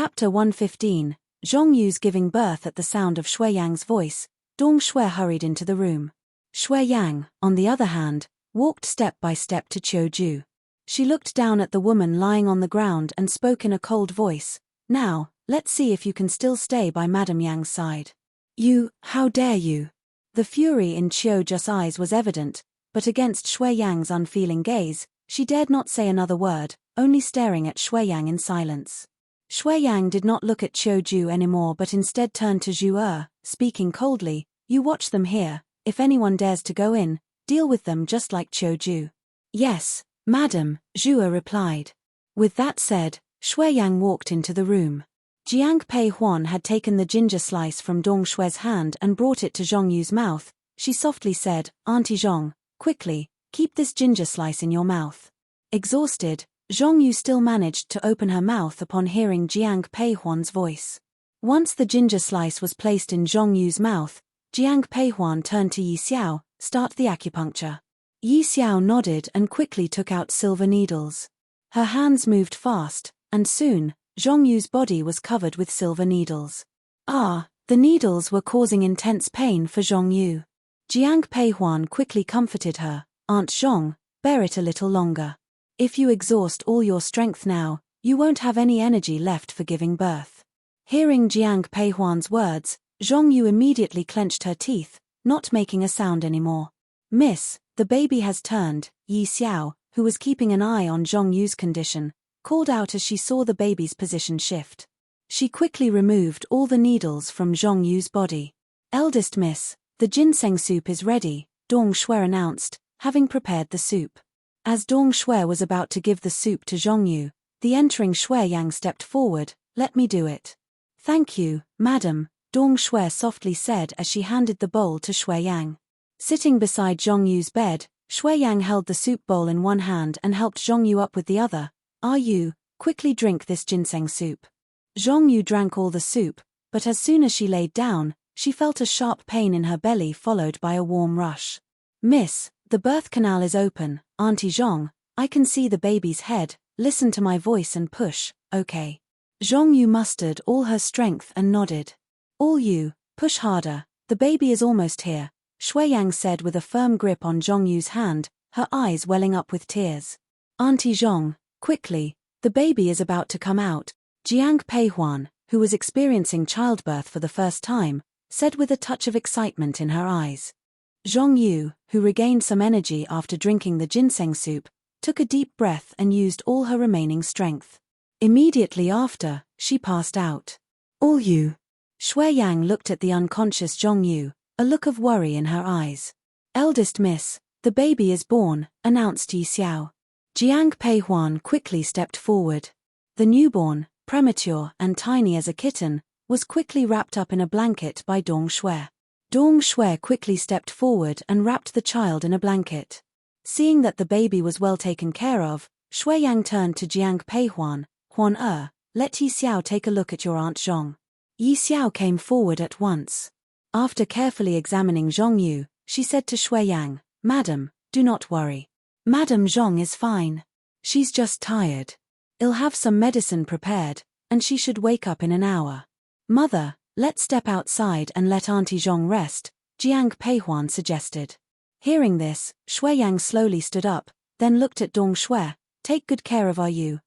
Chapter 115, Zhongyu's giving birth. At the sound of Shui Yang's voice, Dong Shui hurried into the room. Shui Yang, on the other hand, walked step by step to Qiu. She looked down at the woman lying on the ground and spoke in a cold voice. Now, let's see if you can still stay by Madame Yang's side. You, how dare you? The fury in Qiu's eyes was evident, but against Shui Yang's unfeeling gaze, she dared not say another word, only staring at Shui Yang in silence. Shui Yang did not look at Qiu anymore but instead turned to Zhu, speaking coldly, "You watch them here, if anyone dares to go in, deal with them just like Qiu." "Yes, madam," Zhu replied. With that said, Shui Yang walked into the room. Jiang Pei Huan had taken the ginger slice from Dong Shui's hand and brought it to Zhongyu's mouth. She softly said, "Auntie Zhong, quickly, keep this ginger slice in your mouth." Exhausted, Zhongyu still managed to open her mouth upon hearing Jiang Pei Huan's voice. Once the ginger slice was placed in Zhongyu's mouth, Jiang Pei Huan turned to Yi Xiao, "Start the acupuncture." Yi Xiao nodded and quickly took out silver needles. Her hands moved fast, and soon, Zhongyu's body was covered with silver needles. The needles were causing intense pain for Zhongyu. Jiang Pei Huan quickly comforted her, "Aunt Zhong, bear it a little longer. If you exhaust all your strength now, you won't have any energy left for giving birth." Hearing Jiang Pei Huan's words, Zhongyu immediately clenched her teeth, not making a sound anymore. "Miss, the baby has turned," Yi Xiao, who was keeping an eye on Zhongyu's condition, called out as she saw the baby's position shift. She quickly removed all the needles from Zhongyu's body. "Eldest miss, the ginseng soup is ready," Dong Shui announced, having prepared the soup. As Dong Shui was about to give the soup to Zhongyu, the entering Shui Yang stepped forward. "Let me do it." "Thank you, madam," Dong Shui softly said as she handed the bowl to Shui Yang. Sitting beside Zhongyu's bed, Shui Yang held the soup bowl in one hand and helped Zhongyu up with the other. "You, quickly drink this ginseng soup." Zhongyu drank all the soup, but as soon as she laid down, she felt a sharp pain in her belly followed by a warm rush. "Miss, the birth canal is open, Auntie Zhong, I can see the baby's head, listen to my voice and push, okay?" Zhongyu mustered all her strength and nodded. "All you, push harder, the baby is almost here," Shui Yang said with a firm grip on Zhongyu's hand, her eyes welling up with tears. "Auntie Zhong, quickly, the baby is about to come out," Jiang Pei Huan, who was experiencing childbirth for the first time, said with a touch of excitement in her eyes. Zhongyu, who regained some energy after drinking the ginseng soup, took a deep breath and used all her remaining strength. Immediately after, she passed out. "All you." Shui Yang looked at the unconscious Zhongyu, a look of worry in her eyes. "Eldest miss, the baby is born," announced Yi Xiao. Jiang Pei Huan quickly stepped forward. The newborn, premature and tiny as a kitten, was quickly wrapped up in a blanket by Dong Shui. Dong Shui quickly stepped forward and wrapped the child in a blanket. Seeing that the baby was well taken care of, Shui Yang turned to Jiang Pei Huan, "Let Yi Xiao take a look at your Aunt Zhong." Yi Xiao came forward at once. After carefully examining Zhongyu, she said to Shui Yang, "Madam, do not worry. Madam Zhong is fine. She's just tired. I'll have some medicine prepared, and she should wake up in an hour. Mother, let's step outside and let Auntie Zhong rest," Jiang Pei Huan suggested. Hearing this, Shui Yang slowly stood up, then looked at Dong Shui. "Take good care of you.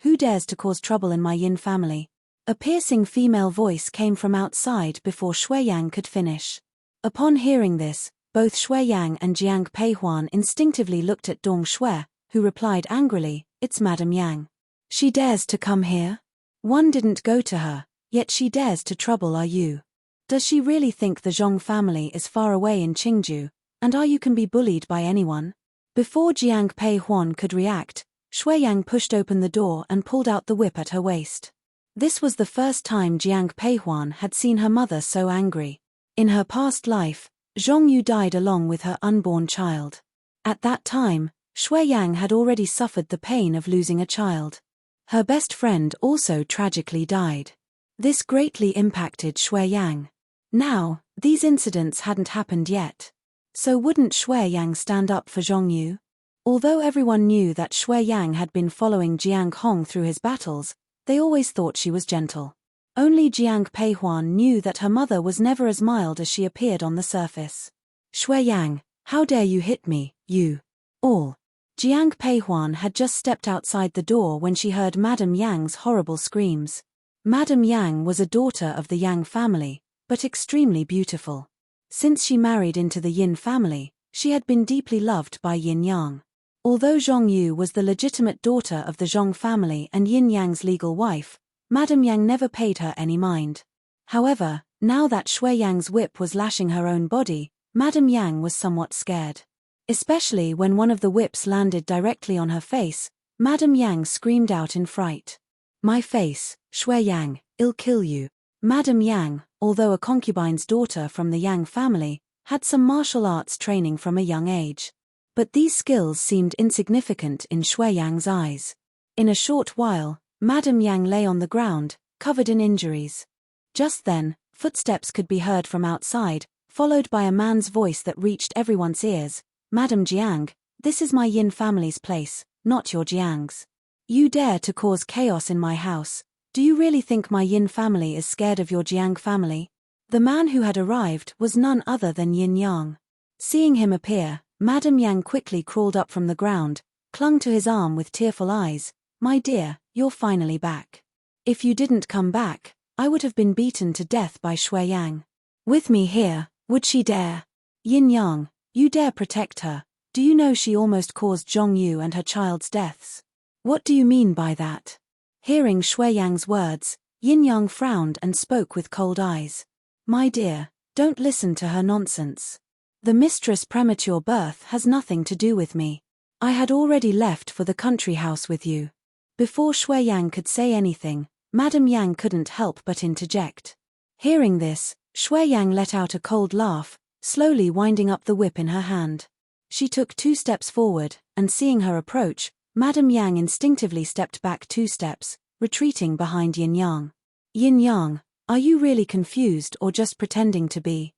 Who dares to cause trouble in my Yin family?" A piercing female voice came from outside before Shui Yang could finish. Upon hearing this, both Shui Yang and Jiang Pei Huan instinctively looked at Dong Shui, who replied angrily, "It's Madame Yang. She dares to come here? One didn't go to her, yet she dares to trouble you. Does she really think the Zhong family is far away in Qingju, and you can be bullied by anyone?" Before Jiang Pei Huan could react, Shui Yang pushed open the door and pulled out the whip at her waist. This was the first time Jiang Pei Huan had seen her mother so angry. In her past life, Zhongyu died along with her unborn child. At that time, Shui Yang had already suffered the pain of losing a child. Her best friend also tragically died. This greatly impacted Shui Yang. Now, these incidents hadn't happened yet. So wouldn't Shui Yang stand up for Zhongyu? Although everyone knew that Shui Yang had been following Jiang Hong through his battles, They always thought she was gentle. Only Jiang Peihuan knew that her mother was never as mild as she appeared on the surface. Shui Yang, how dare you hit me, you all. Jiang Peihuan had just stepped outside the door when she heard Madame Yang's horrible screams. Madame Yang was a daughter of the Yang family, but extremely beautiful. Since she married into the Yin family, she had been deeply loved by Yin Yang. Although Zhong Yu was the legitimate daughter of the Zhong family and Yin Yang's legal wife, Madame Yang never paid her any mind. However, now that Shui Yang's whip was lashing her own body, Madame Yang was somewhat scared. Especially when one of the whips landed directly on her face, Madame Yang screamed out in fright. My face, Shui Yang, I'll kill you. Madame Yang, although a concubine's daughter from the Yang family, had some martial arts training from a young age. But these skills seemed insignificant in Shui Yang's eyes. In a short while, Madame Yang lay on the ground, covered in injuries. Just then, footsteps could be heard from outside, followed by a man's voice that reached everyone's ears. Madame Jiang, this is my Yin family's place, not your Jiang's. You dare to cause chaos in my house. Do you really think my Yin family is scared of your Jiang family? The man who had arrived was none other than Yin Yang. Seeing him appear, Madame Yang quickly crawled up from the ground, clung to his arm with tearful eyes. My dear, you're finally back. If you didn't come back, I would have been beaten to death by Shui Yang. With me here, would she dare? Yin Yang, you dare protect her. Do you know she almost caused Zhong Yu and her child's deaths? What do you mean by that? Hearing Shui Yang's words, Yin Yang frowned and spoke with cold eyes. My dear, don't listen to her nonsense. The mistress' premature birth has nothing to do with me. I had already left for the country house with you. Before Shui Yang could say anything, Madame Yang couldn't help but interject. Hearing this, Shui Yang let out a cold laugh, slowly winding up the whip in her hand. She took 2 steps forward, and seeing her approach, Madame Yang instinctively stepped back 2 steps, retreating behind Yin Yang. Yin Yang, are you really confused or just pretending to be?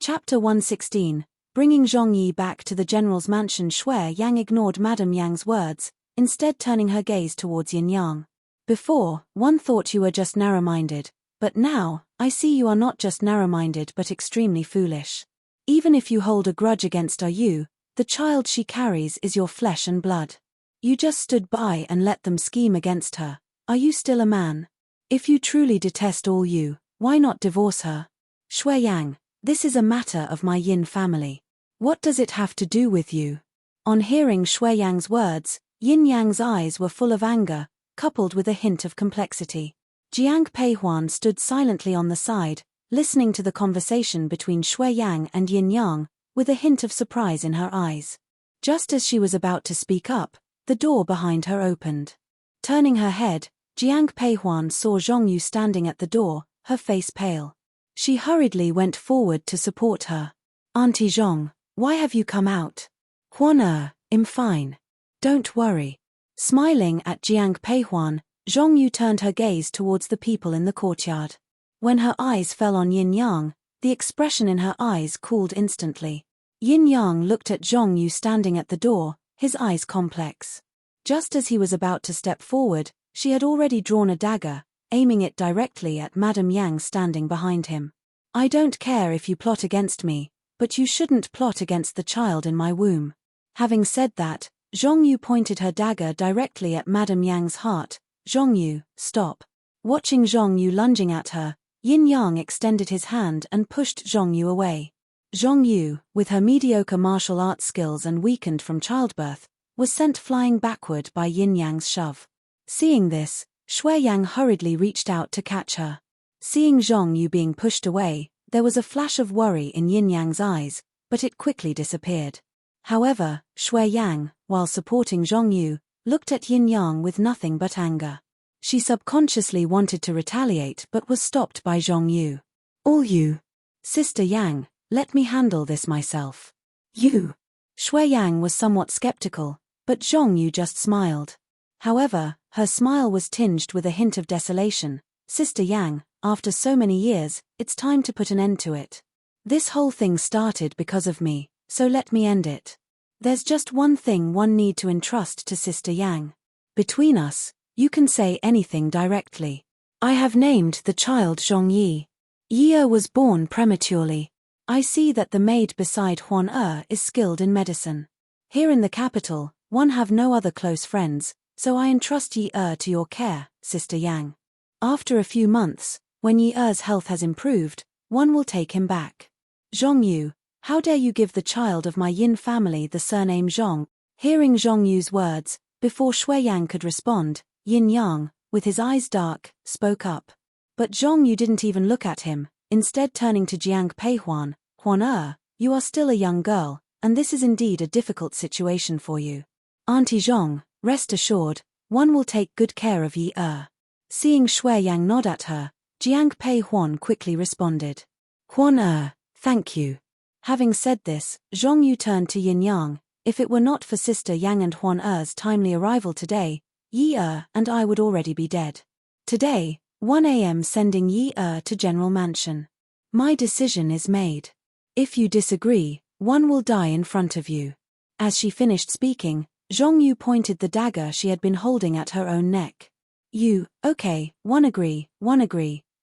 Chapter 116. Bringing Zhong Yi back to the general's mansion. Shui Yang ignored Madame Yang's words, instead turning her gaze towards Yin Yang. Before, one thought you were just narrow-minded, but now, I see you are not just narrow-minded but extremely foolish. Even if you hold a grudge against Yu, the child she carries is your flesh and blood. You just stood by and let them scheme against her. Are you still a man? If you truly detest Yu, why not divorce her? Shui Yang, this is a matter of my Yin family. What does it have to do with you? On hearing Shui Yang's words, Yin Yang's eyes were full of anger, coupled with a hint of complexity. Jiang Peihuan stood silently on the side, listening to the conversation between Shui Yang and Yin Yang, with a hint of surprise in her eyes. Just as she was about to speak up, the door behind her opened. Turning her head, Jiang Peihuan saw Zhong Yu standing at the door, her face pale. She hurriedly went forward to support her. Auntie Zhong, why have you come out? Huan I'm fine. Don't worry. Smiling at Jiang Peihuan, Zhong Yu turned her gaze towards the people in the courtyard. When her eyes fell on Yin Yang, the expression in her eyes cooled instantly. Yin Yang looked at Zhong Yu standing at the door, his eyes complex. Just as he was about to step forward, she had already drawn a dagger, aiming it directly at Madame Yang standing behind him. I don't care if you plot against me, but you shouldn't plot against the child in my womb. Having said that, Zhong Yu pointed her dagger directly at Madame Yang's heart. Zhong Yu, stop. Watching Zhong Yu lunging at her, Yin Yang extended his hand and pushed Zhong Yu away. Zhong Yu, with her mediocre martial arts skills and weakened from childbirth, was sent flying backward by Yin Yang's shove. Seeing this, Shui Yang hurriedly reached out to catch her. Seeing Zhong Yu being pushed away, there was a flash of worry in Yin Yang's eyes, but it quickly disappeared. However, Shui Yang, while supporting Zhong Yu, looked at Yin Yang with nothing but anger. She subconsciously wanted to retaliate but was stopped by Zhong Yu. All you. Sister Yang, let me handle this myself. You. Shui Yang was somewhat skeptical, but Zhong Yu just smiled. However, her smile was tinged with a hint of desolation. Sister Yang, after so many years, it's time to put an end to it. This whole thing started because of me, so let me end it. There's just one thing one need to entrust to Sister Yang. Between us, you can say anything directly. I have named the child Zhongyi. Yi was born prematurely. I see that the maid beside Huan is skilled in medicine. Here in the capital, one have no other close friends, so I entrust Yi to your care, Sister Yang. After a few months, when Yi's health has improved, one will take him back. Zhongyu, how dare you give the child of my Yin family the surname Zhong? Hearing Zhongyu's words, before Shuiyang could respond, Yin Yang, with his eyes dark, spoke up. But Zhongyu didn't even look at him, instead turning to Jiang Peihuan, Huan you are still a young girl, and this is indeed a difficult situation for you. Auntie Zhong, rest assured, one will take good care of Yi. Seeing Shuiyang nod at her, Jiang Peihuan quickly responded. Huan thank you. Having said this, Zhongyu turned to Yin Yang. If it were not for Sister Yang and Huan timely arrival today, Yi and I would already be dead. Today, 1 a.m. sending Yi to General Mansion. My decision is made. If you disagree, one will die in front of you. As she finished speaking, Zhongyu pointed the dagger she had been holding at her own neck. Okay, one agree.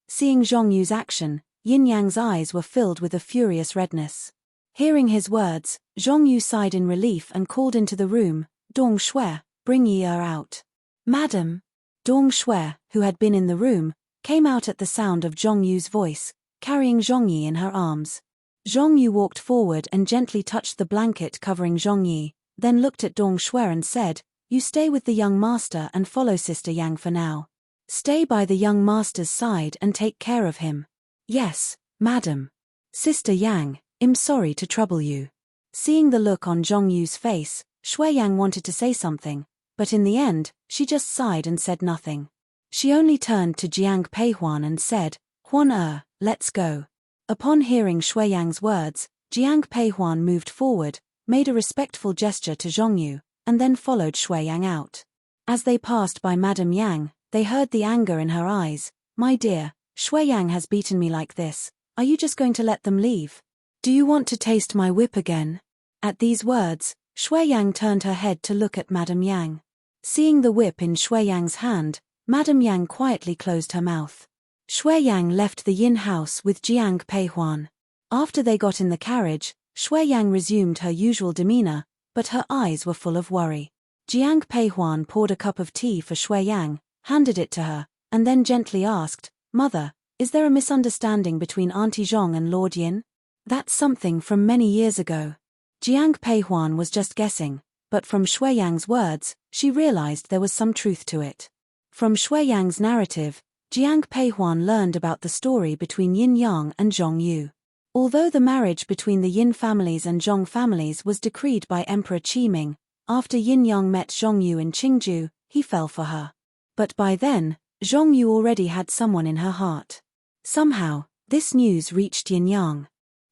Seeing Zhongyu's action, Yin Yang's eyes were filled with a furious redness. Hearing his words, Zhongyu sighed in relief and called into the room, Dong Shui, bring Yi out. Madam. Dong Shui, who had been in the room, came out at the sound of Zhongyu's voice, carrying Zhongyi in her arms. Zhongyu walked forward and gently touched the blanket covering Zhongyi, then looked at Dong Shui and said, You stay with the young master and follow Sister Yang for now. Stay by the young master's side and take care of him. Yes, madam. Sister Yang, I'm sorry to trouble you. Seeing the look on Zhongyu's face, Shuiyang wanted to say something, but in the end, she just sighed and said nothing. She only turned to Jiang Peihuan and said, Huan let's go. Upon hearing Shuiyang's words, Jiang Peihuan moved forward, made a respectful gesture to Zhongyu, and then followed Shuiyang out. As they passed by Madame Yang, they heard the anger in her eyes. My dear, Shuiyang has beaten me like this, are you just going to let them leave? Do you want to taste my whip again? At these words, Shuiyang turned her head to look at Madame Yang. Seeing the whip in Shuiyang's hand, Madame Yang quietly closed her mouth. Shuiyang left the Yin house with Jiang Peihuan. After they got in the carriage, Shuiyang resumed her usual demeanor, but her eyes were full of worry. Jiang Peihuan poured a cup of tea for Shuiyang, handed it to her, and then gently asked, Mother, is there a misunderstanding between Auntie Zhong and Lord Yin? That's something from many years ago. Jiang Peihuan was just guessing, but from Shuiyang's words, she realized there was some truth to it. From Shuiyang's narrative, Jiang Peihuan learned about the story between Yin Yang and Zhongyu. Although the marriage between the Yin families and Zhong families was decreed by Emperor Qiming, after Yin Yang met Zhongyu in Qingju, he fell for her. But by then, Zhongyu already had someone in her heart. Somehow, this news reached Yin Yang.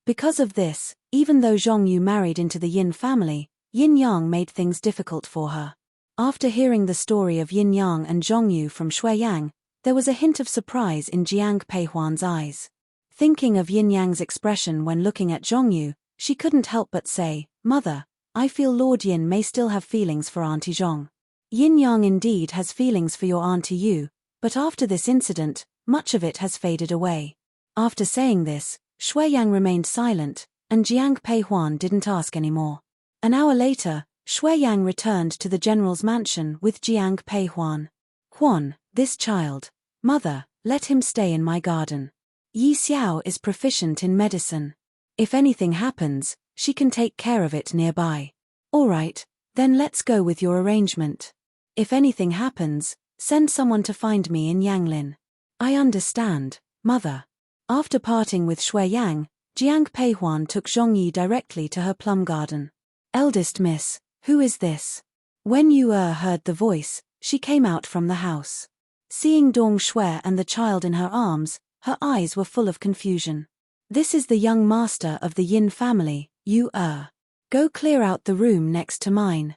Because of this, even though Zhongyu married into the Yin family, Yin Yang made things difficult for her. After hearing the story of Yin Yang and Zhongyu from Shuiyang, there was a hint of surprise in Jiang Peihuan's eyes. Thinking of Yin Yang's expression when looking at Zhongyu, she couldn't help but say, Mother, I feel Lord Yin may still have feelings for Auntie Zhong. Yin Yang indeed has feelings for your Auntie Yu, but after this incident, much of it has faded away. After saying this, Shuiyang remained silent, and Jiang Peihuan didn't ask any more. An hour later, Shuiyang returned to the general's mansion with Jiang Peihuan. Huan, this child. Mother, let him stay in my garden. Yi Xiao is proficient in medicine. If anything happens, she can take care of it nearby. All right, then let's go with your arrangement. If anything happens, send someone to find me in Yanglin. I understand, Mother. After parting with Shuiyang, Jiang Peihuan took Zhongyi directly to her plum garden. Eldest miss, who is this? When Yu heard the voice, she came out from the house. Seeing Dong Shui and the child in her arms, her eyes were full of confusion. This is the young master of the Yin family, Yu. Go clear out the room next to mine.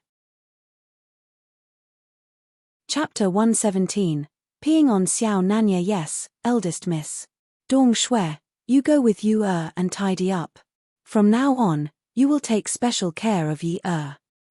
Chapter 117, Peeing on Xiao Nanya. Yes, eldest miss. Dong Shui, you go with Yu and tidy up. From now on, you will take special care of Yi.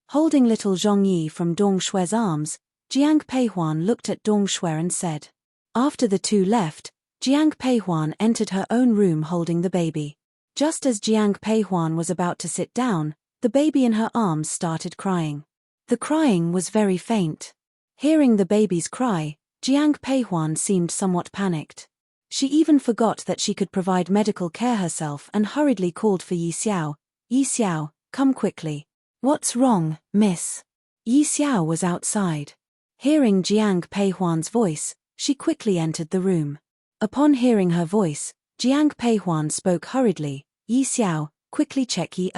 Holding little Zhongyi from Dong Shui's arms, Jiang Peihuan looked at Dong Shui and said. After the two left, Jiang Peihuan entered her own room holding the baby. Just as Jiang Peihuan was about to sit down, the baby in her arms started crying. The crying was very faint. Hearing the baby's cry, Jiang Peihuan seemed somewhat panicked. She even forgot that she could provide medical care herself and hurriedly called for Yi Xiao. Yi Xiao, come quickly. What's wrong, miss? Yi Xiao was outside. Hearing Jiang Peihuan's voice, she quickly entered the room. Upon hearing her voice, Jiang Peihuan spoke hurriedly. Yi Xiao, quickly check Yi.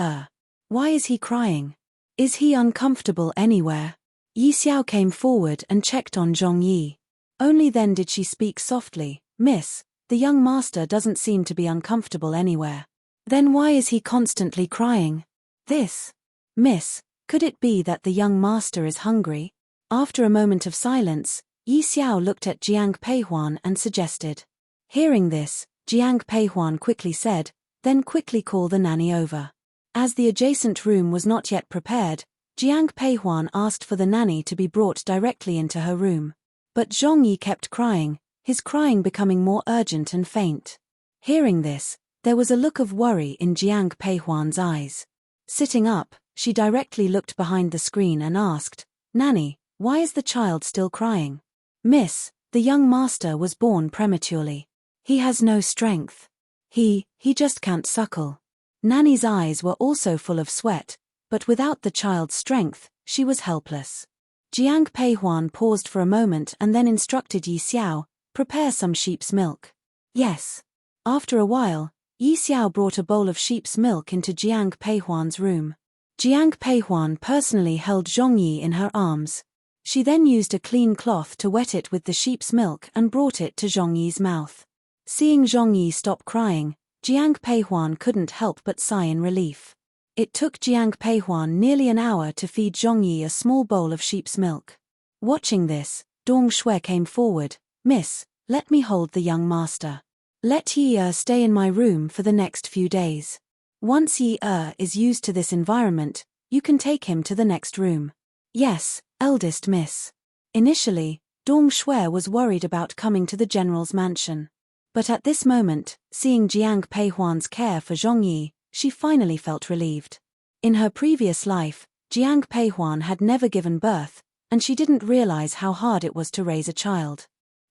Why is he crying? Is he uncomfortable anywhere? Yi Xiao came forward and checked on Zhong Yi. Only then did she speak softly. Miss, the young master doesn't seem to be uncomfortable anywhere. Then why is he constantly crying? This. Miss, could it be that the young master is hungry? After a moment of silence, Yi Xiao looked at Jiang Peihuan and suggested. Hearing this, Jiang Peihuan quickly said, then quickly call the nanny over. As the adjacent room was not yet prepared, Jiang Peihuan asked for the nanny to be brought directly into her room. But Zhong Yi kept crying, his crying becoming more urgent and faint. Hearing this, there was a look of worry in Jiang Peihuan's eyes. Sitting up, she directly looked behind the screen and asked, Nanny, why is the child still crying? Miss, the young master was born prematurely. He has no strength. He just can't suckle. Nanny's eyes were also full of sweat, but without the child's strength, she was helpless. Jiang Peihuan paused for a moment and then instructed Yi Xiao, prepare some sheep's milk. Yes. After a while, Yi Xiao brought a bowl of sheep's milk into Jiang Peihuan's room. Jiang Peihuan personally held Zhong Yi in her arms. She then used a clean cloth to wet it with the sheep's milk and brought it to Zhong Yi's mouth. Seeing Zhong Yi stop crying, Jiang Peihuan couldn't help but sigh in relief. It took Jiang Peihuan nearly an hour to feed Zhong Yi a small bowl of sheep's milk. Watching this, Dong Shui came forward. Miss, let me hold the young master. Let Yi stay in my room for the next few days. Once Yi is used to this environment, you can take him to the next room. Yes, eldest miss. Initially, Dong Shui was worried about coming to the general's mansion. But at this moment, seeing Jiang Peihuan's care for Zhong Yi, she finally felt relieved. In her previous life, Jiang Peihuan had never given birth, and she didn't realize how hard it was to raise a child.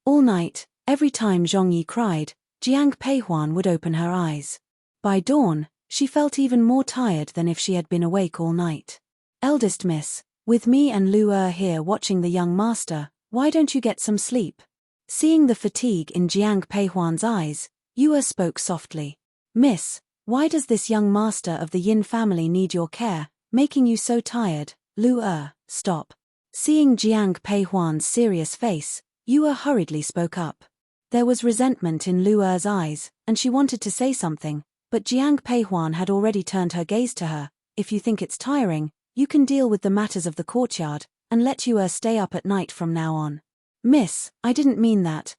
All night, every time Zhong Yi cried, Jiang Peihuan would open her eyes. By dawn, she felt even more tired than if she had been awake all night. Eldest miss, with me and Lu here watching the young master, why don't you get some sleep? Seeing the fatigue in Jiang Peihuan's eyes, Yu spoke softly. Miss, why does this young master of the Yin family need your care, making you so tired? Lu stop. Seeing Jiang Peihuan's serious face, Yu hurriedly spoke up. There was resentment in Lu's eyes, and she wanted to say something, but Jiang Peihuan had already turned her gaze to her. If you think it's tiring, you can deal with the matters of the courtyard, and let Yu stay up at night from now on. Miss, I didn't mean that.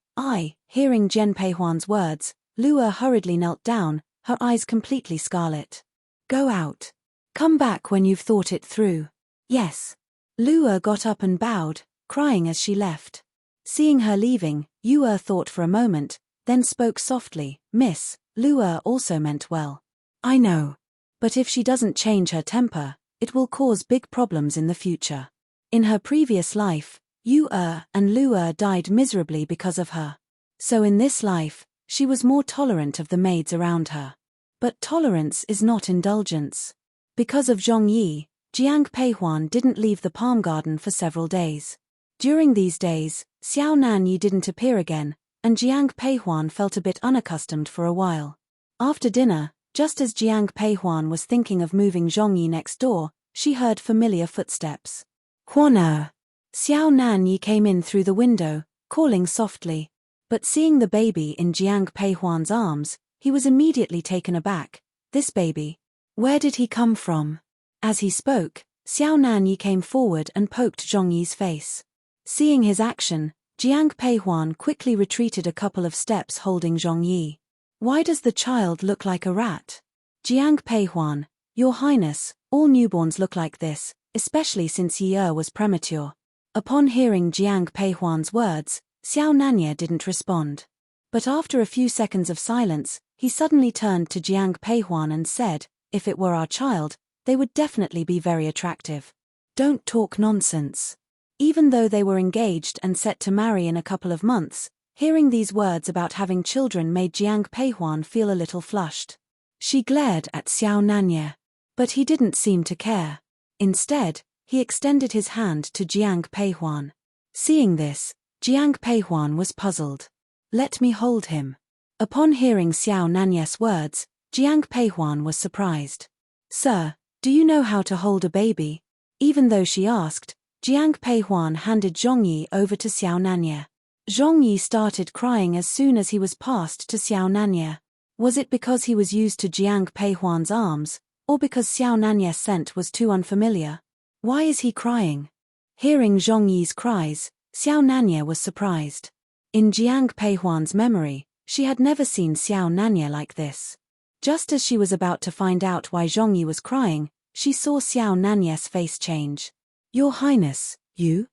Hearing Jiang Peihuan's words, Lu hurriedly knelt down, her eyes completely scarlet. Go out. Come back when you've thought it through. Yes. Lu got up and bowed, crying as she left. Seeing her leaving, Yu thought for a moment, then spoke softly. Miss, Lu also meant well. I know. But if she doesn't change her temper, it will cause big problems in the future. In her previous life, Yu and Lu died miserably because of her. So in this life, she was more tolerant of the maids around her. But tolerance is not indulgence. Because of Zhong Yi, Jiang Peihuan didn't leave the palm garden for several days. During these days, Xiao Nanyi didn't appear again, and Jiang Peihuan felt a bit unaccustomed for a while. After dinner, just as Jiang Peihuan was thinking of moving Zhong Yi next door, she heard familiar footsteps. Huano. Xiao Nanyi came in through the window, calling softly. But seeing the baby in Jiang Peihuan's arms, he was immediately taken aback. This baby? Where did he come from? As he spoke, Xiao Nanyi came forward and poked Zhong Yi's face. Seeing his action, Jiang Peihuan quickly retreated a couple of steps holding Zhong Yi. Why does the child look like a rat? Jiang Peihuan, Your Highness, all newborns look like this, especially since Yi was premature. Upon hearing Jiang Peihuan's words, Xiao Nanya didn't respond. But after a few seconds of silence, he suddenly turned to Jiang Peihuan and said, "If it were our child, they would definitely be very attractive. Don't talk nonsense." Even though they were engaged and set to marry in a couple of months, hearing these words about having children made Jiang Peihuan feel a little flushed. She glared at Xiao Nanya. But he didn't seem to care. Instead, he extended his hand to Jiang Peihuan. Seeing this, Jiang Peihuan was puzzled. "Let me hold him." Upon hearing Xiao Nanya's words, Jiang Peihuan was surprised. "Sir, do you know how to hold a baby?" Even though she asked, Jiang Peihuan handed Zhongyi over to Xiao Nanya. Zhongyi started crying as soon as he was passed to Xiao Nanya. Was it because he was used to Jiang Peihuan's arms, or because Xiao Nanya's scent was too unfamiliar? Why is he crying? Hearing Zhongyi's cries, Xiao Nanya was surprised. In Jiang Peihuan's memory, she had never seen Xiao Nanya like this. Just as she was about to find out why Zhongyi was crying, she saw Xiao Nanya's face change. "Your Highness, you?"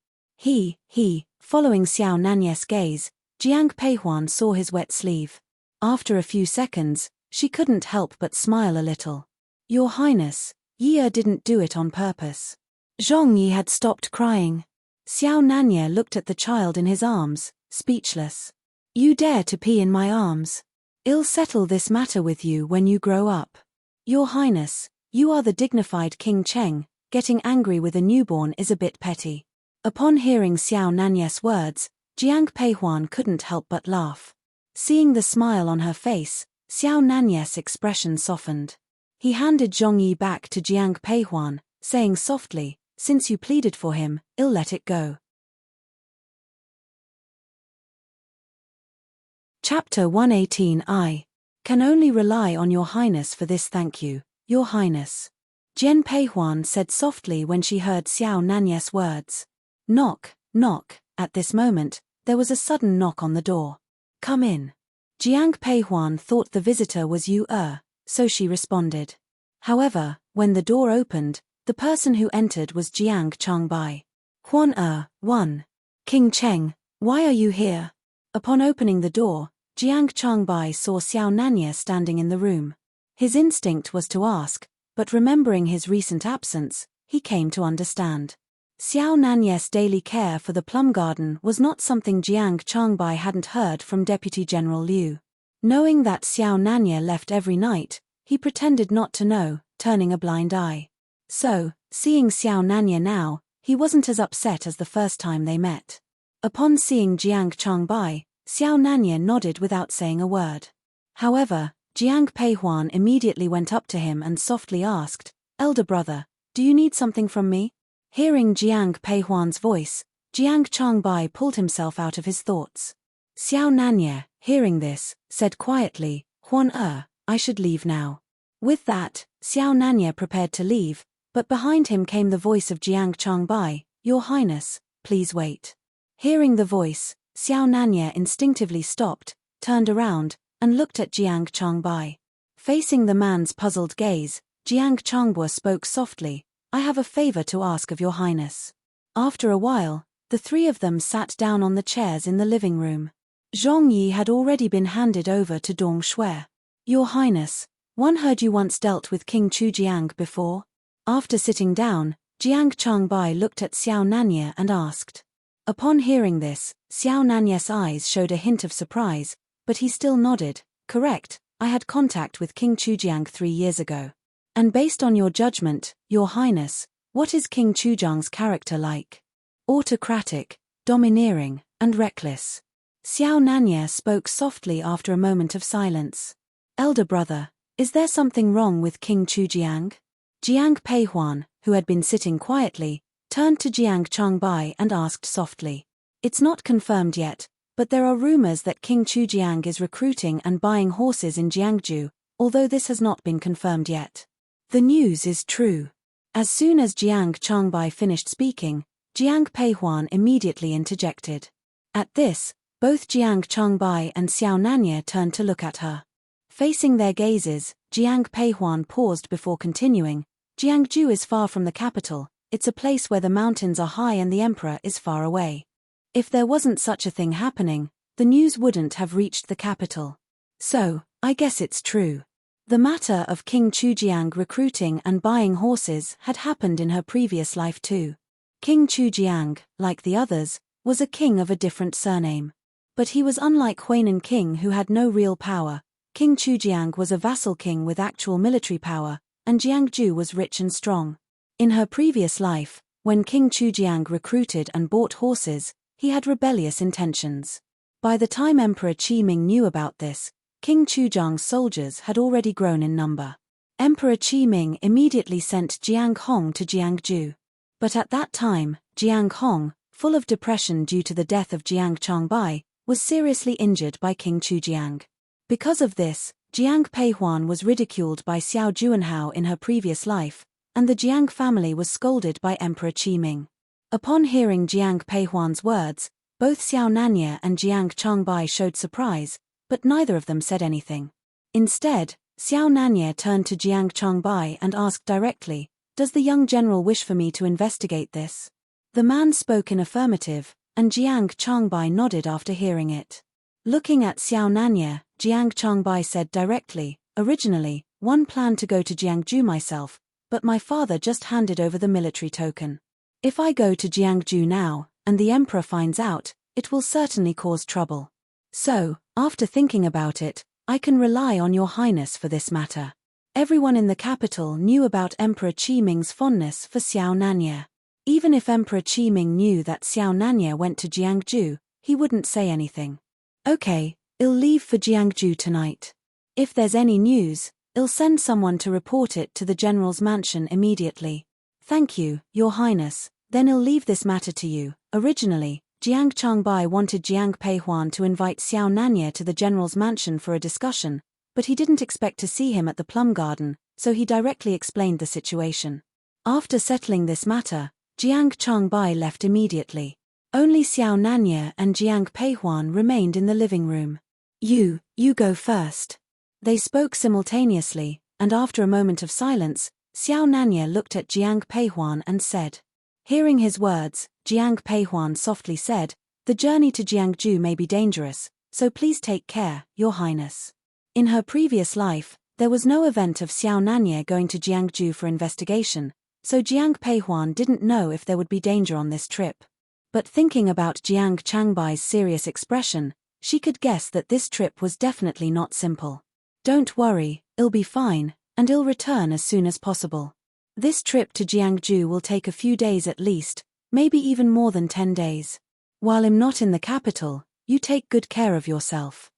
Following Xiao Nanya's gaze, Jiang Peihuan saw his wet sleeve. After a few seconds, she couldn't help but smile a little. "Your Highness, Yi didn't do it on purpose." Zhongyi had stopped crying. Xiao Nanya looked at the child in his arms, speechless. "You dare to pee in my arms? I'll settle this matter with you when you grow up." "Your Highness, you are the dignified King Cheng, getting angry with a newborn is a bit petty." Upon hearing Xiao Nanya's words, Jiang Peihuan couldn't help but laugh. Seeing the smile on her face, Xiao Nanya's expression softened. He handed Zhongyi back to Jiang Peihuan, saying softly, "Since you pleaded for him, I'll let it go." Chapter 118. I can only rely on Your Highness for this. Thank you, Your Highness. Jian Peihuan said softly when she heard Xiao Nanya's words. "Knock, knock." At this moment, there was a sudden knock on the door. "Come in." Jiang Peihuan thought the visitor was Yu, so she responded. However, when the door opened, the person who entered was Jiang Changbai. "Huan 1. King Cheng, why are you here?" Upon opening the door, Jiang Changbai saw Xiao Nanya standing in the room. His instinct was to ask, but remembering his recent absence, he came to understand. Xiao Nanya's daily care for the plum garden was not something Jiang Changbai hadn't heard from Deputy General Liu. Knowing that Xiao Nanya left every night, he pretended not to know, turning a blind eye. So, seeing Xiao Nanya now, he wasn't as upset as the first time they met. Upon seeing Jiang Changbai, Xiao Nanya nodded without saying a word. However, Jiang Peihuan immediately went up to him and softly asked, "Elder brother, do you need something from me?" Hearing Jiang Peihuan's voice, Jiang Changbai pulled himself out of his thoughts. Xiao Nanya, hearing this, said quietly, "Huan I should leave now." With that, Xiao Nanya prepared to leave, but behind him came the voice of Jiang Changbai, "Your Highness, please wait." Hearing the voice, Xiao Nanya instinctively stopped, turned around, and looked at Jiang Changbai. Facing the man's puzzled gaze, Jiang Changbua spoke softly, "I have a favor to ask of Your Highness." After a while, the three of them sat down on the chairs in the living room. Zhongyi had already been handed over to Dong Shui. "Your Highness, one heard you once dealt with King Chujiang before?" After sitting down, Jiang Changbai looked at Xiao Nanya and asked. Upon hearing this, Xiao Nanya's eyes showed a hint of surprise, but he still nodded. "Correct, I had contact with King Chujiang 3 years ago. And based on your judgment, Your Highness, what is King Chujiang's character like?" "Autocratic, domineering, and reckless." Xiao Nanya spoke softly after a moment of silence. "Elder brother, is there something wrong with King Chujiang?" Jiang Peihuan, who had been sitting quietly, turned to Jiang Changbai and asked softly. "It's not confirmed yet, but there are rumors that King Chujiang is recruiting and buying horses in Jiangju, although this has not been confirmed yet." "The news is true." As soon as Jiang Changbai finished speaking, Jiang Peihuan immediately interjected. At this, both Jiang Changbai and Xiao Nanya turned to look at her. Facing their gazes, Jiang Peihuan paused before continuing, "Jiangju is far from the capital, It's a place where the mountains are high and the emperor is far away. If there wasn't such a thing happening, the news wouldn't have reached the capital. So, I guess it's true. The matter of King Chujiang recruiting and buying horses had happened in her previous life too. King Chujiang, like the others, was a king of a different surname. But he was unlike Huainan king who had no real power. King Chujiang was a vassal king with actual military power, and Jiangju was rich and strong. In her previous life, when King Chujiang recruited and bought horses, he had rebellious intentions. By the time Emperor Qiming knew about this, King Chujiang's soldiers had already grown in number. Emperor Qiming immediately sent Jiang Hong to Jiangju. But at that time, Jiang Hong, full of depression due to the death of Jiang Changbai, was seriously injured by King Chujiang. Because of this, Jiang Peihuan was ridiculed by Xiao Juanhao in her previous life, and the Jiang family was scolded by Emperor Qiming. Upon hearing Jiang Peihuan's words, both Xiao Nanye and Jiang Changbai showed surprise, but neither of them said anything. Instead, Xiao Nanye turned to Jiang Changbai and asked directly, "Does the young general wish for me to investigate this?" The man spoke in affirmative, and Jiang Changbai nodded after hearing it. Looking at Xiao Nanye, Jiang Changbai said directly, "Originally, one planned to go to Jiangju myself, but my father just handed over the military token. If I go to Jiangju now, and the emperor finds out, it will certainly cause trouble. So, after thinking about it, I can rely on your highness for this matter." Everyone in the capital knew about Emperor Qiming's fondness for Xiao Nanye. Even if Emperor Qiming knew that Xiao Nanye went to Jiangju, he wouldn't say anything. "Okay, I'll leave for Jiangju tonight. If there's any news, I'll send someone to report it to the general's mansion immediately." "Thank you, your highness, then I'll leave this matter to you." Originally, Jiang Changbai wanted Jiang Peihuan to invite Xiao Nanye to the general's mansion for a discussion, but he didn't expect to see him at the plum garden, so he directly explained the situation. After settling this matter, Jiang Changbai left immediately. Only Xiao Nanye and Jiang Peihuan remained in the living room. You go first." They spoke simultaneously, and after a moment of silence, Xiao Nanye looked at Jiang Peihuan and said. Hearing his words, Jiang Peihuan softly said, "The journey to Jiangju may be dangerous, so please take care, your highness." In her previous life, there was no event of Xiao Nanye going to Jiangju for investigation, so Jiang Peihuan didn't know if there would be danger on this trip. But thinking about Jiang Changbai's serious expression, she could guess that this trip was definitely not simple. "Don't worry, I'll be fine, and I'll return as soon as possible. This trip to Jiangju will take a few days at least, maybe even more than 10 days. While I'm not in the capital, you take good care of yourself."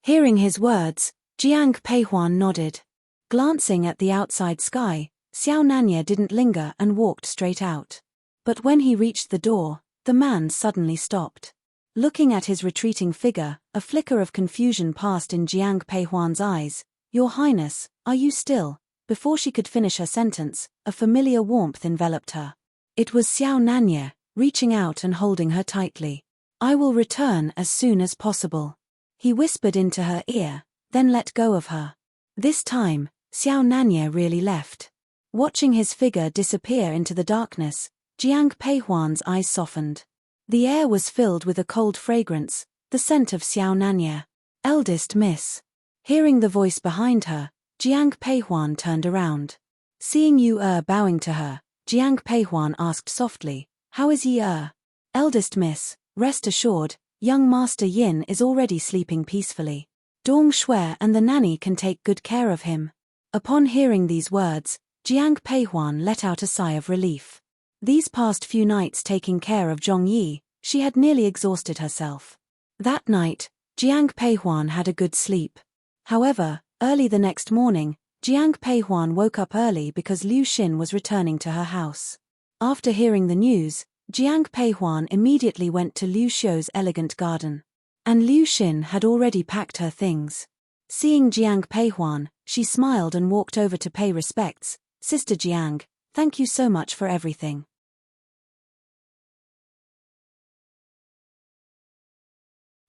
Hearing his words, Jiang Peihuan nodded. Glancing at the outside sky, Xiao Nanye didn't linger and walked straight out. But when he reached the door, the man suddenly stopped. Looking at his retreating figure, a flicker of confusion passed in Jiang Peihuan's eyes. "Your highness, are you still?" Before she could finish her sentence, a familiar warmth enveloped her. It was Xiao Nanye, reaching out and holding her tightly. "I will return as soon as possible," he whispered into her ear, then let go of her. This time, Xiao Nanye really left. Watching his figure disappear into the darkness, Jiang Peihuan's eyes softened. The air was filled with a cold fragrance, the scent of Xiao Nanye. "Eldest miss." Hearing the voice behind her, Jiang Peihuan turned around. Seeing Yu bowing to her, Jiang Peihuan asked softly, "How is Yi?" "Eldest miss, rest assured, young Master Yin is already sleeping peacefully. Dong Shui and the nanny can take good care of him." Upon hearing these words, Jiang Peihuan let out a sigh of relief. These past few nights taking care of Zhong Yi, she had nearly exhausted herself. That night, Jiang Peihuan had a good sleep. However, early the next morning, Jiang Peihuan woke up early because Liu Xin was returning to her house. After hearing the news, Jiang Peihuan immediately went to Liu Xiu's elegant garden. And Liu Xin had already packed her things. Seeing Jiang Peihuan, she smiled and walked over to pay respects. "Sister Jiang, thank you so much for everything."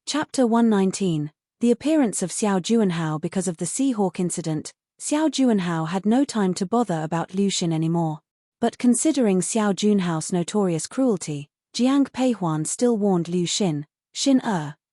Chapter 119. The appearance of Xiao Juanhao. Because of the Seahawk incident, Xiao Juanhao had no time to bother about Liu Xin anymore. But considering Xiao Junhao's notorious cruelty, Jiang Peihuan still warned Liu Xin,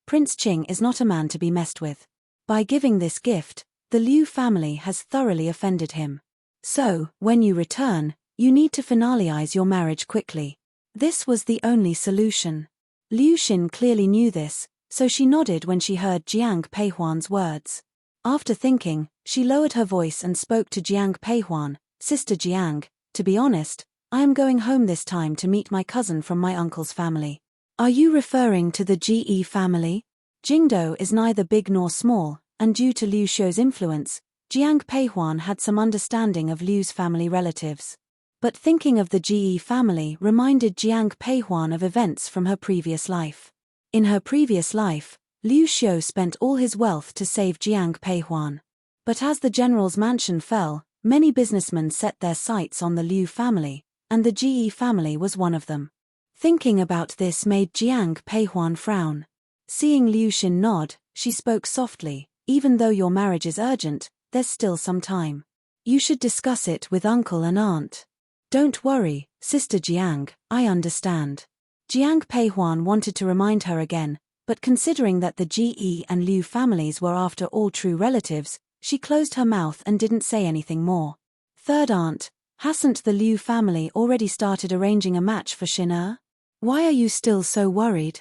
Prince Qing is not a man to be messed with. By giving this gift, the Liu family has thoroughly offended him. So, when you return, you need to finalize your marriage quickly. This was the only solution. Liu Xin clearly knew this, so she nodded when she heard Jiang Peihuan's words. After thinking, she lowered her voice and spoke to Jiang Peihuan, Sister Jiang, to be honest, I am going home this time to meet my cousin from my uncle's family. Are you referring to the Ge family? Jingdou is neither big nor small, and due to Liu Shou's influence, Jiang Peihuan had some understanding of Liu's family relatives. But thinking of the Ge family reminded Jiang Peihuan of events from her previous life. In her previous life, Liu Shou spent all his wealth to save Jiang Peihuan. But as the general's mansion fell, many businessmen set their sights on the Liu family, and the Ge family was one of them. Thinking about this made Jiang Peihuan frown. Seeing Liu Xin nod, she spoke softly, even though your marriage is urgent, there's still some time. You should discuss it with uncle and aunt. Don't worry, Sister Jiang, I understand. Jiang Peihuan wanted to remind her again, but considering that the Ge and Liu families were after all true relatives, she closed her mouth and didn't say anything more. Third aunt, hasn't the Liu family already started arranging a match for Xin? Why are you still so worried?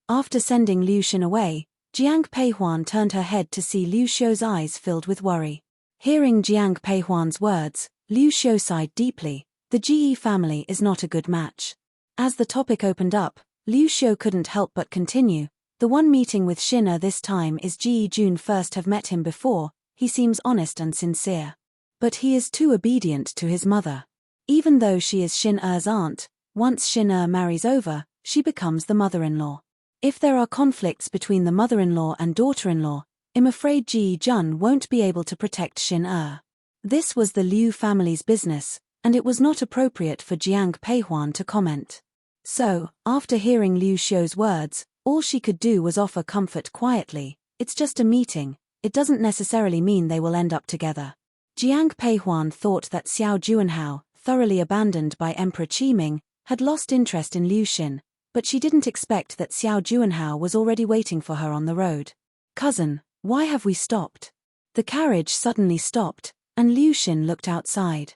After sending Liu Xin away, Jiang Peihuan turned her head to see Liu Shou's eyes filled with worry. Hearing Jiang Peihuan's words, Liu Shou sighed deeply. The Ge family is not a good match. As the topic opened up, Liu Shou couldn't help but continue. The one meeting with Xin this time is Ge Jun first have met him before, he seems honest and sincere. But he is too obedient to his mother. Even though she is Xin aunt, once Xin marries over, she becomes the mother-in-law. If there are conflicts between the mother-in-law and daughter-in-law, I'm afraid Ge Jun won't be able to protect Xin. This was the Liu family's business, and it was not appropriate for Jiang Peihuan to comment. So, after hearing Liu Shou's words, all she could do was offer comfort quietly. It's just a meeting, it doesn't necessarily mean they will end up together. Jiang Peihuan thought that Xiao Juanhao, thoroughly abandoned by Emperor Qiming, had lost interest in Liu Xin, but she didn't expect that Xiao Juanhao was already waiting for her on the road. Cousin, why have we stopped? The carriage suddenly stopped, and Liu Xin looked outside.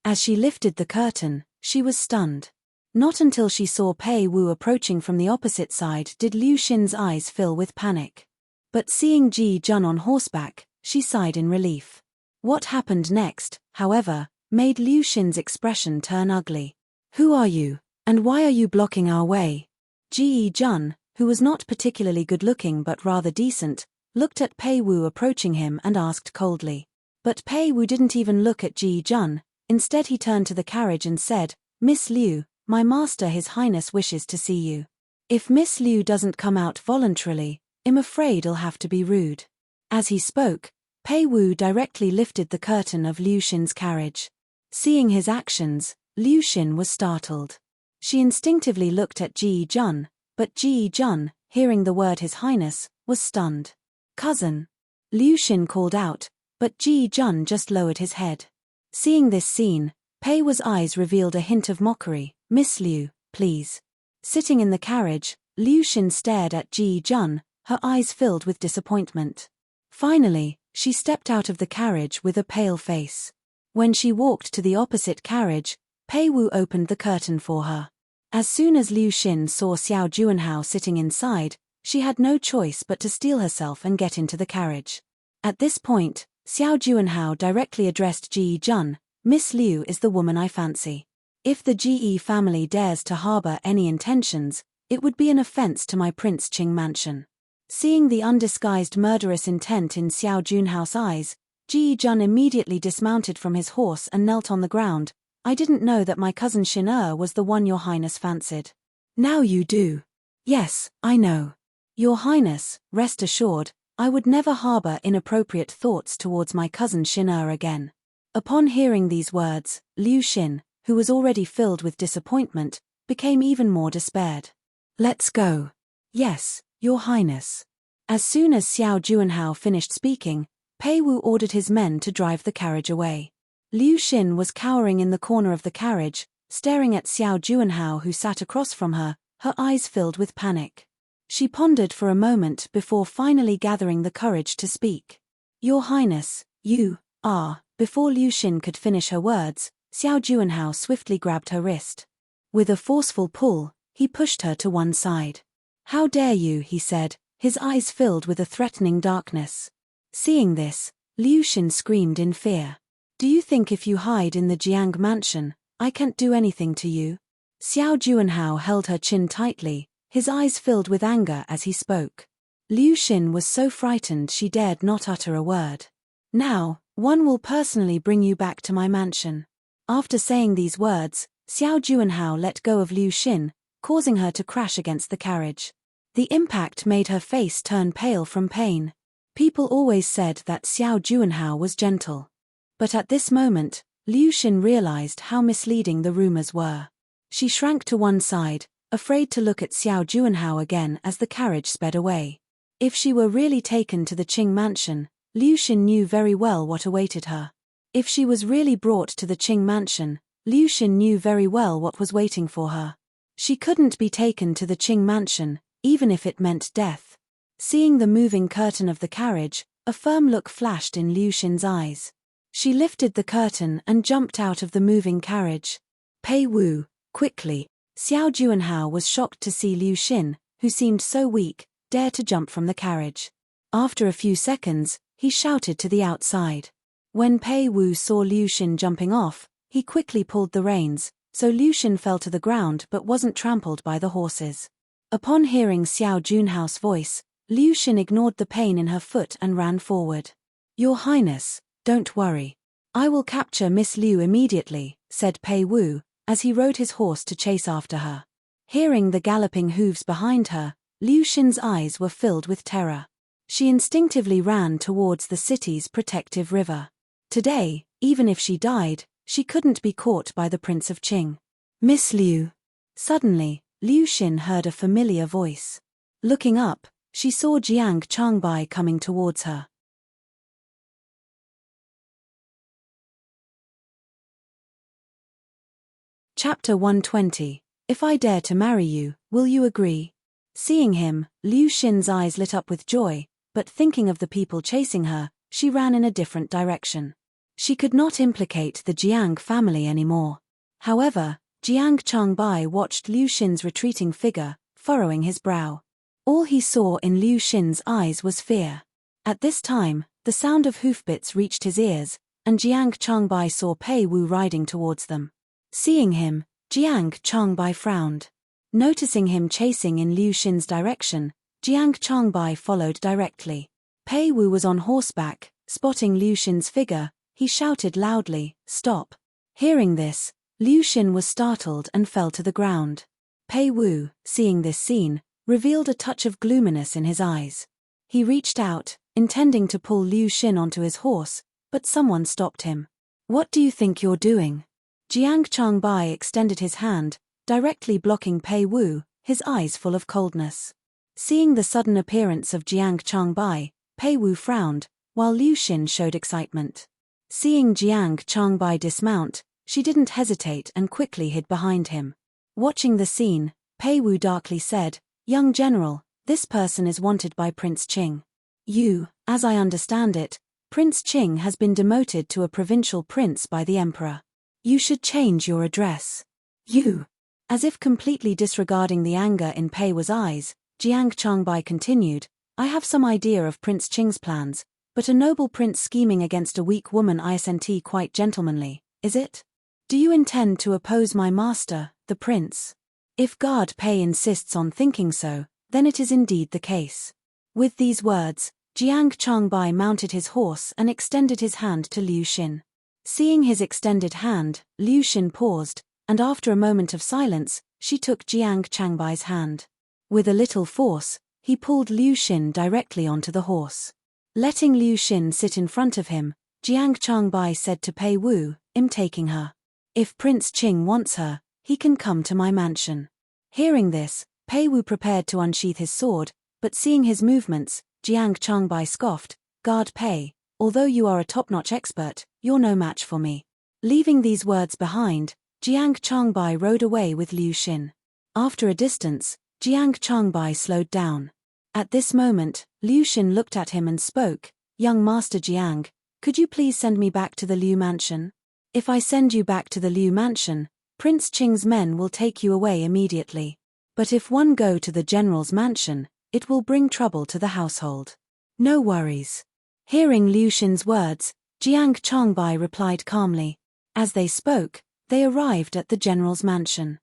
As she lifted the curtain, she was stunned. Not until she saw Pei Wu approaching from the opposite side did Liu Xin's eyes fill with panic. But seeing Ge Jun on horseback, she sighed in relief. What happened next, however, made Liu Xin's expression turn ugly. Who are you, and why are you blocking our way? Ge Jun, who was not particularly good-looking but rather decent, looked at Pei Wu approaching him and asked coldly. But Pei Wu didn't even look at Ge Jun. Instead he turned to the carriage and said, Miss Liu, my master His Highness wishes to see you. If Miss Liu doesn't come out voluntarily, I'm afraid I'll have to be rude. As he spoke, Pei Wu directly lifted the curtain of Liu Xin's carriage. Seeing his actions, Liu Xin was startled. She instinctively looked at Ge Jun, but Ge Jun, hearing the word His Highness, was stunned. Cousin. Liu Xin called out, but Ge Jun just lowered his head. Seeing this scene, Pei Wu's eyes revealed a hint of mockery. Miss Liu, please. Sitting in the carriage, Liu Xin stared at Ge Jun, her eyes filled with disappointment. Finally, she stepped out of the carriage with a pale face. When she walked to the opposite carriage, Pei Wu opened the curtain for her. As soon as Liu Xin saw Xiao Juanhao sitting inside, she had no choice but to steel herself and get into the carriage. At this point, Xiao Juanhao directly addressed Ge Jun, Miss Liu is the woman I fancy. If the Ge family dares to harbor any intentions, it would be an offense to my Prince Qing mansion. Seeing the undisguised murderous intent in Xiao Junhao's eyes, Ge Jun immediately dismounted from his horse and knelt on the ground. I didn't know that my cousin Xin was the one your highness fancied. Now you do. Yes, I know. Your highness, rest assured, I would never harbor inappropriate thoughts towards my cousin Xin again. Upon hearing these words, Liu Xin, who was already filled with disappointment, became even more despaired. Let's go. Yes, your highness. As soon as Xiao Juanhao finished speaking, Pei Wu ordered his men to drive the carriage away. Liu Xin was cowering in the corner of the carriage, staring at Xiao Juanhao who sat across from her, her eyes filled with panic. She pondered for a moment before finally gathering the courage to speak. Your Highness, you are. Before Liu Xin could finish her words, Xiao Juanhao swiftly grabbed her wrist. With a forceful pull, he pushed her to one side. How dare you, he said, his eyes filled with a threatening darkness. Seeing this, Liu Xin screamed in fear. Do you think if you hide in the Jiang mansion, I can't do anything to you? Xiao Juanhao held her chin tightly, his eyes filled with anger as he spoke. Liu Xin was so frightened she dared not utter a word. Now, one will personally bring you back to my mansion. After saying these words, Xiao Juanhao let go of Liu Xin, causing her to crash against the carriage. The impact made her face turn pale from pain. People always said that Xiao Juanhao was gentle. But at this moment, Liu Xin realized how misleading the rumors were. She shrank to one side, afraid to look at Xiao Juanhao again as the carriage sped away. If she were really taken to the Qing mansion, Liu Xin knew very well what awaited her. If she was really brought to the Qing mansion, Liu Xin knew very well what was waiting for her. She couldn't be taken to the Qing mansion, even if it meant death. Seeing the moving curtain of the carriage, a firm look flashed in Liu Xin's eyes. She lifted the curtain and jumped out of the moving carriage. Pei Wu, quickly. Xiao Juanhao was shocked to see Liu Xin, who seemed so weak, dare to jump from the carriage. After a few seconds, he shouted to the outside. When Pei Wu saw Liu Xin jumping off, he quickly pulled the reins, so Liu Xin fell to the ground but wasn't trampled by the horses. Upon hearing Xiao Junhao's voice, Liu Xin ignored the pain in her foot and ran forward. Your Highness, don't worry. I will capture Miss Liu immediately, said Pei Wu, as he rode his horse to chase after her. Hearing the galloping hooves behind her, Liu Xin's eyes were filled with terror. She instinctively ran towards the city's protective river. Today, even if she died, she couldn't be caught by the Prince of Qing. Miss Liu. Suddenly, Liu Xin heard a familiar voice. Looking up, she saw Jiang Changbai coming towards her. Chapter 120. If I dare to marry you, will you agree? Seeing him, Liu Xin's eyes lit up with joy, but thinking of the people chasing her, she ran in a different direction. She could not implicate the Jiang family anymore. However, Jiang Changbai watched Liu Xin's retreating figure, furrowing his brow. All he saw in Liu Xin's eyes was fear. At this time, the sound of hoofbeats reached his ears, and Jiang Changbai saw Pei Wu riding towards them. Seeing him, Jiang Changbai frowned. Noticing him chasing in Liu Xin's direction, Jiang Changbai followed directly. Pei Wu was on horseback. Spotting Liu Xin's figure, he shouted loudly, "Stop!" Hearing this, Liu Xin was startled and fell to the ground. Pei Wu, seeing this scene, revealed a touch of gloominess in his eyes. He reached out, intending to pull Liu Xin onto his horse, but someone stopped him. What do you think you're doing? Jiang Changbai extended his hand, directly blocking Pei Wu, his eyes full of coldness. Seeing the sudden appearance of Jiang Changbai, Pei Wu frowned, while Liu Xin showed excitement. Seeing Jiang Changbai dismount, she didn't hesitate and quickly hid behind him. Watching the scene, Pei Wu darkly said, "Young general, this person is wanted by Prince Qing. You, as I understand it, Prince Qing has been demoted to a provincial prince by the emperor. You should change your address. You." As if completely disregarding the anger in Pei Wu's eyes, Jiang Changbai continued, "I have some idea of Prince Qing's plans, but a noble prince scheming against a weak woman isn't quite gentlemanly, is it? Do you intend to oppose my master, the prince? If Guard Pei insists on thinking so, then it is indeed the case." With these words, Jiang Changbai mounted his horse and extended his hand to Liu Xin. Seeing his extended hand, Liu Xin paused, and after a moment of silence, she took Jiang Changbai's hand. With a little force, he pulled Liu Xin directly onto the horse. Letting Liu Xin sit in front of him, Jiang Changbai said to Pei Wu, "I'm taking her. If Prince Qing wants her, he can come to my mansion." Hearing this, Pei Wu prepared to unsheath his sword, but seeing his movements, Jiang Changbai scoffed, "Guard Pei, although you are a top-notch expert, you're no match for me." Leaving these words behind, Jiang Changbai rode away with Liu Xin. After a distance, Jiang Changbai slowed down. At this moment, Liu Xin looked at him and spoke, "Young Master Jiang, could you please send me back to the Liu mansion? If I send you back to the Liu mansion, Prince Qing's men will take you away immediately. But if one go to the general's mansion, it will bring trouble to the household. No worries." Hearing Liu Xin's words, Jiang Changbai replied calmly. As they spoke, they arrived at the general's mansion.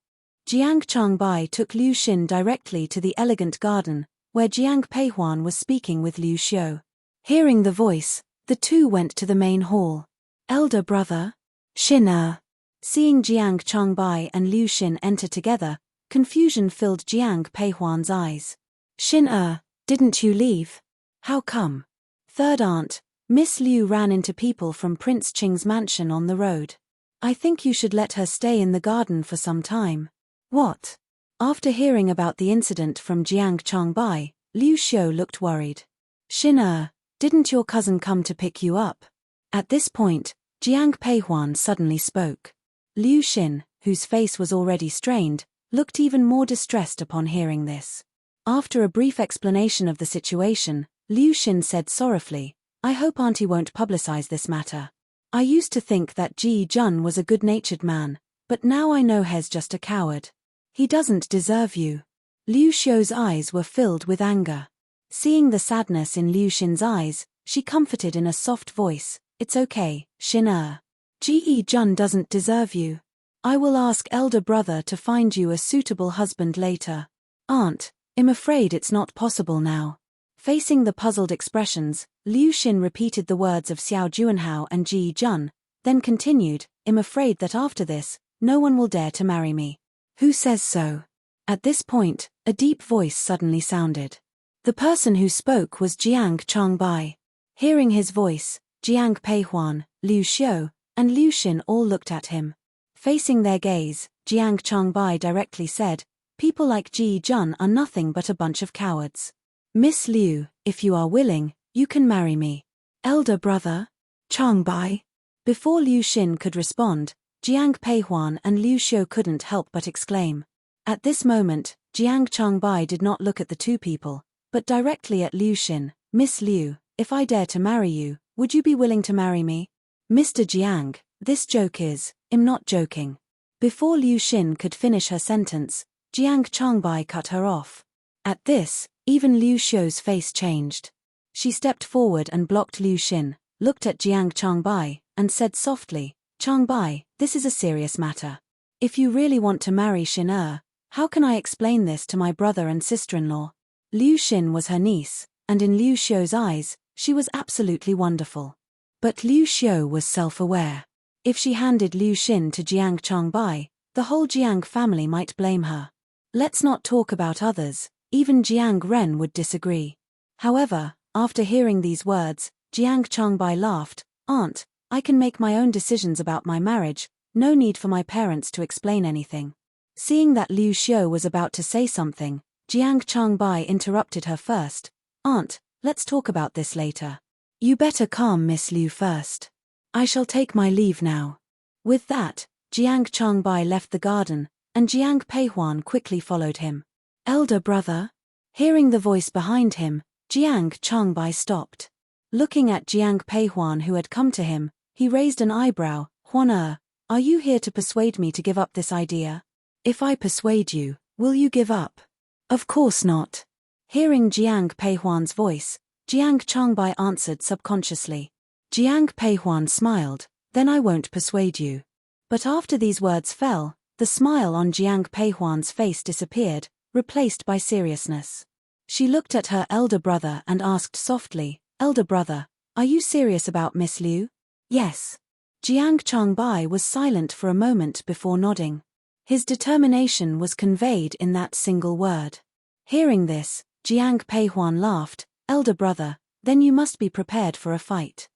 Jiang Changbai took Liu Xin directly to the elegant garden, where Jiang Peihuan was speaking with Liu Xiu. Hearing the voice, the two went to the main hall. "Elder brother?" "Xin." Seeing Jiang Changbai and Liu Xin enter together, confusion filled Jiang Peihuan's eyes. "Xin, didn't you leave? How come?" "Third aunt, Miss Liu ran into people from Prince Qing's mansion on the road. I think you should let her stay in the garden for some time." "What?" After hearing about the incident from Jiang Changbai, Liu Xiu looked worried. "Xin, didn't your cousin come to pick you up?" At this point, Jiang Peihuan suddenly spoke. Liu Xin, whose face was already strained, looked even more distressed upon hearing this. After a brief explanation of the situation, Liu Xin said sorrowfully, "I hope Auntie won't publicize this matter. I used to think that Ji Jun was a good-natured man, but now I know he's just a coward. He doesn't deserve you." Liu Xiu's eyes were filled with anger. Seeing the sadness in Liu Xin's eyes, she comforted in a soft voice, "It's okay, Xin. Ji Jun doesn't deserve you. I will ask elder brother to find you a suitable husband later." "Aunt, I'm afraid it's not possible now." Facing the puzzled expressions, Liu Xin repeated the words of Xiao Juanhao and Ji Jun, then continued, "I'm afraid that after this, no one will dare to marry me." "Who says so?" At this point, a deep voice suddenly sounded. The person who spoke was Jiang Changbai. Hearing his voice, Jiang Peihuan, Liu Xiu, and Liu Xin all looked at him. Facing their gaze, Jiang Changbai directly said, "People like Ji Jun are nothing but a bunch of cowards. Miss Liu, if you are willing, you can marry me." "Elder brother?" "Changbai." Before Liu Xin could respond, Jiang Peihuan and Liu Xiu couldn't help but exclaim. At this moment, Jiang Changbai did not look at the two people, but directly at Liu Xin. "Miss Liu, if I dare to marry you, would you be willing to marry me?" "Mr. Jiang, this joke is, I'm not joking." Before Liu Xin could finish her sentence, Jiang Changbai cut her off. At this, even Liu Xiu's face changed. She stepped forward and blocked Liu Xin, looked at Jiang Changbai, and said softly, "Changbai, this is a serious matter. If you really want to marry Xin, how can I explain this to my brother and sister-in-law?" Liu Xin was her niece, and in Liu Xiu's eyes, she was absolutely wonderful. But Liu Xiu was self-aware. If she handed Liu Xin to Jiang Changbai, the whole Jiang family might blame her. Let's not talk about others, even Jiang Ren would disagree. However, after hearing these words, Jiang Changbai laughed, "Aunt, I can make my own decisions about my marriage, no need for my parents to explain anything." Seeing that Liu Xiu was about to say something, Jiang Changbai interrupted her first. "Aunt, let's talk about this later. You better calm Miss Liu first. I shall take my leave now." With that, Jiang Changbai left the garden, and Jiang Peihuan quickly followed him. "Elder brother?" Hearing the voice behind him, Jiang Changbai stopped. Looking at Jiang Peihuan who had come to him, he raised an eyebrow. "Huan, are you here to persuade me to give up this idea? If I persuade you, will you give up?" "Of course not." Hearing Jiang Peihuan's voice, Jiang Changbai answered subconsciously. Jiang Peihuan smiled, "Then I won't persuade you." But after these words fell, the smile on Jiang Peihuan's face disappeared, replaced by seriousness. She looked at her elder brother and asked softly, "Elder brother, are you serious about Miss Liu?" "Yes." Jiang Changbai was silent for a moment before nodding. His determination was conveyed in that single word. Hearing this, Jiang Peihuan laughed, "Elder brother, then you must be prepared for a fight."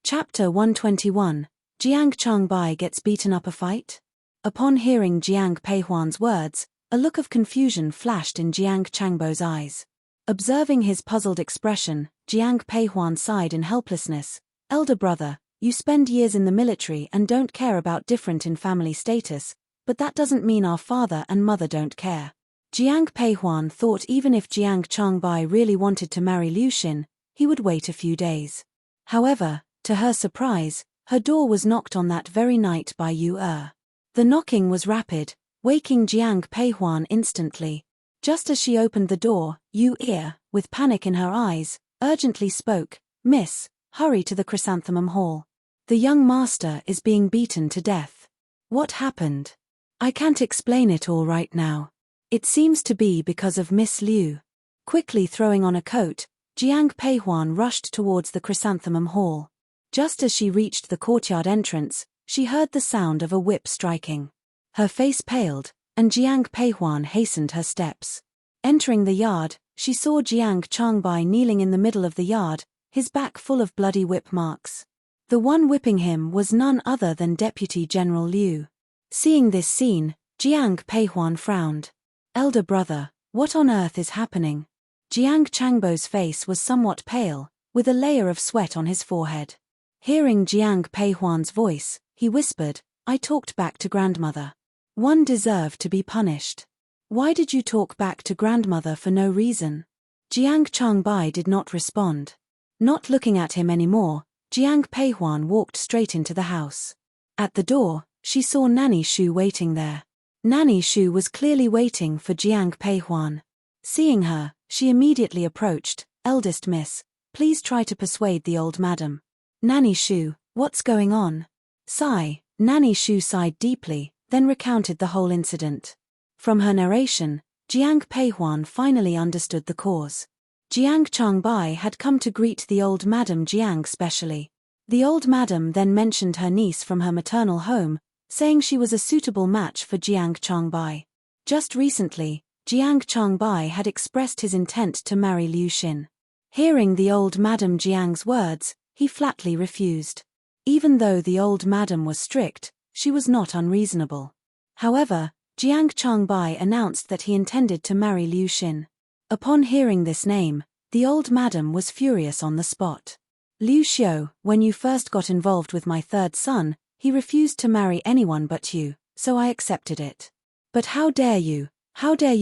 Chapter 121, Jiang Changbai gets beaten up a fight? Upon hearing Jiang Peihuan's words, a look of confusion flashed in Jiang Changbo's eyes. Observing his puzzled expression, Jiang Peihuan sighed in helplessness. Elder brother, you spend years in the military and don't care about different in family status, but that doesn't mean our father and mother don't care. Jiang Peihuan thought even if Jiang Changbai really wanted to marry Liu Xin, he would wait a few days. However, to her surprise, her door was knocked on that very night by Yu Er. The knocking was rapid, waking Jiang Peihuan instantly. Just as she opened the door, Yu Er, with panic in her eyes, urgently spoke, "Miss, hurry to the Chrysanthemum Hall. The young master is being beaten to death." "What happened?" "I can't explain it all right now. It seems to be because of Miss Liu." Quickly throwing on a coat, Jiang Peihuan rushed towards the Chrysanthemum Hall. Just as she reached the courtyard entrance, she heard the sound of a whip striking. Her face paled, and Jiang Peihuan hastened her steps. Entering the yard, she saw Jiang Changbai kneeling in the middle of the yard, his back full of bloody whip marks. The one whipping him was none other than Deputy General Liu. Seeing this scene, Jiang Peihuan frowned. "Elder brother, what on earth is happening?" Jiang Changbo's face was somewhat pale, with a layer of sweat on his forehead. Hearing Jiang Peihuan's voice, he whispered, "I talked back to grandmother. One deserved to be punished." "Why did you talk back to grandmother for no reason?" Jiang Changbai did not respond. Not looking at him anymore, Jiang Peihuan walked straight into the house. At the door, she saw Nanny Shu waiting there. Nanny Shu was clearly waiting for Jiang Peihuan. Seeing her, she immediately approached, "Eldest miss, please try to persuade the old madam." "Nanny Shu, what's going on?" Sigh. Nanny Shu sighed deeply, then recounted the whole incident. From her narration, Jiang Peihuan finally understood the cause. Jiang Changbai had come to greet the old madam Jiang specially. The old madam then mentioned her niece from her maternal home, saying she was a suitable match for Jiang Changbai. Just recently, Jiang Changbai had expressed his intent to marry Liu Xin. Hearing the old madam Jiang's words, he flatly refused. Even though the old madam was strict, she was not unreasonable. However, Jiang Changbai announced that he intended to marry Liu Xin. Upon hearing this name, the old madam was furious on the spot. "Liu Xiu, when you first got involved with my third son, he refused to marry anyone but you, so I accepted it. But how dare you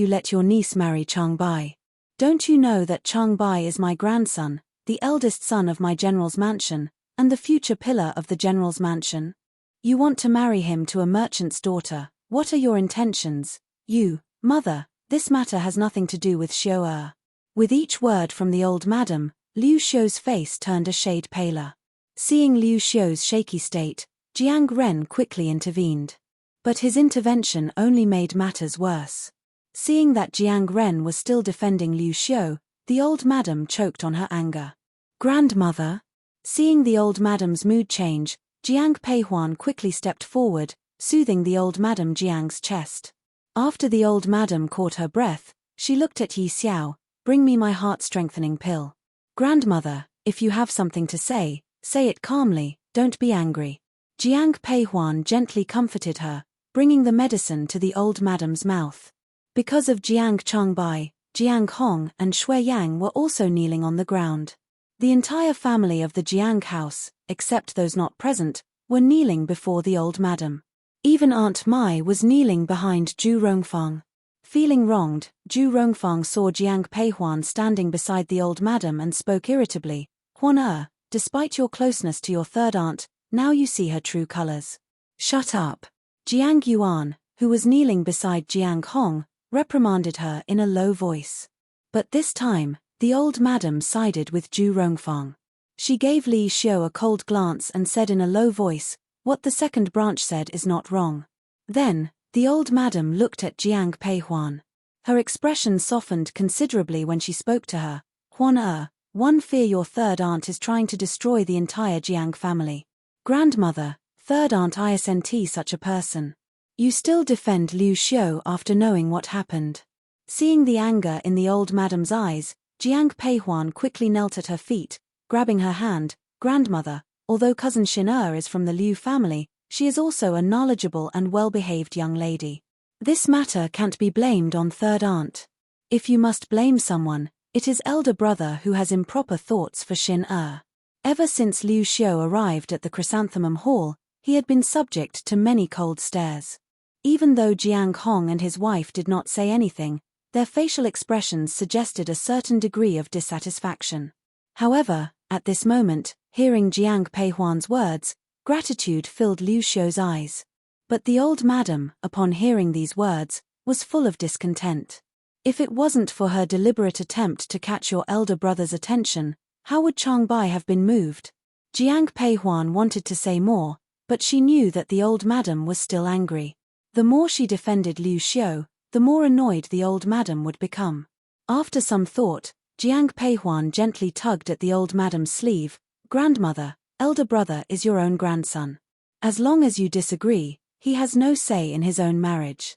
let your niece marry Changbai? Don't you know that Changbai is my grandson, the eldest son of my general's mansion, and the future pillar of the general's mansion? You want to marry him to a merchant's daughter. What are your intentions? You, mother, this matter has nothing to do with Xiu Er." With each word from the old madam, Liu Xiu's face turned a shade paler. Seeing Liu Xiu's shaky state, Jiang Ren quickly intervened. But his intervention only made matters worse. Seeing that Jiang Ren was still defending Liu Xiu, the old madam choked on her anger. "Grandmother?" Seeing the old madam's mood change, Jiang Peihuan quickly stepped forward, soothing the old madam Jiang's chest. After the old madam caught her breath, she looked at Yi Xiao, "Bring me my heart-strengthening pill." "Grandmother, if you have something to say it calmly, don't be angry." Jiang Peihuan gently comforted her, bringing the medicine to the old madam's mouth. Because of Jiang Changbai, Jiang Hong and Shui Yang were also kneeling on the ground. The entire family of the Jiang house, except those not present, were kneeling before the old madam. Even Aunt Mai was kneeling behind Zhu Rongfang. Feeling wronged, Zhu Rongfang saw Jiang Peihuan standing beside the old madam and spoke irritably, "Huan Er, despite your closeness to your third aunt, now you see her true colors." "Shut up." Jiang Yuan, who was kneeling beside Jiang Hong, reprimanded her in a low voice. But this time, the old madam sided with Zhu Rongfang. She gave Li Xiu a cold glance and said in a low voice, "What the second branch said is not wrong." Then, the old madam looked at Jiang Peihuan. Her expression softened considerably when she spoke to her. "Huan Er, one fear your third aunt is trying to destroy the entire Jiang family. Grandmother, third aunt isn't such a person. You still defend Liu Xiu after knowing what happened." Seeing the anger in the old madam's eyes, Jiang Peihuan quickly knelt at her feet, grabbing her hand. "Grandmother, although cousin Xin Er is from the Liu family, she is also a knowledgeable and well-behaved young lady. This matter can't be blamed on third aunt. If you must blame someone, it is elder brother who has improper thoughts for Xin Er." Ever since Liu Xiu arrived at the Chrysanthemum Hall, he had been subject to many cold stares. Even though Jiang Hong and his wife did not say anything, their facial expressions suggested a certain degree of dissatisfaction. However, at this moment, hearing Jiang Peihuan's words, gratitude filled Liu Xiu's eyes. But the old madam, upon hearing these words, was full of discontent. If it wasn't for her deliberate attempt to catch your elder brother's attention, how would Changbai have been moved? Jiang Peihuan wanted to say more, but she knew that the old madam was still angry. The more she defended Liu Xiu, the more annoyed the old madam would become. After some thought, Jiang Peihuan gently tugged at the old madam's sleeve. "Grandmother, elder brother is your own grandson. As long as you disagree, he has no say in his own marriage.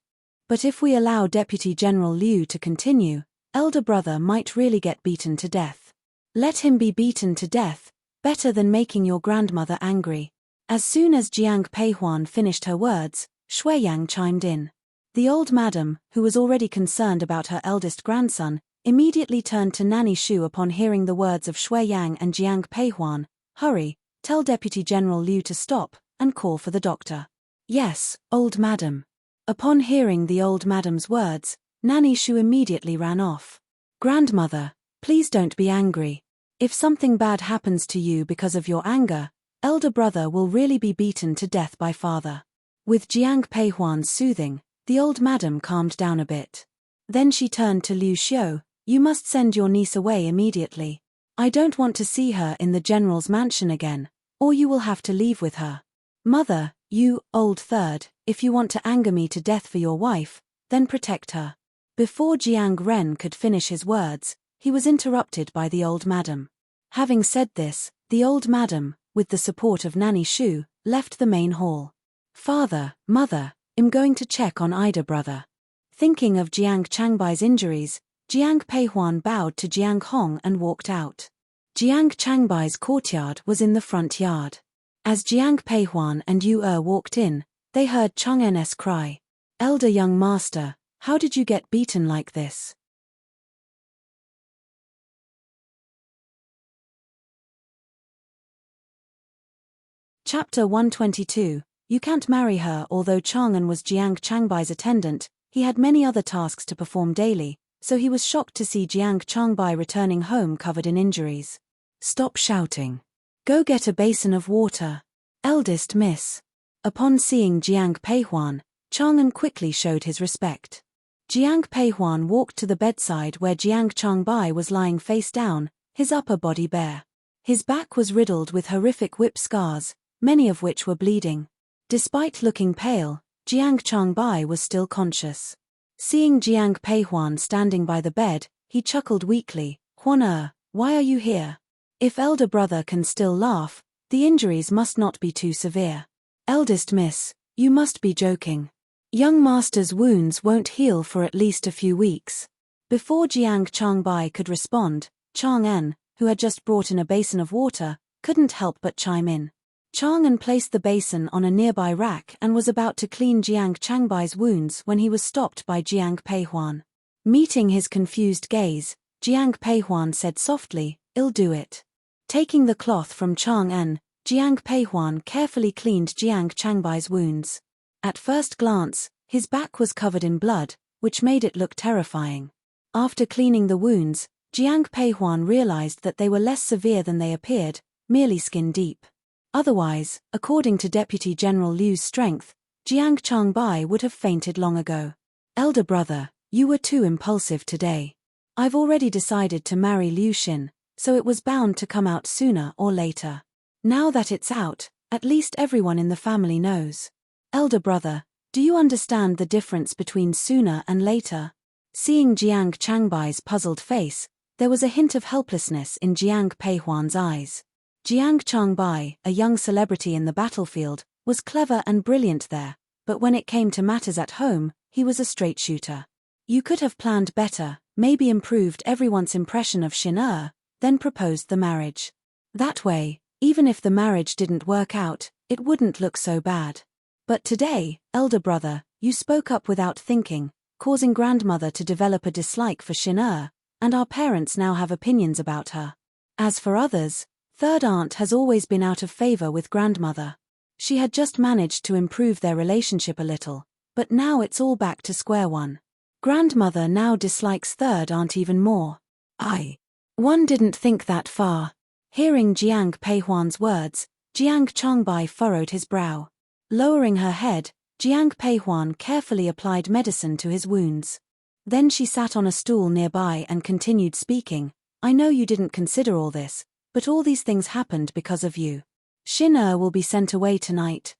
But if we allow Deputy General Liu to continue, elder brother might really get beaten to death. Let him be beaten to death, better than making your grandmother angry." As soon as Jiang Peihuan finished her words, Shuiyang chimed in. The old madam, who was already concerned about her eldest grandson, immediately turned to Nanny Shu upon hearing the words of Shuiyang and Jiang Peihuan. "Hurry, tell Deputy General Liu to stop, and call for the doctor." "Yes, old madam." Upon hearing the old madam's words, Nanny Shu immediately ran off. "Grandmother, please don't be angry. If something bad happens to you because of your anger, elder brother will really be beaten to death by father." With Jiang Peihuan's soothing, the old madam calmed down a bit. Then she turned to Liu Xiu. "You must send your niece away immediately. I don't want to see her in the general's mansion again, or you will have to leave with her." "Mother, you, old third, if you want to anger me to death for your wife, then protect her." Before Jiang Ren could finish his words, he was interrupted by the old madam. Having said this, the old madam, with the support of Nanny Shu, left the main hall. "Father, mother, I'm going to check on Ida brother." Thinking of Jiang Changbai's injuries, Jiang Peihuan bowed to Jiang Hong and walked out. Jiang Changbai's courtyard was in the front yard. As Jiang Peihuan and Yu walked in, they heard Chang'en's cry. "Elder young master, how did you get beaten like this?" Chapter 122. You can't marry her. Although Chang'en was Jiang Changbai's attendant, he had many other tasks to perform daily, so he was shocked to see Jiang Changbai returning home covered in injuries. "Stop shouting. Go get a basin of water. Eldest miss." Upon seeing Jiang Peihuan, Chang'en quickly showed his respect. Jiang Peihuan walked to the bedside where Jiang Changbai was lying face down, his upper body bare. His back was riddled with horrific whip scars, many of which were bleeding. Despite looking pale, Jiang Changbai was still conscious. Seeing Jiang Peihuan standing by the bed, he chuckled weakly. "Huan, why are you here? If elder brother can still laugh, the injuries must not be too severe." "Eldest miss, you must be joking. Young master's wounds won't heal for at least a few weeks." Before Jiang Changbai could respond, Chang'en, who had just brought in a basin of water, couldn't help but chime in. Chang'en placed the basin on a nearby rack and was about to clean Jiang Changbai's wounds when he was stopped by Jiang Peihuan. Meeting his confused gaze, Jiang Peihuan said softly, "I'll do it." Taking the cloth from Chang'en, Jiang Peihuan carefully cleaned Jiang Changbai's wounds. At first glance, his back was covered in blood, which made it look terrifying. After cleaning the wounds, Jiang Peihuan realized that they were less severe than they appeared, merely skin deep. Otherwise, according to Deputy General Liu's strength, Jiang Changbai would have fainted long ago. "Elder brother, you were too impulsive today. I've already decided to marry Liu Xin, so it was bound to come out sooner or later. Now that it's out, at least everyone in the family knows. Elder brother, do you understand the difference between sooner and later?" Seeing Jiang Changbai's puzzled face, there was a hint of helplessness in Jiang Peihuan's eyes. Jiang Changbai, a young celebrity in the battlefield, was clever and brilliant there, but when it came to matters at home, he was a straight shooter. You could have planned better, maybe improved everyone's impression of Xin, then proposed the marriage. That way, even if the marriage didn't work out, it wouldn't look so bad. But today, elder brother, you spoke up without thinking, causing grandmother to develop a dislike for Xin, and our parents now have opinions about her. As for others, Third aunt has always been out of favor with grandmother. She had just managed to improve their relationship a little, but now it's all back to square one. Grandmother now dislikes third aunt even more. One didn't think that far. Hearing Jiang Peihuan's words, Jiang Changbai furrowed his brow. Lowering her head, Jiang Peihuan carefully applied medicine to his wounds. Then she sat on a stool nearby and continued speaking. I know you didn't consider all this, but all these things happened because of you. Xin will be sent away tonight.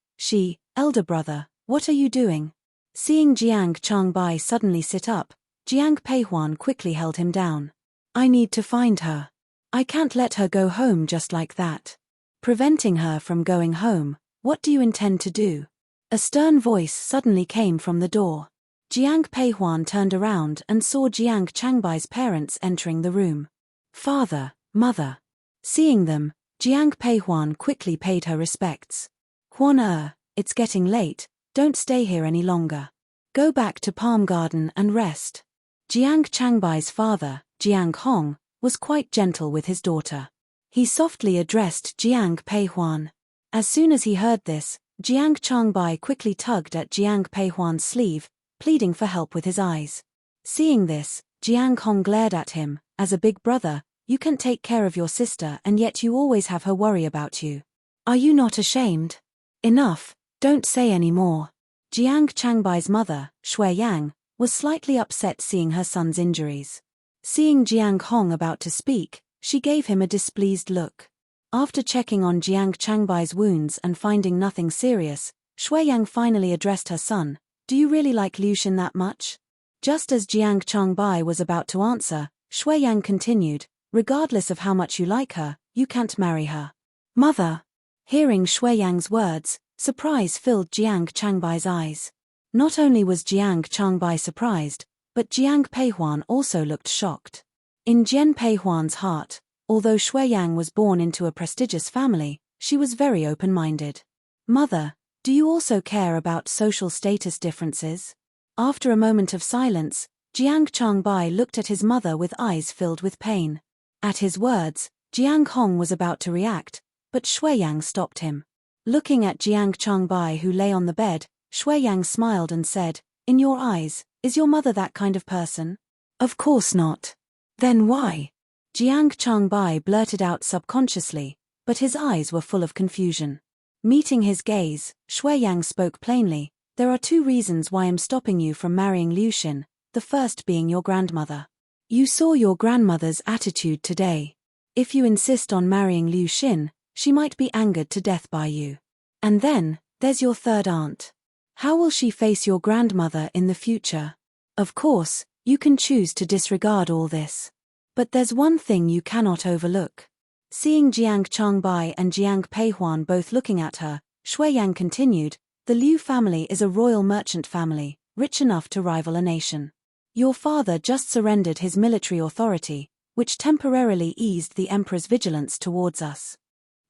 Elder brother, what are you doing? Seeing Jiang Changbai suddenly sit up, Jiang Peihuan quickly held him down. I need to find her. I can't let her go home just like that. Preventing her from going home, what do you intend to do? A stern voice suddenly came from the door. Jiang Peihuan turned around and saw Jiang Changbai's parents entering the room. Father, mother. Seeing them, Jiang Peihuan quickly paid her respects. Huan it's getting late, don't stay here any longer. Go back to Palm Garden and rest. Jiang Changbai's father, Jiang Hong, was quite gentle with his daughter. He softly addressed Jiang Peihuan. As soon as he heard this, Jiang Changbai quickly tugged at Jiang Peihuan's sleeve, pleading for help with his eyes. Seeing this, Jiang Hong glared at him. As a big brother, you can take care of your sister and yet you always have her worry about you. Are you not ashamed? Enough, don't say any more. Jiang Changbai's mother, Shui Yang, was slightly upset seeing her son's injuries. Seeing Jiang Hong about to speak, she gave him a displeased look. After checking on Jiang Changbai's wounds and finding nothing serious, Shui Yang finally addressed her son. Do you really like Liu Xin that much? Just as Jiang Changbai was about to answer, Shui Yang continued, regardless of how much you like her, you can't marry her. Mother! Hearing Shui Yang's words, surprise filled Jiang Changbai's eyes. Not only was Jiang Changbai surprised, but Jiang Peihuan also looked shocked. In Jian Peihuan's heart, although Shui Yang was born into a prestigious family, she was very open-minded. Mother, do you also care about social status differences? After a moment of silence, Jiang Changbai looked at his mother with eyes filled with pain. At his words, Jiang Hong was about to react, but Shui Yang stopped him. Looking at Jiang Changbai who lay on the bed, Shui Yang smiled and said, in your eyes, is your mother that kind of person? Of course not. Then why? Jiang Changbai blurted out subconsciously, but his eyes were full of confusion. Meeting his gaze, Shui Yang spoke plainly, there are two reasons why I'm stopping you from marrying Liu Xin, the first being your grandmother. You saw your grandmother's attitude today. If you insist on marrying Liu Xin, she might be angered to death by you. And then, there's your third aunt. How will she face your grandmother in the future? Of course, you can choose to disregard all this. But there's one thing you cannot overlook. Seeing Jiang Changbai and Jiang Peihuan both looking at her, Shui Yang continued, the Liu family is a royal merchant family, rich enough to rival a nation. Your father just surrendered his military authority, which temporarily eased the emperor's vigilance towards us.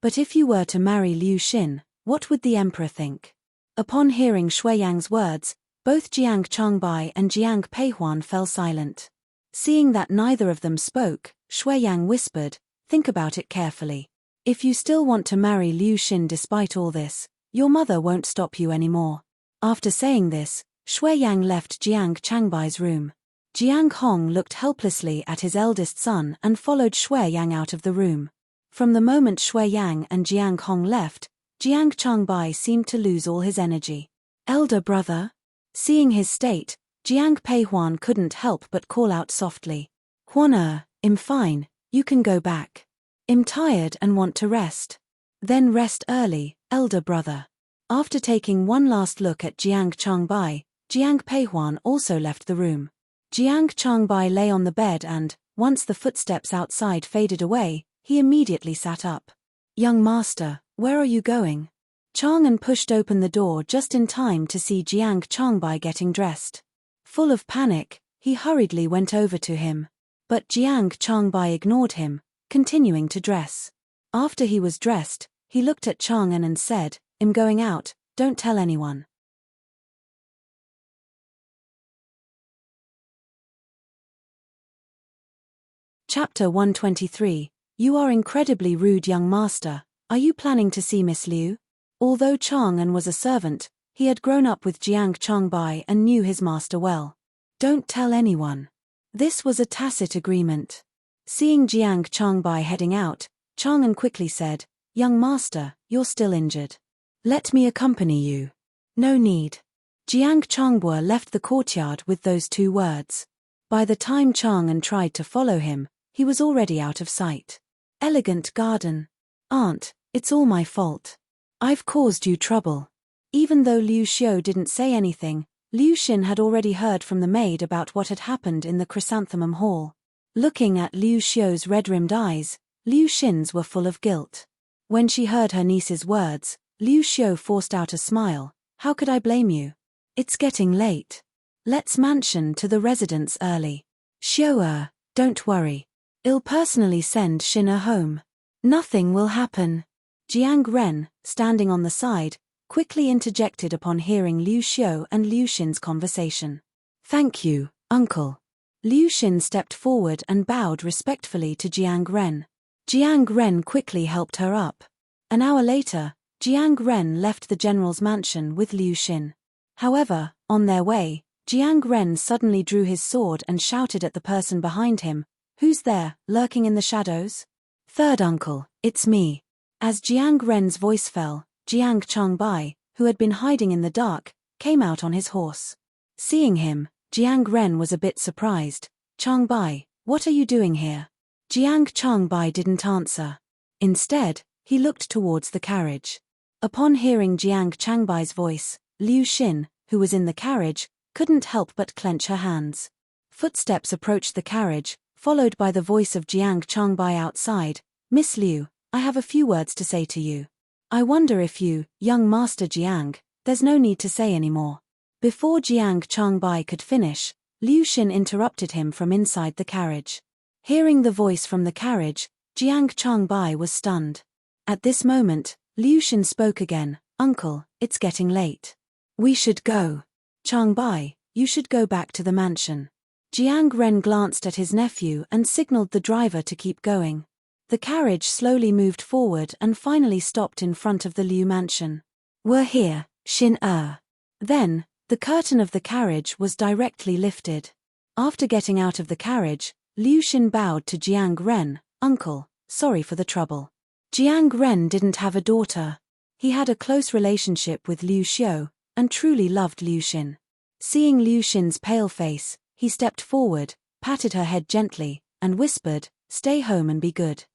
But if you were to marry Liu Xin, what would the emperor think? Upon hearing Shui Yang's words, both Jiang Changbai and Jiang Peihuan fell silent. Seeing that neither of them spoke, Shui Yang whispered, think about it carefully. If you still want to marry Liu Xin despite all this, your mother won't stop you anymore. After saying this, Shui Yang left Jiang Changbai's room. Jiang Hong looked helplessly at his eldest son and followed Shui Yang out of the room. From the moment Shui Yang and Jiang Hong left, Jiang Changbai seemed to lose all his energy. Elder brother? Seeing his state, Jiang Peihuan couldn't help but call out softly. Huan I'm fine, you can go back. I'm tired and want to rest. Then rest early, elder brother. After taking one last look at Jiang Changbai, Jiang Peihuan also left the room. Jiang Changbai lay on the bed and, once the footsteps outside faded away, he immediately sat up. Young master, where are you going? Chang'an pushed open the door just in time to see Jiang Changbai getting dressed. Full of panic, he hurriedly went over to him. But Jiang Changbai ignored him, continuing to dress. After he was dressed, he looked at Chang'an and said, I'm going out, don't tell anyone. Chapter 123, You are incredibly rude, young master. Are you planning to see Miss Liu? Although Chang'an was a servant, he had grown up with Jiang Changbai and knew his master well. Don't tell anyone. This was a tacit agreement. Seeing Jiang Changbai heading out, Chang'an quickly said, Young master, you're still injured. Let me accompany you. No need. Jiang Changbua left the courtyard with those 2 words. By the time Chang'an tried to follow him, he was already out of sight. Elegant garden. Aunt, it's all my fault. I've caused you trouble. Even though Liu Xiu didn't say anything, Liu Xin had already heard from the maid about what had happened in the chrysanthemum hall. Looking at Liu Xiu's red-rimmed eyes, Liu Xin's were full of guilt. When she heard her niece's words, Liu Xiu forced out a smile. How could I blame you? It's getting late. Let's mansion to the residence early. Xiu, don't worry. I'll personally send Xin home. Nothing will happen. Jiang Ren, standing on the side, quickly interjected upon hearing Liu Xiu and Liu Xin's conversation. Thank you, uncle. Liu Xin stepped forward and bowed respectfully to Jiang Ren. Jiang Ren quickly helped her up. An hour later, Jiang Ren left the general's mansion with Liu Xin. However, on their way, Jiang Ren suddenly drew his sword and shouted at the person behind him, Who's there, lurking in the shadows? Third uncle, it's me. As Jiang Ren's voice fell, Jiang Changbai, who had been hiding in the dark, came out on his horse. Seeing him, Jiang Ren was a bit surprised. Changbai, what are you doing here? Jiang Changbai didn't answer. Instead, he looked towards the carriage. Upon hearing Jiang Changbai's voice, Liu Xin, who was in the carriage, couldn't help but clench her hands. Footsteps approached the carriage, followed by the voice of Jiang Changbai outside. Miss Liu, I have a few words to say to you. I wonder if you, young Master Jiang, there's no need to say any more. Before Jiang Changbai could finish, Liu Xin interrupted him from inside the carriage. Hearing the voice from the carriage, Jiang Changbai was stunned. At this moment, Liu Xin spoke again. Uncle, it's getting late. We should go. Changbai, you should go back to the mansion. Jiang Ren glanced at his nephew and signaled the driver to keep going. The carriage slowly moved forward and finally stopped in front of the Liu mansion. We're here, Xin. Then, the curtain of the carriage was directly lifted. After getting out of the carriage, Liu Xin bowed to Jiang Ren. Uncle, sorry for the trouble. Jiang Ren didn't have a daughter. He had a close relationship with Liu Xiu, and truly loved Liu Xin. Seeing Liu Xin's pale face, he stepped forward, patted her head gently, and whispered, Stay home and be good.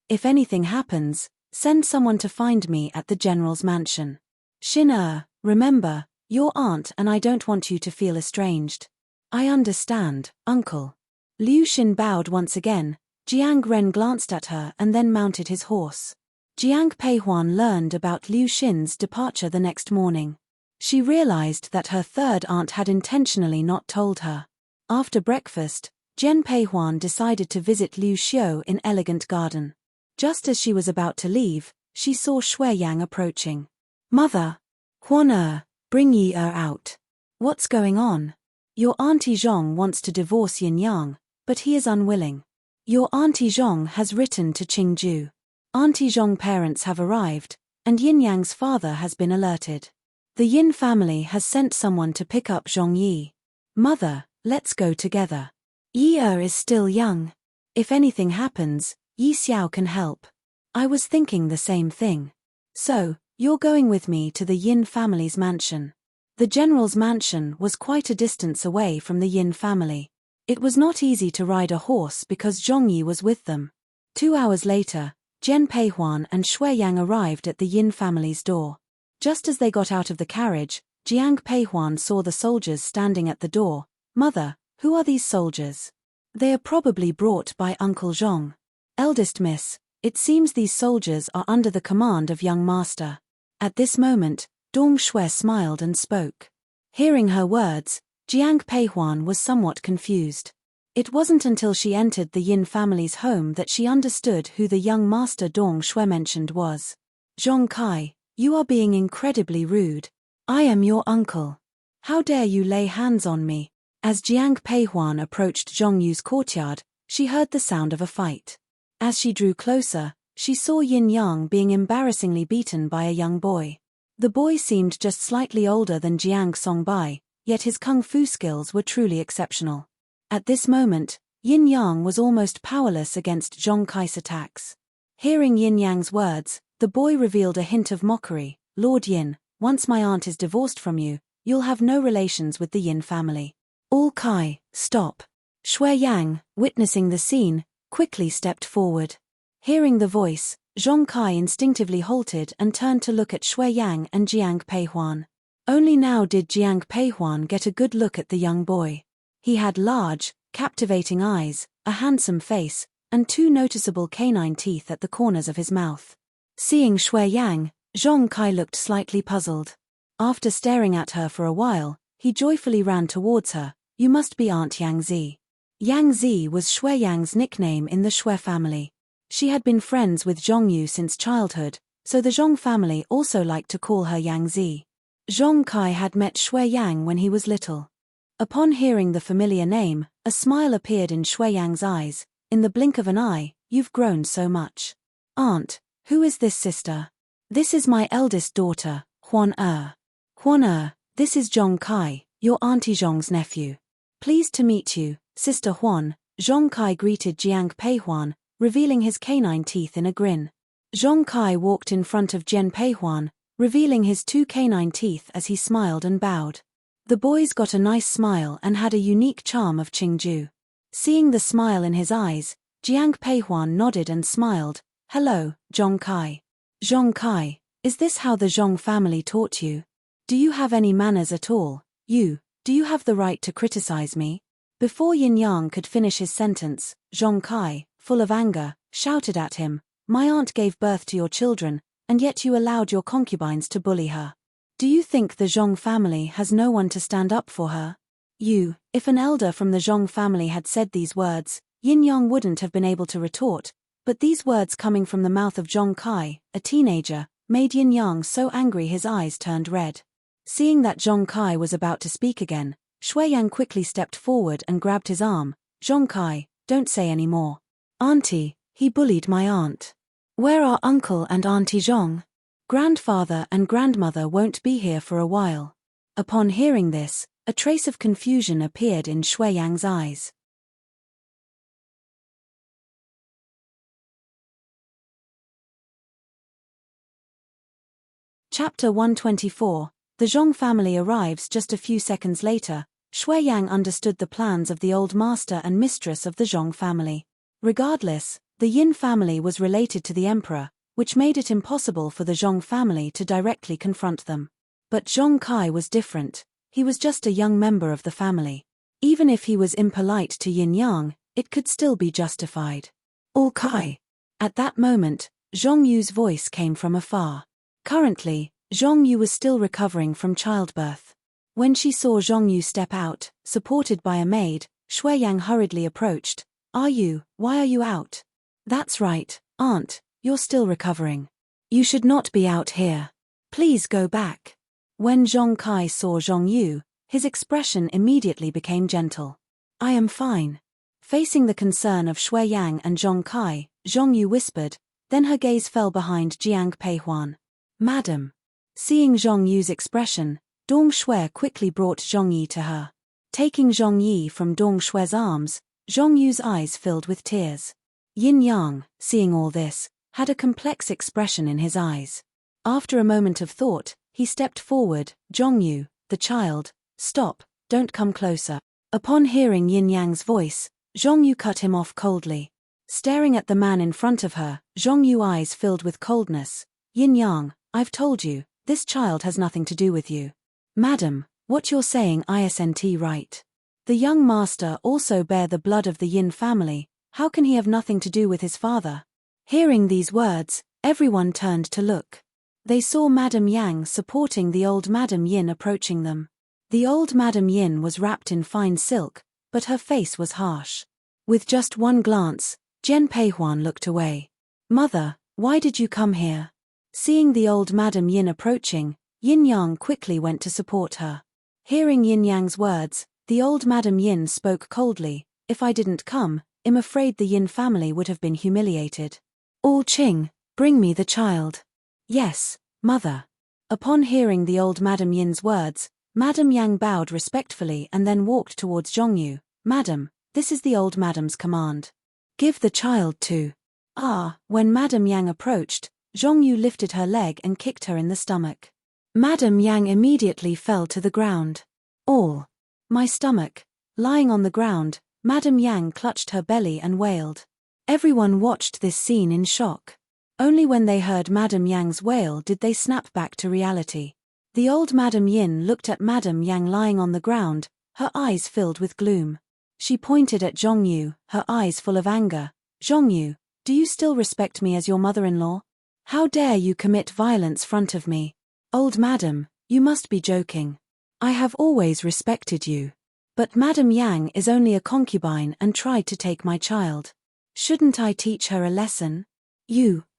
If anything happens, send someone to find me at the general's mansion. Xin, remember, your aunt and I don't want you to feel estranged. I understand, uncle. Liu Xin bowed once again. Jiang Ren glanced at her and then mounted his horse. Jiang Peihuan learned about Liu Xin's departure the next morning. She realized that her third aunt had intentionally not told her. After breakfast, Jian Peihuan decided to visit Liu Xiu in Elegant Garden. Just as she was about to leave, she saw Shui Yang approaching. Mother! Huan bring Yi out. What's going on? Your Auntie Zhong wants to divorce Yin Yang, but he is unwilling. Your Auntie Zhong has written to Qingju. Auntie Zhong parents have arrived, and Yin Yang's father has been alerted. The Yin family has sent someone to pick up Zhong Yi. Mother, let's go together. Yi is still young. If anything happens, Yi Xiao can help. I was thinking the same thing. So, you're going with me to the Yin family's mansion. The general's mansion was quite a distance away from the Yin family. It was not easy to ride a horse because Zhong Yi was with them. 2 hours later, Jian Peihuan and Shui Yang arrived at the Yin family's door. Just as they got out of the carriage, Jiang Peihuan saw the soldiers standing at the door. Mother, who are these soldiers? They are probably brought by Uncle Zhong. Eldest miss, it seems these soldiers are under the command of young master. At this moment, Dong Shui smiled and spoke. Hearing her words, Jiang Peihuan was somewhat confused. It wasn't until she entered the Yin family's home that she understood who the young master Dong Shui mentioned was. Zhong Kai, you are being incredibly rude. I am your uncle. How dare you lay hands on me? As Jiang Peihuan approached Zhong Yu's courtyard, she heard the sound of a fight. As she drew closer, she saw Yin Yang being embarrassingly beaten by a young boy. The boy seemed just slightly older than Jiang Songbai, yet his kung fu skills were truly exceptional. At this moment, Yin Yang was almost powerless against Zhong Kai's attacks. Hearing Yin Yang's words, the boy revealed a hint of mockery. Lord Yin, once my aunt is divorced from you, you'll have no relations with the Yin family. All Kai, stop. Shui Yang, witnessing the scene, quickly stepped forward. Hearing the voice, Zhong Kai instinctively halted and turned to look at Shui Yang and Jiang Peihuan. Only now did Jiang Peihuan get a good look at the young boy. He had large, captivating eyes, a handsome face, and two noticeable canine teeth at the corners of his mouth. Seeing Shui Yang, Zhong Kai looked slightly puzzled. After staring at her for a while, he joyfully ran towards her. You must be Aunt Yang Zi. Yang Zi was Shui Yang's nickname in the Shui family. She had been friends with Zhong Yu since childhood, so the Zhong family also liked to call her Yang Zi. Zhong Kai had met Shui Yang when he was little. Upon hearing the familiar name, a smile appeared in Shui Yang's eyes. In the blink of an eye, you've grown so much. Aunt, who is this sister? This is my eldest daughter, Huan Er. Huan Er, this is Zhong Kai, your Auntie Zhong's nephew. Pleased to meet you, Sister Huan. Zhong Kai greeted Jiang Peihuan, revealing his canine teeth in a grin. Zhong Kai walked in front of Jian Peihuan, revealing his two canine teeth as he smiled and bowed. The boys got a nice smile and had a unique charm of Qingju. Seeing the smile in his eyes, Jiang Peihuan nodded and smiled. Hello, Zhong Kai. Zhong Kai, is this how the Zhong family taught you? Do you have any manners at all? Do you have the right to criticize me? Before Yin Yang could finish his sentence, Zhong Kai, full of anger, shouted at him, my aunt gave birth to your children, and yet you allowed your concubines to bully her. Do you think the Zhong family has no one to stand up for her? If an elder from the Zhong family had said these words, Yin Yang wouldn't have been able to retort, but these words coming from the mouth of Zhong Kai, a teenager, made Yin Yang so angry his eyes turned red. Seeing that Zhong Kai was about to speak again, Shui Yang quickly stepped forward and grabbed his arm. Zhong Kai, don't say any more. Auntie, he bullied my aunt. Where are Uncle and Auntie Zhong? Grandfather and grandmother won't be here for a while. Upon hearing this, a trace of confusion appeared in Shui Yang's eyes. Chapter 124. The Zhong family arrives just a few seconds later. Shui Yang understood the plans of the old master and mistress of the Zhong family. Regardless, the Yin family was related to the emperor, which made it impossible for the Zhong family to directly confront them. But Zhong Kai was different. He was just a young member of the family. Even if he was impolite to Yin Yang, it could still be justified. All Kai. At that moment, Zhong Yu's voice came from afar. Currently, Zhong Yu was still recovering from childbirth. When she saw Zhong Yu step out, supported by a maid, Shui Yang hurriedly approached. Why are you out? That's right, Aunt, you're still recovering. You should not be out here. Please go back. When Zhong Kai saw Zhong Yu, his expression immediately became gentle. I am fine. Facing the concern of Shui Yang and Zhong Kai, Zhong Yu whispered, then her gaze fell behind Jiang Peihuan. Madam. Seeing Zhong Yu's expression, Dong Shui quickly brought Zhong Yi to her. Taking Zhong Yi from Dong Shui's arms, Zhong Yu's eyes filled with tears. Yin Yang, seeing all this, had a complex expression in his eyes. After a moment of thought, he stepped forward. Zhong Yu, the child, stop, don't come closer. Upon hearing Yin Yang's voice, Zhong Yu cut him off coldly. Staring at the man in front of her, Zhong Yu's eyes filled with coldness. Yin Yang, I've told you, this child has nothing to do with you. Madam, what you're saying isn't right. The young master also bear the blood of the Yin family, how can he have nothing to do with his father? Hearing these words, everyone turned to look. They saw Madam Yang supporting the old Madam Yin approaching them. The old Madam Yin was wrapped in fine silk, but her face was harsh. With just one glance, Jian Peihuan looked away. Mother, why did you come here? Seeing the old Madam Yin approaching, Yin Yang quickly went to support her. Hearing Yin Yang's words, the old Madam Yin spoke coldly, if I didn't come, I'm afraid the Yin family would have been humiliated. All Qing, bring me the child. Yes, mother. Upon hearing the old Madam Yin's words, Madam Yang bowed respectfully and then walked towards Zhongyu. Madam, this is the old madam's command. Give the child to. When Madam Yang approached, Zhongyu lifted her leg and kicked her in the stomach. Madam Yang immediately fell to the ground. All. My stomach. Lying on the ground, Madam Yang clutched her belly and wailed. Everyone watched this scene in shock. Only when they heard Madam Yang's wail did they snap back to reality. The old Madam Yin looked at Madam Yang lying on the ground, her eyes filled with gloom. She pointed at Zhongyu, her eyes full of anger. Zhongyu, do you still respect me as your mother-in-law? How dare you commit violence front of me? Old madam, you must be joking. I have always respected you. But Madam Yang is only a concubine and tried to take my child. Shouldn't I teach her a lesson?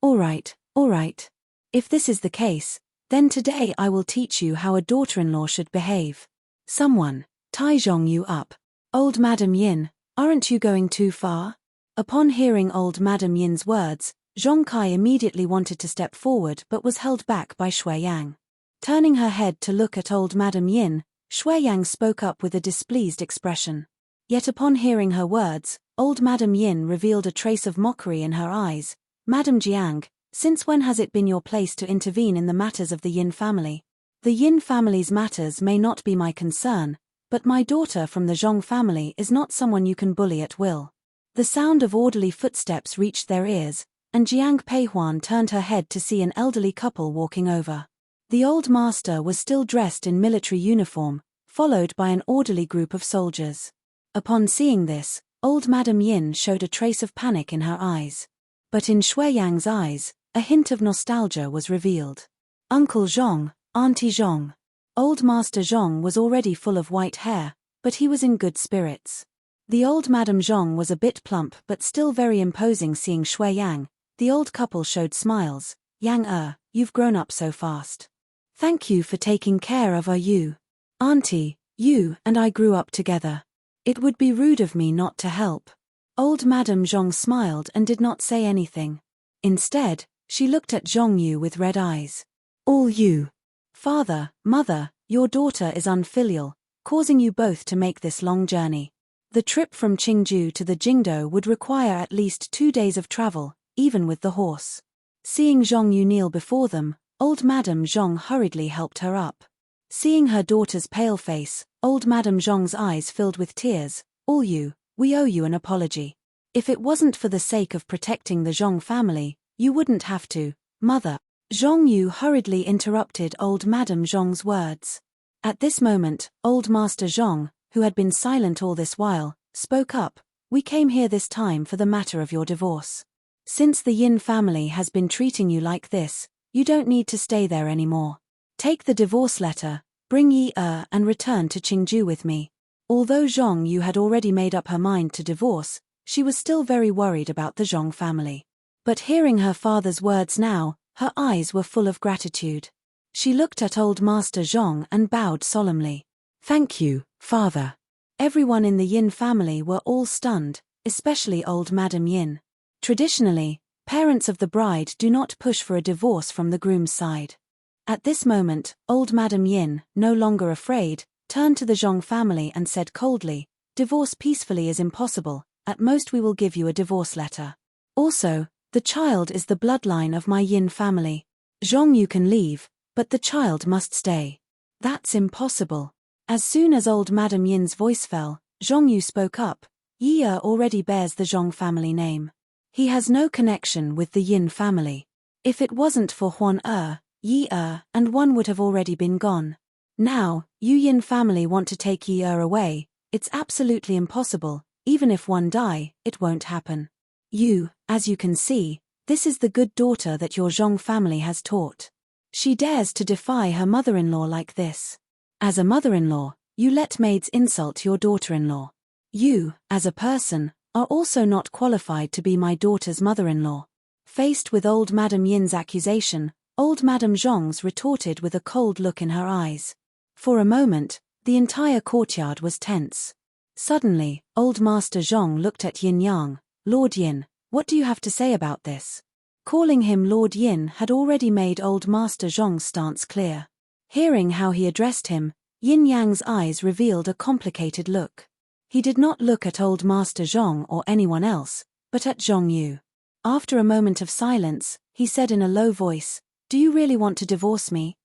All right. If this is the case, then today I will teach you how a daughter-in-law should behave. Someone, tie Zhongyu up. Old Madam Yin, aren't you going too far? Upon hearing old Madam Yin's words, Zhong Kai immediately wanted to step forward but was held back by Shui Yang. Turning her head to look at old Madam Yin, Shui Yang spoke up with a displeased expression. Yet upon hearing her words, old Madam Yin revealed a trace of mockery in her eyes. Madam Jiang, since when has it been your place to intervene in the matters of the Yin family? The Yin family's matters may not be my concern, but my daughter from the Zhong family is not someone you can bully at will. The sound of orderly footsteps reached their ears, and Jiang Peihuan turned her head to see an elderly couple walking over. The old master was still dressed in military uniform, followed by an orderly group of soldiers. Upon seeing this, old Madam Yin showed a trace of panic in her eyes. But in Shui Yang's eyes, a hint of nostalgia was revealed. Uncle Zhong, Auntie Zhong. Old Master Zhong was already full of white hair, but he was in good spirits. The old Madam Zhong was a bit plump but still very imposing. Seeing Shui Yang, the old couple showed smiles. Yang you've grown up so fast. Thank you for taking care of you. Auntie, you and I grew up together. It would be rude of me not to help. Old Madam Zhong smiled and did not say anything. Instead, she looked at Zhongyu with red eyes. All you. Father, mother, your daughter is unfilial, causing you both to make this long journey. The trip from Qingju to the Jingdo would require at least 2 days of travel, even with the horse. Seeing Zhongyu kneel before them, old Madam Zhong hurriedly helped her up. Seeing her daughter's pale face, old Madam Zhong's eyes filled with tears. All you. We owe you an apology. If it wasn't for the sake of protecting the Zhong family, you wouldn't have to, mother. Zhongyu hurriedly interrupted old Madam Zhong's words. At this moment, old Master Zhong, who had been silent all this while, spoke up. We came here this time for the matter of your divorce. Since the Yin family has been treating you like this, you don't need to stay there anymore. Take the divorce letter, bring Yi and return to Qingju with me. Although Zhongyu had already made up her mind to divorce, she was still very worried about the Zhong family. But hearing her father's words now, her eyes were full of gratitude. She looked at old Master Zhong and bowed solemnly. Thank you, father. Everyone in the Yin family were all stunned, especially old Madam Yin. Traditionally, parents of the bride do not push for a divorce from the groom's side. At this moment, old Madam Yin, no longer afraid, turned to the Zhong family and said coldly, divorce peacefully is impossible, at most we will give you a divorce letter. Also, the child is the bloodline of my Yin family. Zhong, you can leave, but the child must stay. That's impossible. As soon as old Madam Yin's voice fell, Zhongyu spoke up. Yi already bears the Zhong family name. He has no connection with the Yin family. If it wasn't for Huan Yi and one would have already been gone. Now, you Yin family want to take Yi away. It's absolutely impossible. Even if one die, it won't happen. As you can see, this is the good daughter that your Zhong family has taught. She dares to defy her mother-in-law like this. As a mother-in-law, you let maids insult your daughter-in-law. You, as a person, are also not qualified to be my daughter's mother-in-law. Faced with old Madam Yin's accusation, old Madam Zhong's retorted with a cold look in her eyes. For a moment, the entire courtyard was tense. Suddenly, old Master Zhong looked at Yin Yang. Lord Yin, what do you have to say about this? Calling him Lord Yin had already made old Master Zhong's stance clear. Hearing how he addressed him, Yin Yang's eyes revealed a complicated look. He did not look at old Master Zhong or anyone else, but at Zhong Yu. After a moment of silence, he said in a low voice, "Do you really want to divorce me?"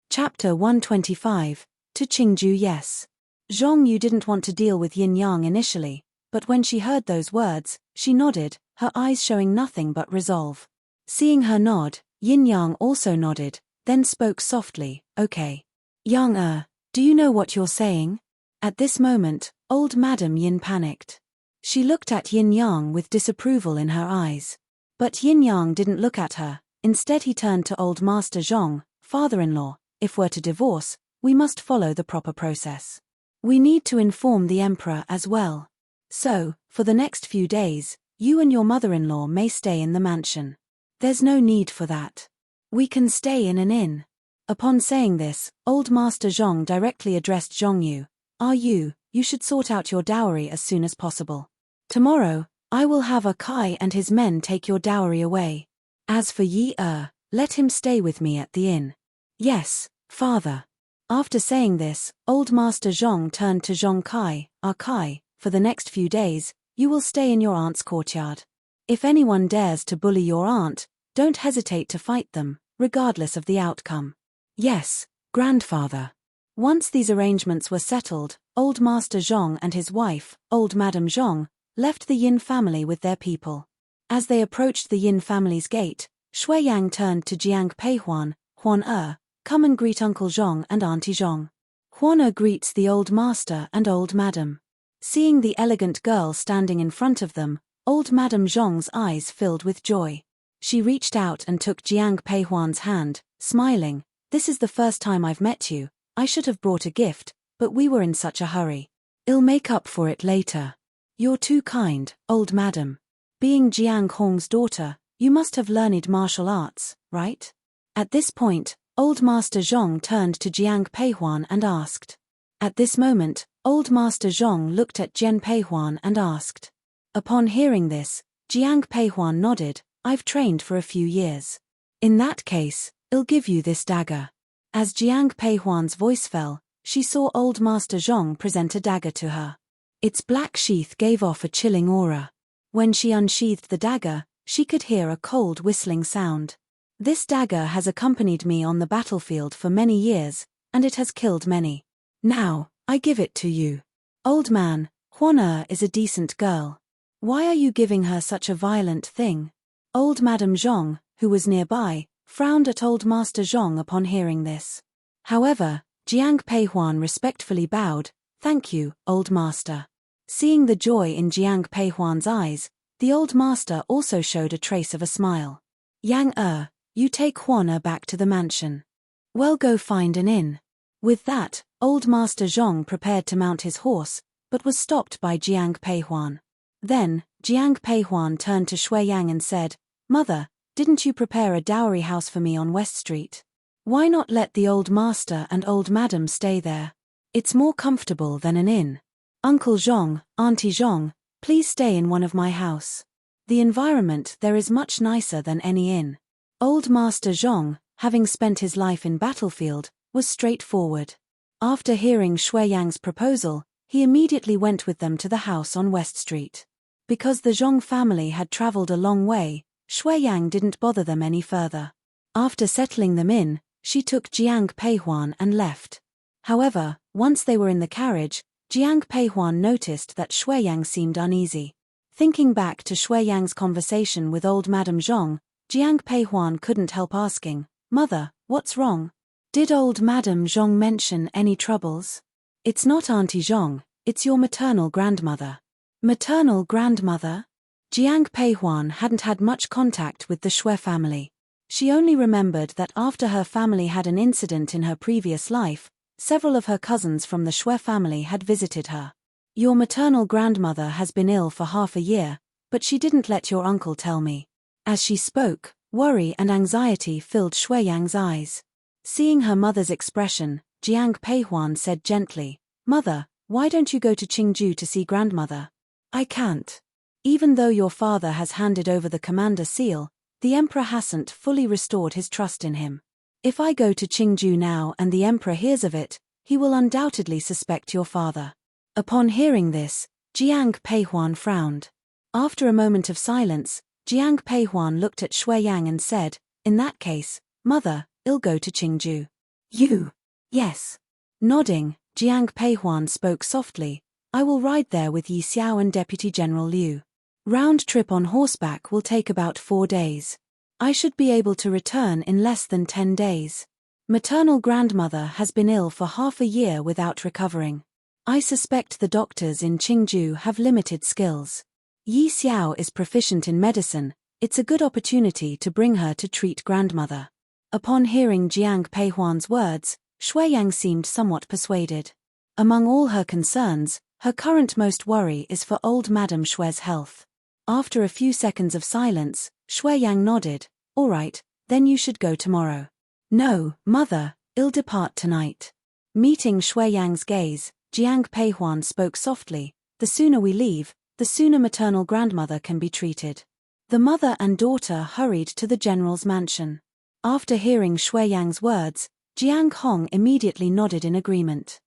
Chapter 125, To Qingju Yes. Zhong Yu didn't want to deal with Yin Yang initially, but when she heard those words, she nodded, her eyes showing nothing but resolve. Seeing her nod, Yin Yang also nodded, then spoke softly, "Okay. Yang do you know what you're saying?" At this moment, old Madam Yin panicked. She looked at Yin Yang with disapproval in her eyes. But Yin Yang didn't look at her, instead he turned to old Master Zhong, "Father-in-law, if we're to divorce, we must follow the proper process. We need to inform the emperor as well. So, for the next few days, you and your mother-in-law may stay in the mansion. There's no need for that. We can stay in an inn." Upon saying this, old Master Zhong directly addressed Zhong Yu. You should sort out your dowry as soon as possible. Tomorrow, I will have Kai and his men take your dowry away. As for let him stay with me at the inn." "Yes, father." After saying this, old Master Zhong turned to Zhong Kai, Kai, for the next few days, you will stay in your aunt's courtyard. If anyone dares to bully your aunt, don't hesitate to fight them, regardless of the outcome." "Yes, grandfather." Once these arrangements were settled, old Master Zhong and his wife, old Madame Zhong, left the Yin family with their people. As they approached the Yin family's gate, Shui Yang turned to Jiang Peihuan, "Huan come and greet Uncle Zhong and Auntie Zhong." Huan greets the old master and old madam. Seeing the elegant girl standing in front of them, old Madame Zhong's eyes filled with joy. She reached out and took Jiang Peihuan's hand, smiling, "This is the first time I've met you. I should have brought a gift, but we were in such a hurry. I'll make up for it later." "You're too kind, old madam. Being Jiang Hong's daughter, you must have learned martial arts, right?" At this point, old Master Zhong turned to Jiang Peihuan and asked. At this moment, old Master Zhong looked at Jian Peihuan and asked. Upon hearing this, Jiang Peihuan nodded, "I've trained for a few years. In that case, I'll give you this dagger." As Jiang Peihuan's voice fell, she saw old Master Zhong present a dagger to her. Its black sheath gave off a chilling aura. When she unsheathed the dagger, she could hear a cold whistling sound. "This dagger has accompanied me on the battlefield for many years, and it has killed many. Now, I give it to you. Old man, Huan is a decent girl. Why are you giving her such a violent thing?" Old Madame Zhong, who was nearby, frowned at old Master Zhong upon hearing this. However, Jiang Peihuan respectfully bowed, "Thank you, old master." Seeing the joy in Jiang Peihuan's eyes, the old master also showed a trace of a smile. "Yang you take Huan back to the mansion. Well, go find an inn." With that, old Master Zhong prepared to mount his horse, but was stopped by Jiang Peihuan. Then, Jiang Peihuan turned to Shui Yang and said, "Mother, didn't you prepare a dowry house for me on West Street? Why not let the old master and old madam stay there? It's more comfortable than an inn. Uncle Zhong, Auntie Zhong, please stay in one of my house. The environment there is much nicer than any inn." Old Master Zhong, having spent his life in battlefield, was straightforward. After hearing Shui Yang's proposal, he immediately went with them to the house on West Street. Because the Zhong family had traveled a long way, Shui Yang didn't bother them any further. After settling them in, she took Jiang Peihuan and left. However, once they were in the carriage, Jiang Peihuan noticed that Shui Yang seemed uneasy. Thinking back to Shui Yang's conversation with old Madame Zhong, Jiang Peihuan couldn't help asking, "Mother, what's wrong? Did old Madame Zhong mention any troubles?" "It's not Auntie Zhong, it's your maternal grandmother." "Maternal grandmother?" Jiang Peihuan hadn't had much contact with the Shui family. She only remembered that after her family had an incident in her previous life, several of her cousins from the Shui family had visited her. "Your maternal grandmother has been ill for half a year, but she didn't let your uncle tell me." As she spoke, Worry and anxiety filled Shuiyang's eyes. Seeing her mother's expression, Jiang Peihuan said gently, "Mother, why don't you go to Qingju to see grandmother?" "I can't. Even though your father has handed over the commander seal, the emperor hasn't fully restored his trust in him. If I go to Qingju now and the emperor hears of it, he will undoubtedly suspect your father." Upon hearing this, Jiang Peihuan frowned. After a moment of silence, Jiang Peihuan looked at Shuiyang and said, "In that case, mother, I'll go to Qingju." "You?" "Yes." Nodding, Jiang Peihuan spoke softly, "I will ride there with Yi Xiao and Deputy General Liu. Round trip on horseback will take about 4 days. I should be able to return in less than 10 days. Maternal grandmother has been ill for half a year without recovering. I suspect the doctors in Qingju have limited skills. Yi Xiao is proficient in medicine, it's a good opportunity to bring her to treat grandmother." Upon hearing Jiang Peihuan's words, Shuiyang seemed somewhat persuaded. Among all her concerns, her current most worry is for old Madame Shui's health. After a few seconds of silence, Shuiyang nodded, "All right, then you should go tomorrow." "No, mother, I'll depart tonight." Meeting Shuiyang's gaze, Jiang Peihuan spoke softly, "The sooner we leave, the sooner maternal grandmother can be treated." The mother and daughter hurried to the general's mansion. After hearing Shuiyang's words, Jiang Hong immediately nodded in agreement.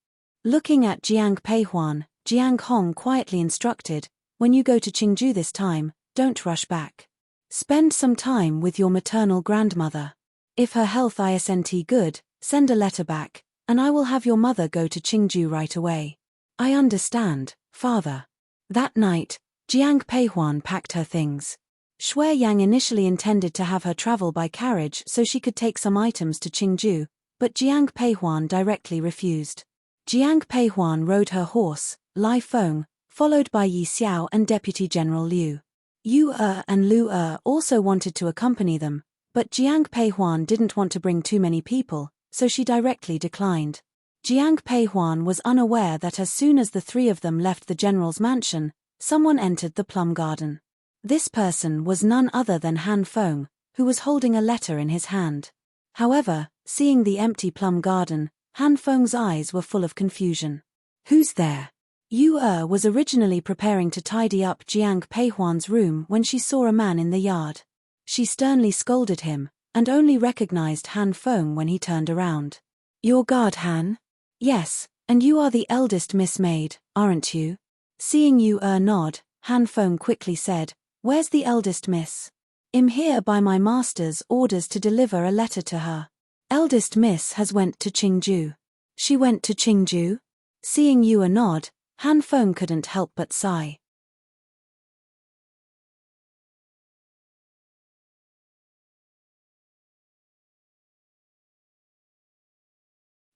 Looking at Jiang Peihuan, Jiang Hong quietly instructed, "When you go to Qingju this time, don't rush back. Spend some time with your maternal grandmother. If her health isn't good, send a letter back, and I will have your mother go to Qingju right away." "I understand, father." That night, Jiang Peihuan packed her things. Shuiyang initially intended to have her travel by carriage so she could take some items to Qingju, but Jiang Peihuan directly refused. Jiang Peihuan rode her horse, Lai Feng, followed by Yi Xiao and Deputy General Liu. Yu and Lu also wanted to accompany them, but Jiang Peihuan didn't want to bring too many people, so she directly declined. Jiang Peihuan was unaware that as soon as the three of them left the general's mansion, someone entered the plum garden. This person was none other than Han Feng, who was holding a letter in his hand. However, seeing the empty plum garden, Han Feng's eyes were full of confusion. "Who's there?" Yu was originally preparing to tidy up Jiang Peihuan's room when she saw a man in the yard. She sternly scolded him, and only recognized Han Feng when he turned around. "Your guard, Han?" "Yes, and you are the eldest Miss Maid, aren't you?" Seeing Yu nod, Han Feng quickly said, "Where's the eldest miss?" "I'm here by my master's orders to deliver a letter to her. Eldest miss has went to Qingju." "She went to Qingju?" Seeing Yu nod, Han Feng couldn't help but sigh.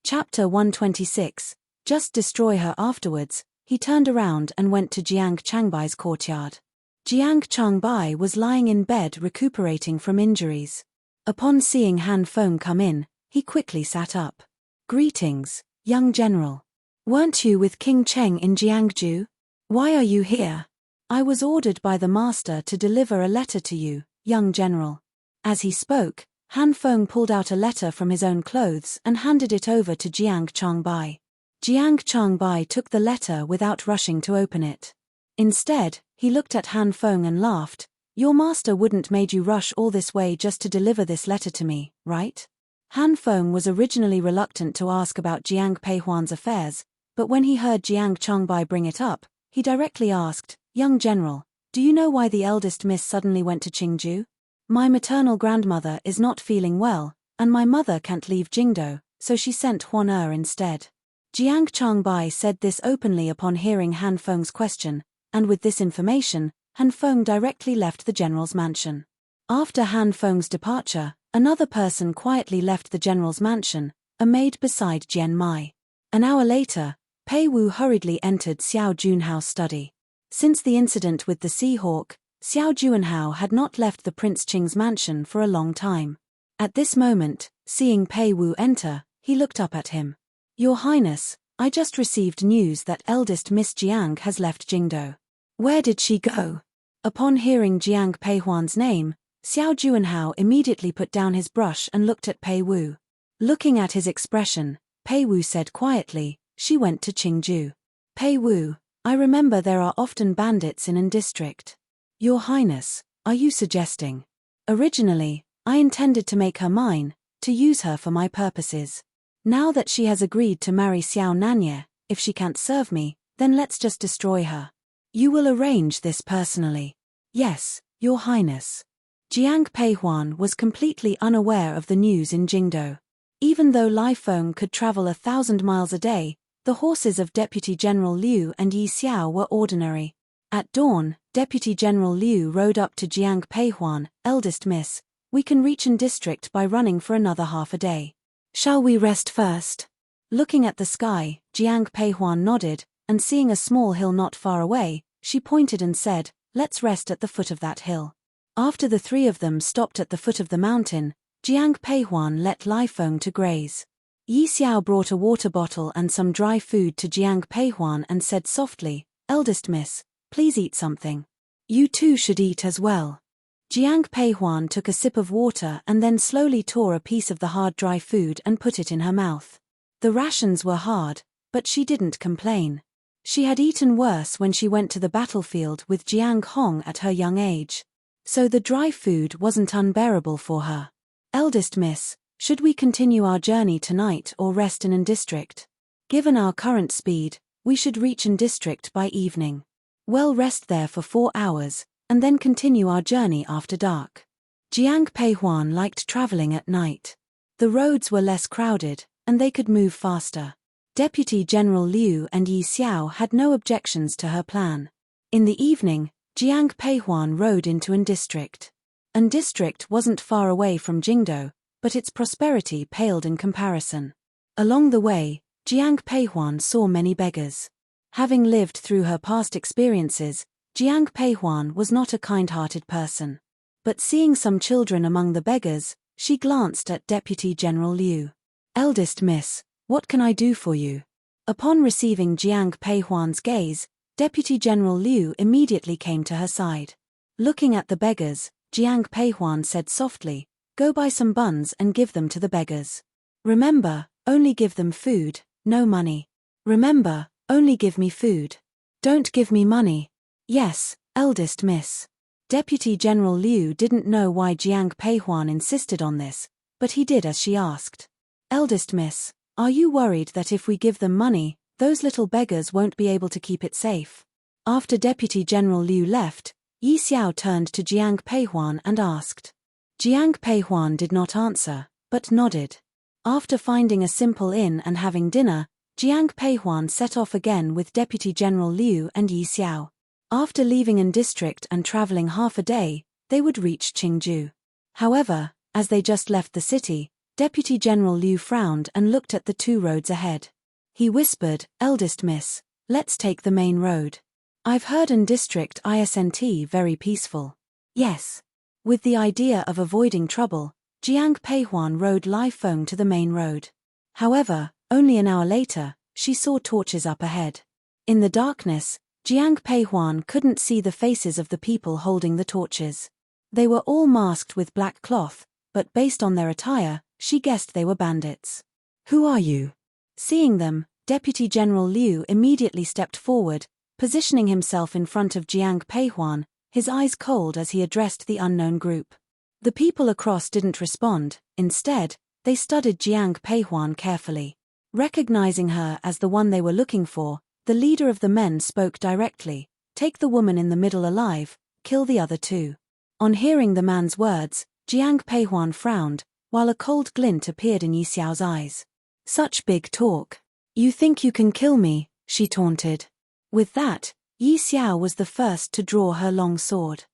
Chapter 126. Just destroy her afterwards. He turned around and went to Jiang Changbai's courtyard. Jiang Changbai was lying in bed recuperating from injuries. Upon seeing Han Feng come in, he quickly sat up. "Greetings, young general. Weren't you with King Cheng in Jiangju? Why are you here?" "I was ordered by the master to deliver a letter to you, young general." As he spoke, Han Feng pulled out a letter from his own clothes and handed it over to Jiang Changbai. Jiang Changbai took the letter without rushing to open it. Instead, he looked at Han Feng and laughed. "Your master wouldn't made you rush all this way just to deliver this letter to me, right?" Han Feng was originally reluctant to ask about Jiang Peihuan's affairs, but when he heard Jiang Changbai bring it up, he directly asked, "Young general, do you know why the eldest miss suddenly went to Qingju?" "My maternal grandmother is not feeling well, and my mother can't leave Jingdo, so she sent Huan instead." Jiang Changbai said this openly upon hearing Han Feng's question, and with this information, Han Feng directly left the general's mansion. After Han Feng's departure, another person quietly left the general's mansion, a maid beside Jian Mai. An hour later, Pei Wu hurriedly entered Xiao Junhao's study. Since the incident with the Sea Hawk, Xiao Junhao had not left the Prince Qing's mansion for a long time. At this moment, seeing Pei Wu enter, he looked up at him. "Your Highness, I just received news that eldest Miss Jiang has left Jingdo." "Where did she go?" Upon hearing Jiang Peihuan's name, Xiao Juanhao immediately put down his brush and looked at Pei Wu. Looking at his expression, Pei Wu said quietly, "She went to Qingju." "Pei Wu, I remember there are often bandits in an district. Your Highness, are you suggesting?" "Originally, I intended to make her mine, to use her for my purposes. Now that she has agreed to marry Xiao Nanye, if she can't serve me, then let's just destroy her." "You will arrange this personally?" "Yes, Your Highness." Jiang Peihuan was completely unaware of the news in Jingdo. Even though Lai Feng could travel 1,000 miles a day, the horses of Deputy General Liu and Yi Xiao were ordinary. At dawn, Deputy General Liu rode up to Jiang Peihuan, "Eldest Miss, we can reach an district by running for another half a day. Shall we rest first?" Looking at the sky, Jiang Peihuan nodded, and seeing a small hill not far away, she pointed and said, "Let's rest at the foot of that hill." After the three of them stopped at the foot of the mountain, Jiang Peihuan let Lai Feng to graze. Yi Xiao brought a water bottle and some dry food to Jiang Peihuan and said softly, "Eldest Miss, please eat something. You too should eat as well." Jiang Peihuan took a sip of water and then slowly tore a piece of the hard dry food and put it in her mouth. The rations were hard, but she didn't complain. She had eaten worse when she went to the battlefield with Jiang Hong at her young age. So the dry food wasn't unbearable for her. "Eldest Miss, should we continue our journey tonight or rest in an district? Given our current speed, we should reach an district by evening. We'll rest there for 4 hours, and then continue our journey after dark." Jiang Peihuan liked traveling at night. The roads were less crowded, and they could move faster. Deputy General Liu and Yi Xiao had no objections to her plan. In the evening, Jiang Peihuan rode into an district. An district wasn't far away from Jingdo, but its prosperity paled in comparison. Along the way, Jiang Peihuan saw many beggars. Having lived through her past experiences, Jiang Peihuan was not a kind-hearted person. But seeing some children among the beggars, she glanced at Deputy General Liu. "Eldest Miss, what can I do for you?" Upon receiving Jiang Peihuan's gaze, Deputy General Liu immediately came to her side. Looking at the beggars, Jiang Peihuan said softly, "Go buy some buns and give them to the beggars. Remember, only give them food, no money. Remember, only give me food. Don't give me money." "Yes, Eldest Miss." Deputy General Liu didn't know why Jiang Peihuan insisted on this, but he did as she asked. "Eldest Miss, are you worried that if we give them money, those little beggars won't be able to keep it safe?" After Deputy General Liu left, Yi Xiao turned to Jiang Peihuan and asked. Jiang Peihuan did not answer, but nodded. After finding a simple inn and having dinner, Jiang Peihuan set off again with Deputy General Liu and Yi Xiao. After leaving an district and traveling half a day, they would reach Qingju. However, as they just left the city, Deputy General Liu frowned and looked at the 2 roads ahead. He whispered, "Eldest Miss, let's take the main road. I've heard an district isn't very peaceful." "Yes." With the idea of avoiding trouble, Jiang Peihuan rode Lai Feng to the main road. However, only an hour later, she saw torches up ahead. In the darkness, Jiang Peihuan couldn't see the faces of the people holding the torches. They were all masked with black cloth, but based on their attire, she guessed they were bandits. "Who are you?" Seeing them, Deputy General Liu immediately stepped forward, positioning himself in front of Jiang Peihuan, his eyes cold as he addressed the unknown group. The people across didn't respond. Instead, they studied Jiang Peihuan carefully. Recognizing her as the one they were looking for, the leader of the men spoke directly, "Take the woman in the middle alive, kill the other 2. On hearing the man's words, Jiang Peihuan frowned, while a cold glint appeared in Yi Xiao's eyes. "Such big talk. You think you can kill me?" she taunted. With that, Yi Xiao was the first to draw her long sword.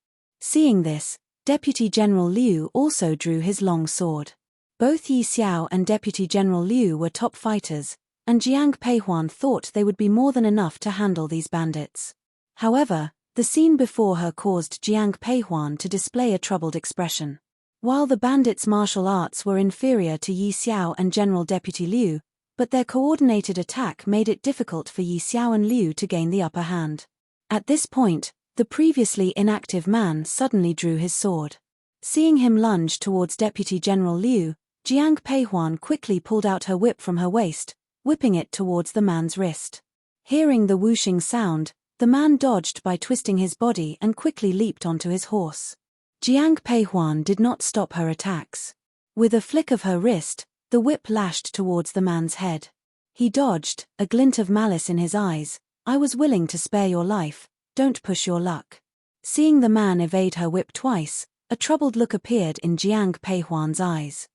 Seeing this, Deputy General Liu also drew his long sword. Both Yi Xiao and Deputy General Liu were top fighters, and Jiang Peihuan thought they would be more than enough to handle these bandits. However, the scene before her caused Jiang Peihuan to display a troubled expression. While the bandits' martial arts were inferior to Yi Xiao and General Deputy Liu, but their coordinated attack made it difficult for Yi Xiao and Liu to gain the upper hand. At this point, the previously inactive man suddenly drew his sword. Seeing him lunge towards Deputy General Liu, Jiang Peihuan quickly pulled out her whip from her waist, whipping it towards the man's wrist. Hearing the whooshing sound, the man dodged by twisting his body and quickly leaped onto his horse. Jiang Peihuan did not stop her attacks. With a flick of her wrist, the whip lashed towards the man's head. He dodged, a glint of malice in his eyes. "I was willing to spare your life, don't push your luck." Seeing the man evade her whip twice, a troubled look appeared in Jiang Peihuan's eyes.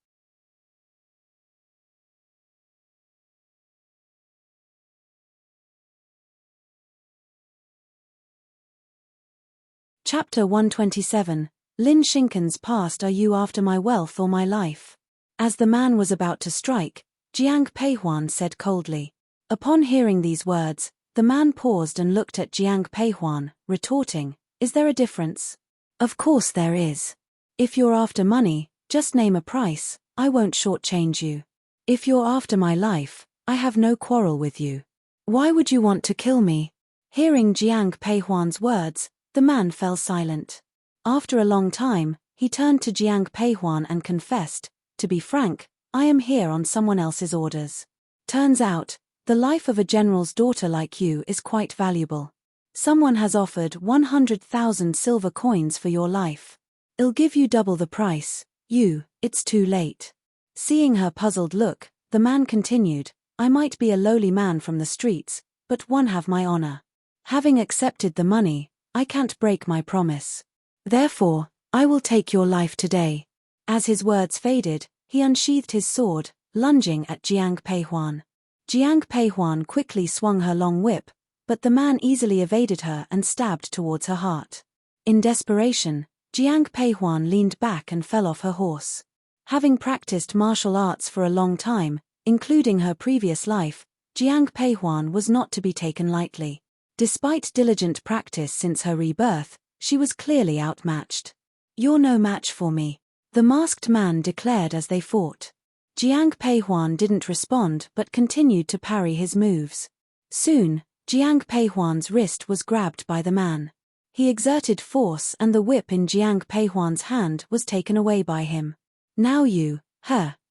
Chapter 127, Lin Shinken's past. Are you after my wealth or my life? As the man was about to strike, Jiang Peihuan said coldly. Upon hearing these words, the man paused and looked at Jiang Peihuan, retorting, "Is there a difference?" "Of course there is. If you're after money, just name a price, I won't shortchange you. If you're after my life, I have no quarrel with you. Why would you want to kill me?" Hearing Jiang Peihuan's words, the man fell silent. After a long time, he turned to Jiang Peihuan and confessed, "To be frank, I am here on someone else's orders. Turns out, the life of a general's daughter like you is quite valuable. Someone has offered 100,000 silver coins for your life. I'll give you double the price. It's too late." Seeing her puzzled look, the man continued, "I might be a lowly man from the streets, but one have my honor. Having accepted the money, I can't break my promise. Therefore, I will take your life today." As his words faded, he unsheathed his sword, lunging at Jiang Peihuan. Jiang Peihuan quickly swung her long whip, but the man easily evaded her and stabbed towards her heart. In desperation, Jiang Peihuan leaned back and fell off her horse. Having practiced martial arts for a long time, including her previous life, Jiang Peihuan was not to be taken lightly. Despite diligent practice since her rebirth, she was clearly outmatched. "You're no match for me," the masked man declared as they fought. Jiang Peihuan didn't respond but continued to parry his moves. Soon, Jiang Peihuan's wrist was grabbed by the man. He exerted force and the whip in Jiang Peihuan's hand was taken away by him. "Now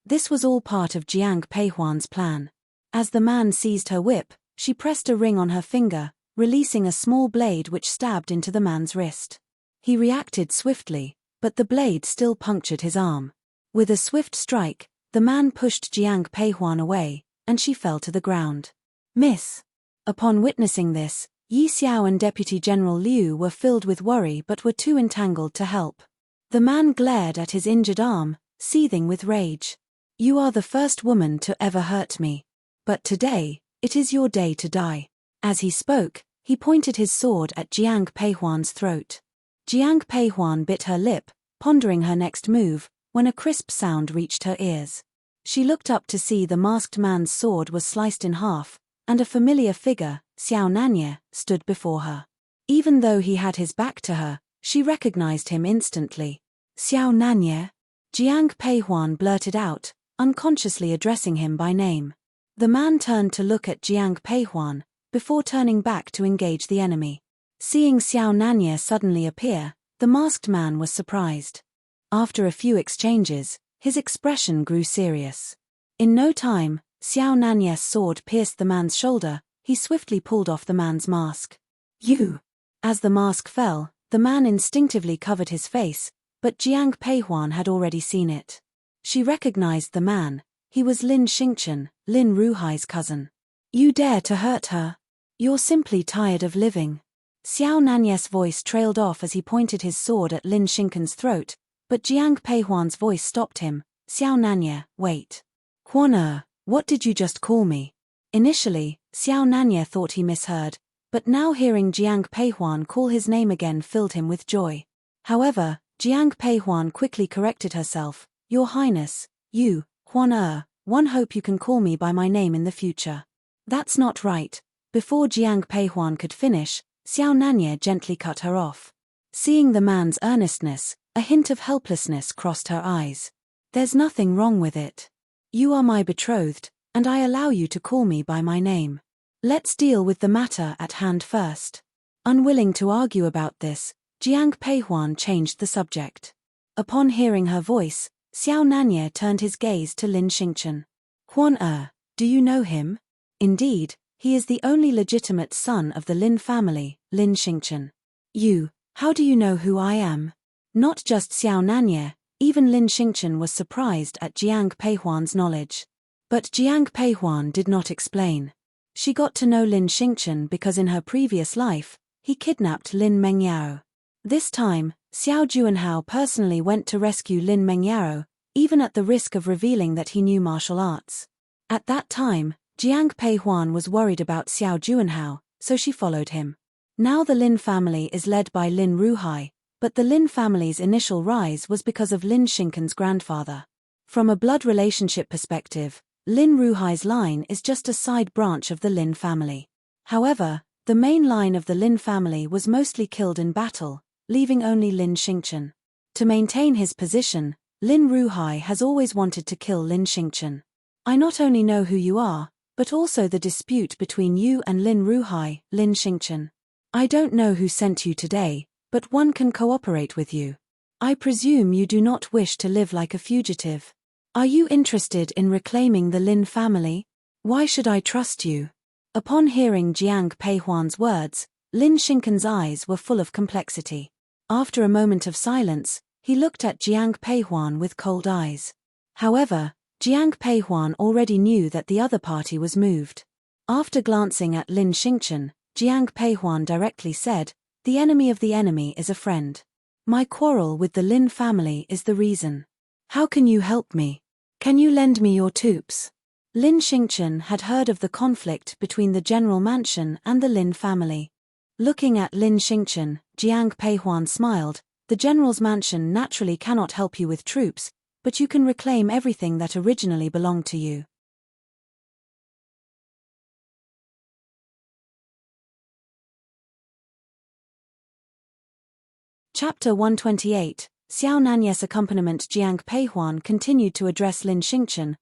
this was all part of Jiang Peihuan's plan." As the man seized her whip, she pressed a ring on her finger, releasing a small blade which stabbed into the man's wrist. He reacted swiftly, but the blade still punctured his arm. With a swift strike, the man pushed Jiang Peihuan away, and she fell to the ground. "Miss." Upon witnessing this, Yi Xiao and Deputy General Liu were filled with worry but were too entangled to help. The man glared at his injured arm, seething with rage. "You are the first woman to ever hurt me. But today, it is your day to die." As he spoke, he pointed his sword at Jiang Peihuan's throat. Jiang Peihuan bit her lip, pondering her next move, when a crisp sound reached her ears. She looked up to see the masked man's sword was sliced in half, and a familiar figure, Xiao Nanye, stood before her. Even though he had his back to her, she recognized him instantly. "Xiao Nanye?" Jiang Peihuan blurted out, unconsciously addressing him by name. The man turned to look at Jiang Peihuan, before turning back to engage the enemy. Seeing Xiao Nanye suddenly appear, the masked man was surprised. After a few exchanges, his expression grew serious. In no time, Xiao Nanye's sword pierced the man's shoulder. He swiftly pulled off the man's mask. "You!" As the mask fell, the man instinctively covered his face, but Jiang Peihuan had already seen it. She recognized the man. He was Lin Xingchen, Lin Ruhai's cousin. "You dare to hurt her? You're simply tired of living." Xiao Nanye's voice trailed off as he pointed his sword at Lin Xingchen's throat, but Jiang Peihuan's voice stopped him. "Xiao Nanye, wait. Quan what did you just call me?" Initially, Xiao Nanye thought he misheard, but now hearing Jiang Peihuan call his name again filled him with joy. However, Jiang Peihuan quickly corrected herself. "Your Highness, Quan one hope you can call me by my name in the future." "That's not right." Before Jiang Peihuan could finish, Xiao Nanye gently cut her off. Seeing the man's earnestness, a hint of helplessness crossed her eyes. "There's nothing wrong with it. You are my betrothed, and I allow you to call me by my name. Let's deal with the matter at hand first." Unwilling to argue about this, Jiang Peihuan changed the subject. Upon hearing her voice, Xiao Nanye turned his gaze to Lin Xingchen. Huan do you know him? Indeed, he is the only legitimate son of the Lin family, Lin Xingchen. How do you know who I am? Not just Xiao Nanye, even Lin Xingchen was surprised at Jiang Peihuan's knowledge. But Jiang Peihuan did not explain. She got to know Lin Xingchen because in her previous life, he kidnapped Lin Mengyao. This time, Xiao Juanhao personally went to rescue Lin Mengyao, even at the risk of revealing that he knew martial arts. At that time, Jiang Peihuan was worried about Xiao Juanhao, so she followed him. Now the Lin family is led by Lin Ruhai, but the Lin family's initial rise was because of Lin Xingchen's grandfather. From a blood relationship perspective, Lin Ruhai's line is just a side branch of the Lin family. However, the main line of the Lin family was mostly killed in battle, leaving only Lin Xingchen. To maintain his position, Lin Ruhai has always wanted to kill Lin Xingchen. I not only know who you are, but also the dispute between you and Lin Ruhai, Lin Xingchen. I don't know who sent you today, but one can cooperate with you. I presume you do not wish to live like a fugitive. Are you interested in reclaiming the Lin family? Why should I trust you? Upon hearing Jiang Peihuan's words, Lin Xingchen's eyes were full of complexity. After a moment of silence, he looked at Jiang Peihuan with cold eyes. However, Jiang Peihuan already knew that the other party was moved. After glancing at Lin Xingchen, Jiang Peihuan directly said, "The enemy of the enemy is a friend. My quarrel with the Lin family is the reason. How can you help me? Can you lend me your troops?" Lin Xingchen had heard of the conflict between the general mansion and the Lin family. Looking at Lin Xingchen, Jiang Peihuan smiled. The general's mansion naturally cannot help you with troops, but you can reclaim everything that originally belonged to you. Chapter 128, Xiao Nanye's accompaniment. Jiang Peihuan continued to address Lin Xingchen.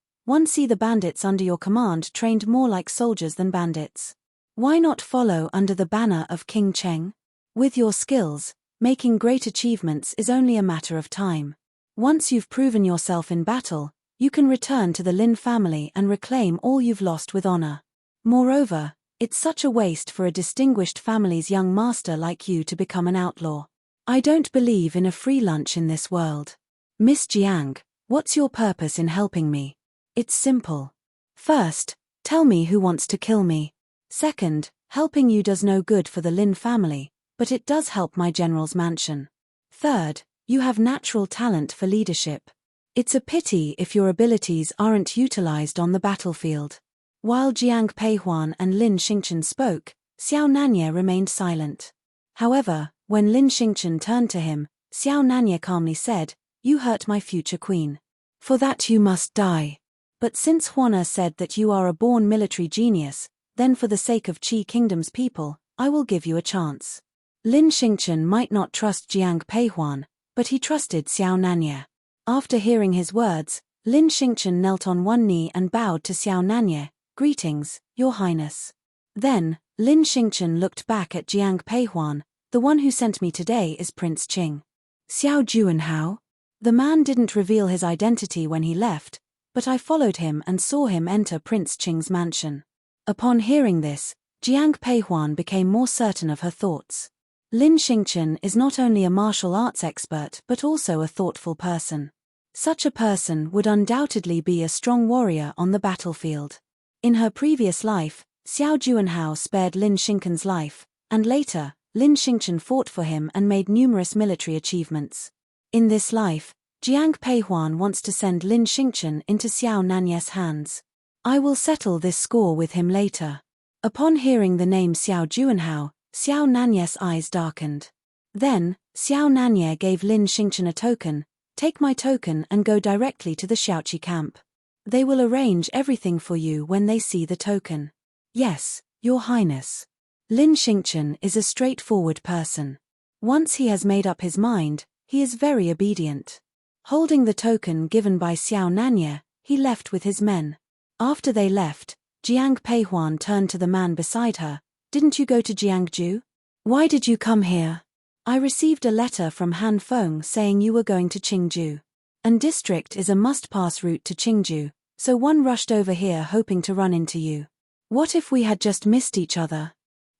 See the bandits under your command trained more like soldiers than bandits. Why not follow under the banner of King Cheng? With your skills, making great achievements is only a matter of time. Once you've proven yourself in battle, you can return to the Lin family and reclaim all you've lost with honor. Moreover, it's such a waste for a distinguished family's young master like you to become an outlaw. I don't believe in a free lunch in this world. Miss Jiang, what's your purpose in helping me? It's simple. First, tell me who wants to kill me. Second, helping you does no good for the Lin family, but it does help my general's mansion. Third, you have natural talent for leadership. It's a pity if your abilities aren't utilized on the battlefield. While Jiang Peihuan and Lin Xingchen spoke, Xiao Nanye remained silent. However, when Lin Xingchen turned to him, Xiao Nanye calmly said, "You hurt my future queen. For that you must die. But since Huana said that you are a born military genius, then for the sake of Qi Kingdom's people, I will give you a chance." Lin Xingchen might not trust Jiang Peihuan, but he trusted Xiao Nanye. After hearing his words, Lin Xingchen knelt on one knee and bowed to Xiao Nanye. "Greetings, Your Highness." Then, Lin Xingchen looked back at Jiang Peihuan. "The one who sent me today is Prince Qing." Xiao Juanhao? The man didn't reveal his identity when he left, but I followed him and saw him enter Prince Qing's mansion. Upon hearing this, Jiang Peihuan became more certain of her thoughts. Lin Xingchen is not only a martial arts expert but also a thoughtful person. Such a person would undoubtedly be a strong warrior on the battlefield. In her previous life, Xiao Juanhao spared Lin Xingchen's life, and later, Lin Xingchen fought for him and made numerous military achievements. In this life, Jiang Peihuan wants to send Lin Xingchen into Xiao Nanye's hands. I will settle this score with him later. Upon hearing the name Xiao Juanhao, Xiao Nanye's eyes darkened. Then, Xiao Nanye gave Lin Xingchen a token. "Take my token and go directly to the Xiaoqi camp. They will arrange everything for you when they see the token." "Yes, Your Highness." Lin Xingchen is a straightforward person. Once he has made up his mind, he is very obedient. Holding the token given by Xiao Nanye, he left with his men. After they left, Jiang Peihuan turned to the man beside her. "Didn't you go to Jiangju? Why did you come here?" I received a letter from Han Feng saying you were going to Qingju. And district is a must-pass route to Qingju, so one rushed over here hoping to run into you. What if we had just missed each other?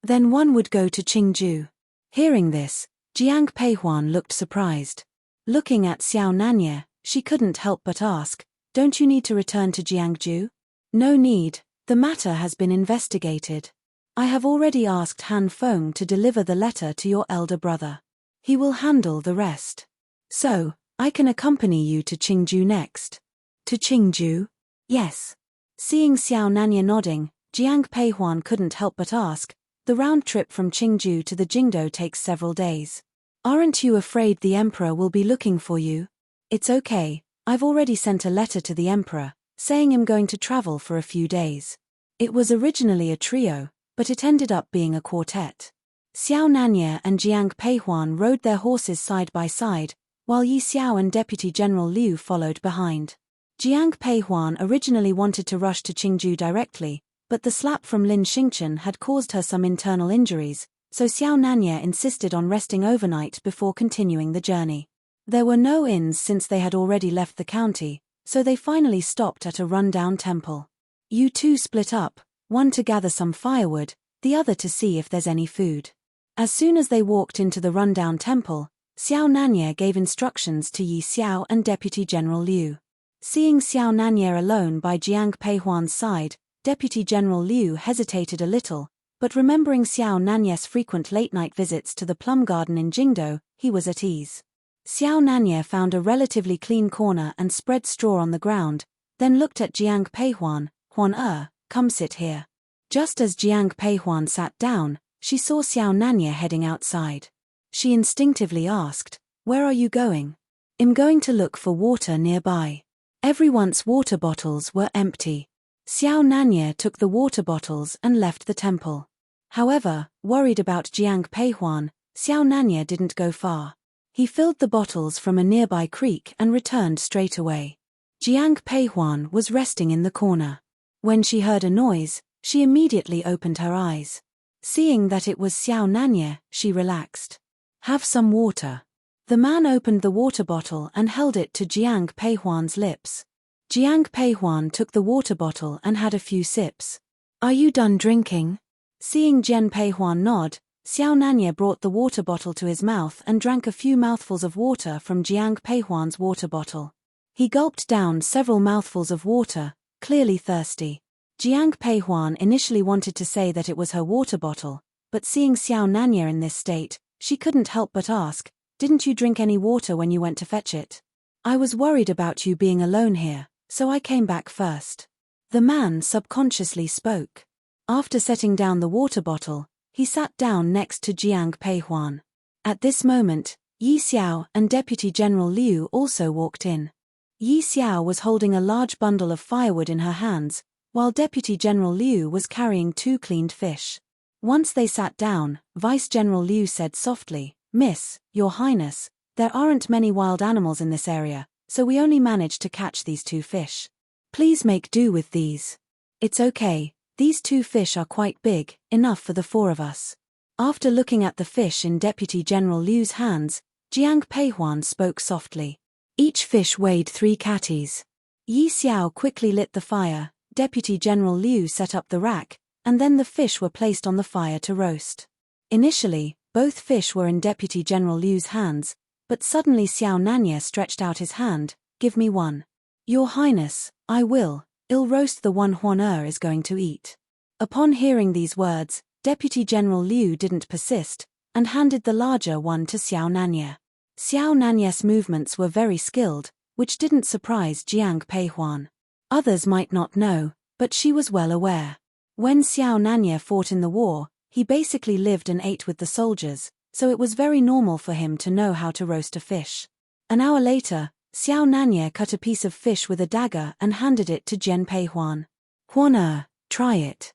Then one would go to Qingju. Hearing this, Jiang Peihuan looked surprised. Looking at Xiao Nanye, she couldn't help but ask, don't you need to return to Jiangju? No need, the matter has been investigated. I have already asked Han Feng to deliver the letter to your elder brother. He will handle the rest. So, I can accompany you to Qingju next. To Qingju? Yes. Seeing Xiao Nanye nodding, Jiang Peihuan couldn't help but ask, the round trip from Qingju to the Jingdo takes several days. Aren't you afraid the emperor will be looking for you? It's okay, I've already sent a letter to the emperor, saying I'm going to travel for a few days. It was originally a trio, but it ended up being a quartet. Xiao Nanye and Jiang Peihuan rode their horses side by side, while Yi Xiao and Deputy General Liu followed behind. Jiang Peihuan originally wanted to rush to Qingju directly, but the slap from Lin Xingchen had caused her some internal injuries, so Xiao Nanye insisted on resting overnight before continuing the journey. There were no inns since they had already left the county, so they finally stopped at a run-down temple. You two split up, one to gather some firewood, the other to see if there's any food. As soon as they walked into the run-down temple, Xiao Nanye gave instructions to Yi Xiao and Deputy General Liu. Seeing Xiao Nanye alone by Jiang Peihuan's side, Deputy General Liu hesitated a little, but remembering Xiao Nanye's frequent late-night visits to the plum garden in Jingdo, he was at ease. Xiao Nanye found a relatively clean corner and spread straw on the ground, then looked at Jiang Peihuan, Huan come sit here. Just as Jiang Peihuan sat down, she saw Xiao Nanye heading outside. She instinctively asked, where are you going? I'm going to look for water nearby. Everyone's water bottles were empty. Xiao Nanye took the water bottles and left the temple. However, worried about Jiang Peihuan, Xiao Nanye didn't go far. He filled the bottles from a nearby creek and returned straight away. Jiang Peihuan was resting in the corner. When she heard a noise, she immediately opened her eyes. Seeing that it was Xiao Nanye, she relaxed. Have some water. The man opened the water bottle and held it to Jiang Peihuan's lips. Jiang Peihuan took the water bottle and had a few sips. Are you done drinking? Seeing Jiang Peihuan nod, Xiao Nanye brought the water bottle to his mouth and drank a few mouthfuls of water from Jiang Peihuan's water bottle. He gulped down several mouthfuls of water, clearly thirsty. Jiang Peihuan initially wanted to say that it was her water bottle, but seeing Xiao Nanye in this state, she couldn't help but ask, didn't you drink any water when you went to fetch it? I was worried about you being alone here, so I came back first. The man subconsciously spoke. After setting down the water bottle, he sat down next to Jiang Peihuan. At this moment, Yi Xiao and Deputy General Liu also walked in. Yi Xiao was holding a large bundle of firewood in her hands, while Deputy General Liu was carrying 2 cleaned fish. Once they sat down, Vice General Liu said softly, Miss, Your Highness, there aren't many wild animals in this area, so we only managed to catch these 2 fish. Please make do with these. It's okay, these 2 fish are quite big, enough for the 4 of us. After looking at the fish in Deputy General Liu's hands, Jiang Peihuan spoke softly. Each fish weighed 3 catties. Yi Xiao quickly lit the fire, Deputy General Liu set up the rack, and then the fish were placed on the fire to roast. Initially, both fish were in Deputy General Liu's hands, but suddenly Xiao Nanye stretched out his hand, give me one. Your Highness, I will, I'll roast the one Huan is going to eat. Upon hearing these words, Deputy General Liu didn't persist, and handed the larger one to Xiao Nanye. Xiao Nanye's movements were very skilled, which didn't surprise Jiang Peihuan. Others might not know, but she was well aware. When Xiao Nanye fought in the war, he basically lived and ate with the soldiers, so it was very normal for him to know how to roast a fish. An hour later, Xiao Nanye cut a piece of fish with a dagger and handed it to Jiang Peihuan. Huan try it.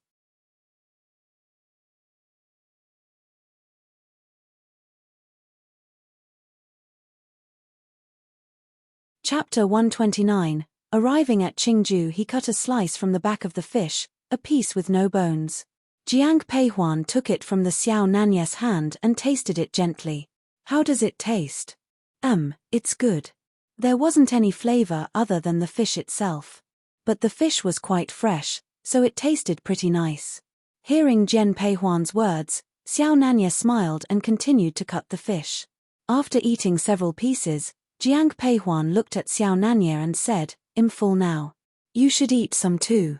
Chapter 129. Arriving at Qingju, he cut a slice from the back of the fish, a piece with no bones. Jiang Peihuan took it from the Xiao Nanye's hand and tasted it gently. How does it taste? It's good. There wasn't any flavor other than the fish itself. But the fish was quite fresh, so it tasted pretty nice. Hearing Jian Peihuan's words, Xiao Nanya smiled and continued to cut the fish. After eating several pieces, Jiang Peihuan looked at Xiao Nanya and said, "I'm full now. You should eat some too."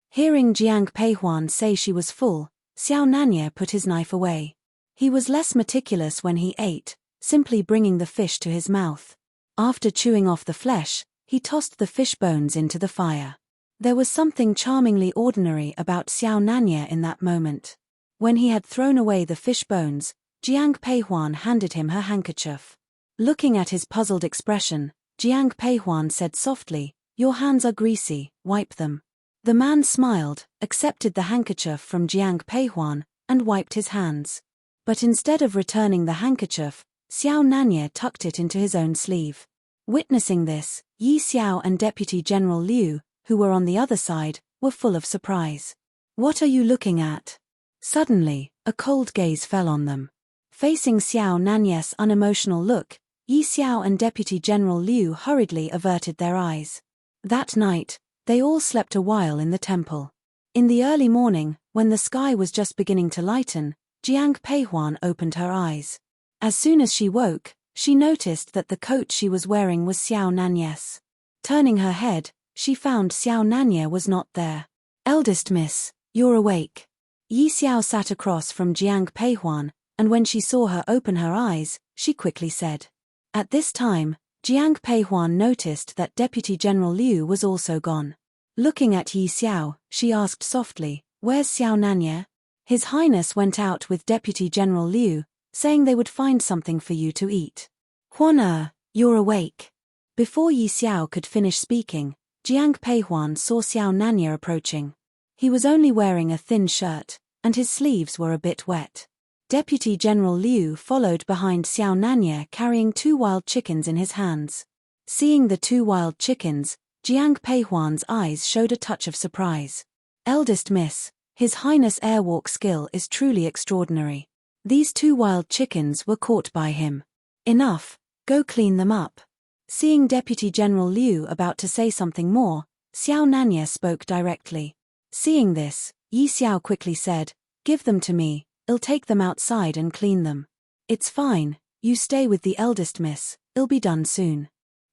Hearing Jiang Peihuan say she was full, Xiao Nanya put his knife away. He was less meticulous when he ate, simply bringing the fish to his mouth. After chewing off the flesh, he tossed the fish bones into the fire. There was something charmingly ordinary about Xiao Nanya in that moment. When he had thrown away the fish bones, Jiang Peihuan handed him her handkerchief. Looking at his puzzled expression, Jiang Peihuan said softly, "Your hands are greasy, wipe them." The man smiled, accepted the handkerchief from Jiang Peihuan, and wiped his hands. But instead of returning the handkerchief, Xiao Nanya tucked it into his own sleeve. Witnessing this, Yi Xiao and Deputy General Liu, who were on the other side, were full of surprise. "What are you looking at?" Suddenly, a cold gaze fell on them. Facing Xiao Nanya's unemotional look, Yi Xiao and Deputy General Liu hurriedly averted their eyes. That night, they all slept a while in the temple. In the early morning, when the sky was just beginning to lighten, Jiang Peihuan opened her eyes. As soon as she woke, she noticed that the coat she was wearing was Xiao Nanya's. Turning her head, she found Xiao Nanya was not there. "Eldest miss, you're awake." Yi Xiao sat across from Jiang Peihuan, and when she saw her open her eyes, she quickly said. At this time, Jiang Peihuan noticed that Deputy General Liu was also gone. Looking at Yi Xiao, she asked softly, "Where's Xiao Nanya?" His Highness went out with Deputy General Liu, saying they would find something for you to eat. "Huan you're awake." Before Yi Xiao could finish speaking, Jiang Peihuan saw Xiao Nanya approaching. He was only wearing a thin shirt, and his sleeves were a bit wet. Deputy General Liu followed behind Xiao Nanya carrying 2 wild chickens in his hands. Seeing the 2 wild chickens, Jiang Peihuan's eyes showed a touch of surprise. "Eldest miss, His Highness' airwalk skill is truly extraordinary. These 2 wild chickens were caught by him. Enough, go clean them up." Seeing Deputy General Liu about to say something more, Xiao Nanya spoke directly. Seeing this, Yi Xiao quickly said, "Give them to me, I'll take them outside and clean them." "It's fine, you stay with the eldest miss, it'll be done soon."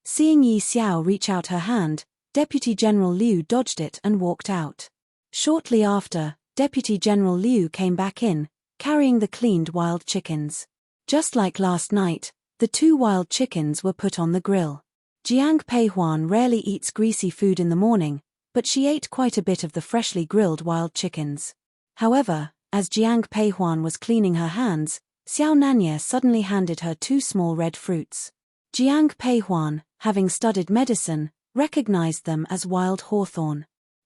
Seeing Yi Xiao reach out her hand, Deputy General Liu dodged it and walked out. Shortly after, Deputy General Liu came back in, carrying the cleaned wild chickens. Just like last night, the 2 wild chickens were put on the grill. Jiang Peihuan rarely eats greasy food in the morning, but she ate quite a bit of the freshly grilled wild chickens. However, as Jiang Peihuan was cleaning her hands, Xiao Nanya suddenly handed her 2 small red fruits. Jiang Peihuan, having studied medicine, recognized them as wild hawthorn.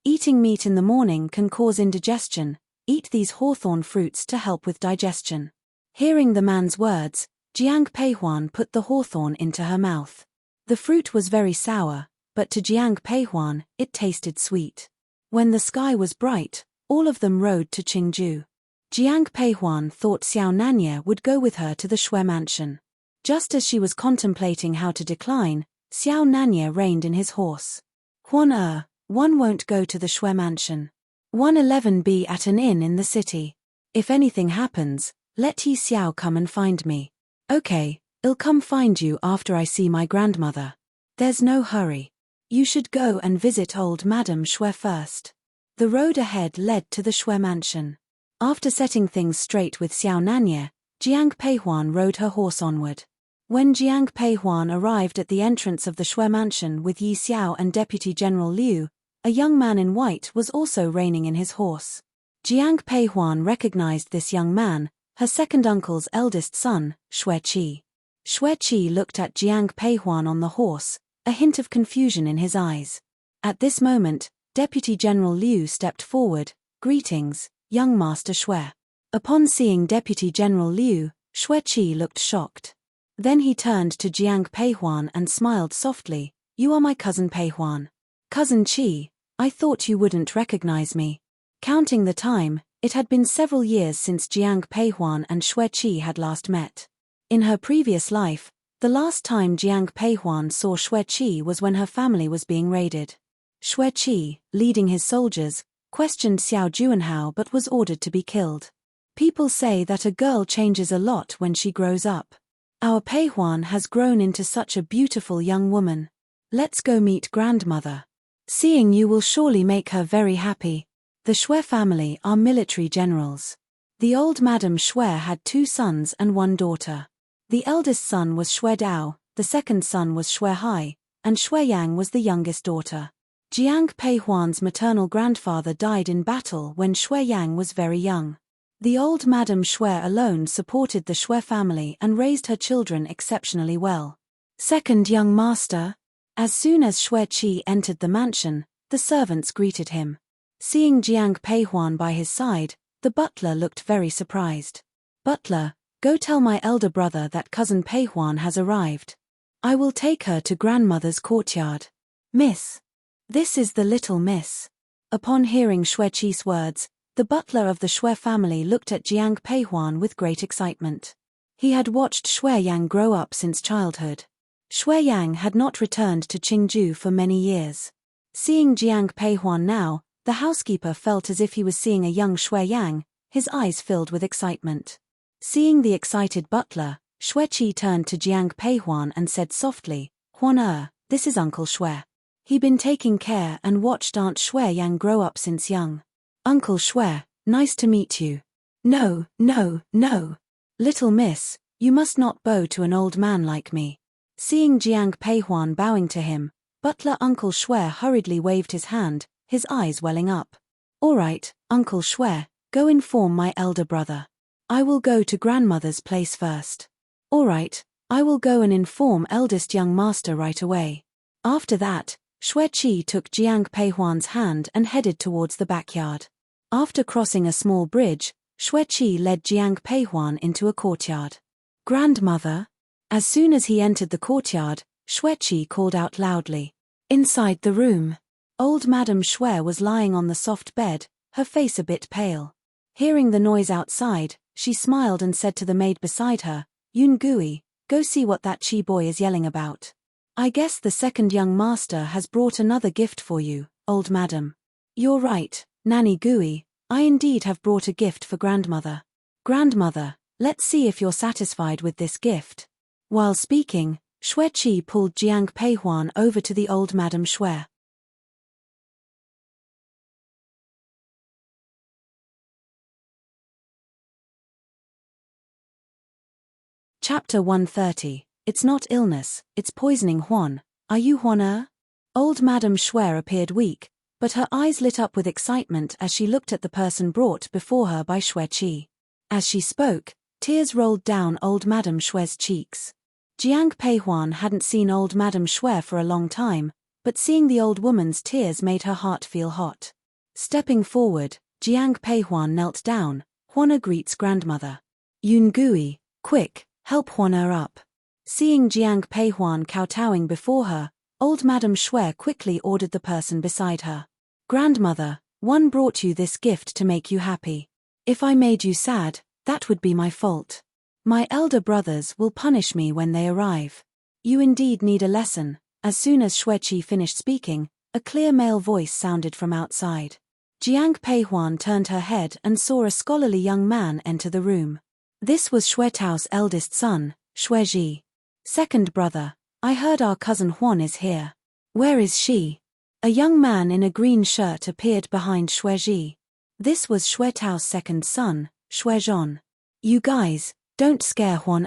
Eating meat in the morning can cause indigestion. Eat these hawthorn fruits to help with digestion. Hearing the man's words, Jiang Peihuan put the hawthorn into her mouth. The fruit was very sour, but to Jiang Peihuan, it tasted sweet. When the sky was bright, all of them rode to Qingju. Jiang Peihuan thought Xiao Nanya would go with her to the Shui mansion. Just as she was contemplating how to decline, Xiao Nanya reined in his horse. "Huan one won't go to the Shui mansion. 111 be at an inn in the city. If anything happens, let Yi Xiao come and find me." "Okay, I'll come find you after I see my grandmother. There's no hurry. You should go and visit old Madame Shui first." The road ahead led to the Shui mansion. After setting things straight with Xiao Nanya, Jiang Peihuan rode her horse onward. When Jiang Peihuan arrived at the entrance of the Shui mansion with Yi Xiao and Deputy General Liu, a young man in white was also reining in his horse. Jiang Peihuan recognized this young man, her second uncle's eldest son, Shui Qi. Shui Qi looked at Jiang Peihuan on the horse, a hint of confusion in his eyes. At this moment, Deputy General Liu stepped forward. "Greetings, young Master Shui." Upon seeing Deputy General Liu, Shui Qi looked shocked. Then he turned to Jiang Peihuan and smiled softly. "You are my cousin Peihuan." "Cousin Qi, I thought you wouldn't recognize me." Counting the time, it had been several years since Jiang Peihuan and Shui Qi had last met. In her previous life, the last time Jiang Peihuan saw Xue Qi was when her family was being raided. Xue Qi, leading his soldiers, questioned Xiao Juanhao but was ordered to be killed. People say that a girl changes a lot when she grows up. Our Peihuan has grown into such a beautiful young woman. Let's go meet grandmother. Seeing you will surely make her very happy. The Xue family are military generals. The old Madame Xue had 2 sons and 1 daughter. The eldest son was Xue Dao, the second son was Xue Hai, and Xue Yang was the youngest daughter. Jiang Peihuan's maternal grandfather died in battle when Xue Yang was very young. The old Madame Xue alone supported the Xue family and raised her children exceptionally well. Second young master. As soon as Xue Qi entered the mansion, the servants greeted him. Seeing Jiang Peihuan by his side, the butler looked very surprised. Butler, go tell my elder brother that cousin Peihuan has arrived. I will take her to grandmother's courtyard. Miss. This is the little miss. Upon hearing Xue Qi's words, the butler of the Xue family looked at Jiang Peihuan with great excitement. He had watched Xue Yang grow up since childhood. Xue Yang had not returned to Qingju for many years. Seeing Jiang Peihuan now, the housekeeper felt as if he was seeing a young Xue Yang, his eyes filled with excitement. Seeing the excited butler, Xue Qi turned to Jiang Peihuan and said softly, Huan this is Uncle Xue. He been taking care and watched Aunt Xue Yang grow up since young. Uncle Xue, nice to meet you. No. Little miss, you must not bow to an old man like me. Seeing Jiang Peihuan bowing to him, butler Uncle Xue hurriedly waved his hand, his eyes welling up. All right, Uncle Xue, go inform my elder brother. I will go to grandmother's place first. All right, I will go and inform eldest young master right away. After that, Xue Qi took Jiang Peihuan's hand and headed towards the backyard. After crossing a small bridge, Xue Qi led Jiang Peihuan into a courtyard. Grandmother? As soon as he entered the courtyard, Xue Qi called out loudly. Inside the room, old Madame Xue was lying on the soft bed, her face a bit pale. Hearing the noise outside, she smiled and said to the maid beside her, Yun Gui, go see what that Qi boy is yelling about. I guess the second young master has brought another gift for you, old madam. You're right, Nanny Gui, I indeed have brought a gift for grandmother. Grandmother, let's see if you're satisfied with this gift. While speaking, Xue Qi pulled Jiang Peihuan over to the old Madame Xue. Chapter 130. It's not illness, it's poisoning Huan. Are you Huan? Old Madame Xue appeared weak, but her eyes lit up with excitement as she looked at the person brought before her by Xue Qi. As she spoke, tears rolled down old Madame Xue's cheeks. Jiang Peihuan hadn't seen old Madame Xue for a long time, but seeing the old woman's tears made her heart feel hot. Stepping forward, Jiang Peihuan knelt down. Huan greets grandmother. Yun Gui, quick, help Huan up. Seeing Jiang Peihuan kowtowing before her, old Madame Xue quickly ordered the person beside her. Grandmother, one brought you this gift to make you happy. If I made you sad, that would be my fault. My elder brothers will punish me when they arrive. You indeed need a lesson. As soon as Xue Qi finished speaking, a clear male voice sounded from outside. Jiang Peihuan turned her head and saw a scholarly young man enter the room. This was Xue Tao's eldest son, Xue Ji. Second brother, I heard our cousin Huan is here. Where is she? A young man in a green shirt appeared behind Xue Ji. This was Xue Tao's second son, Xue Zhon. You guys, don't scare Huan.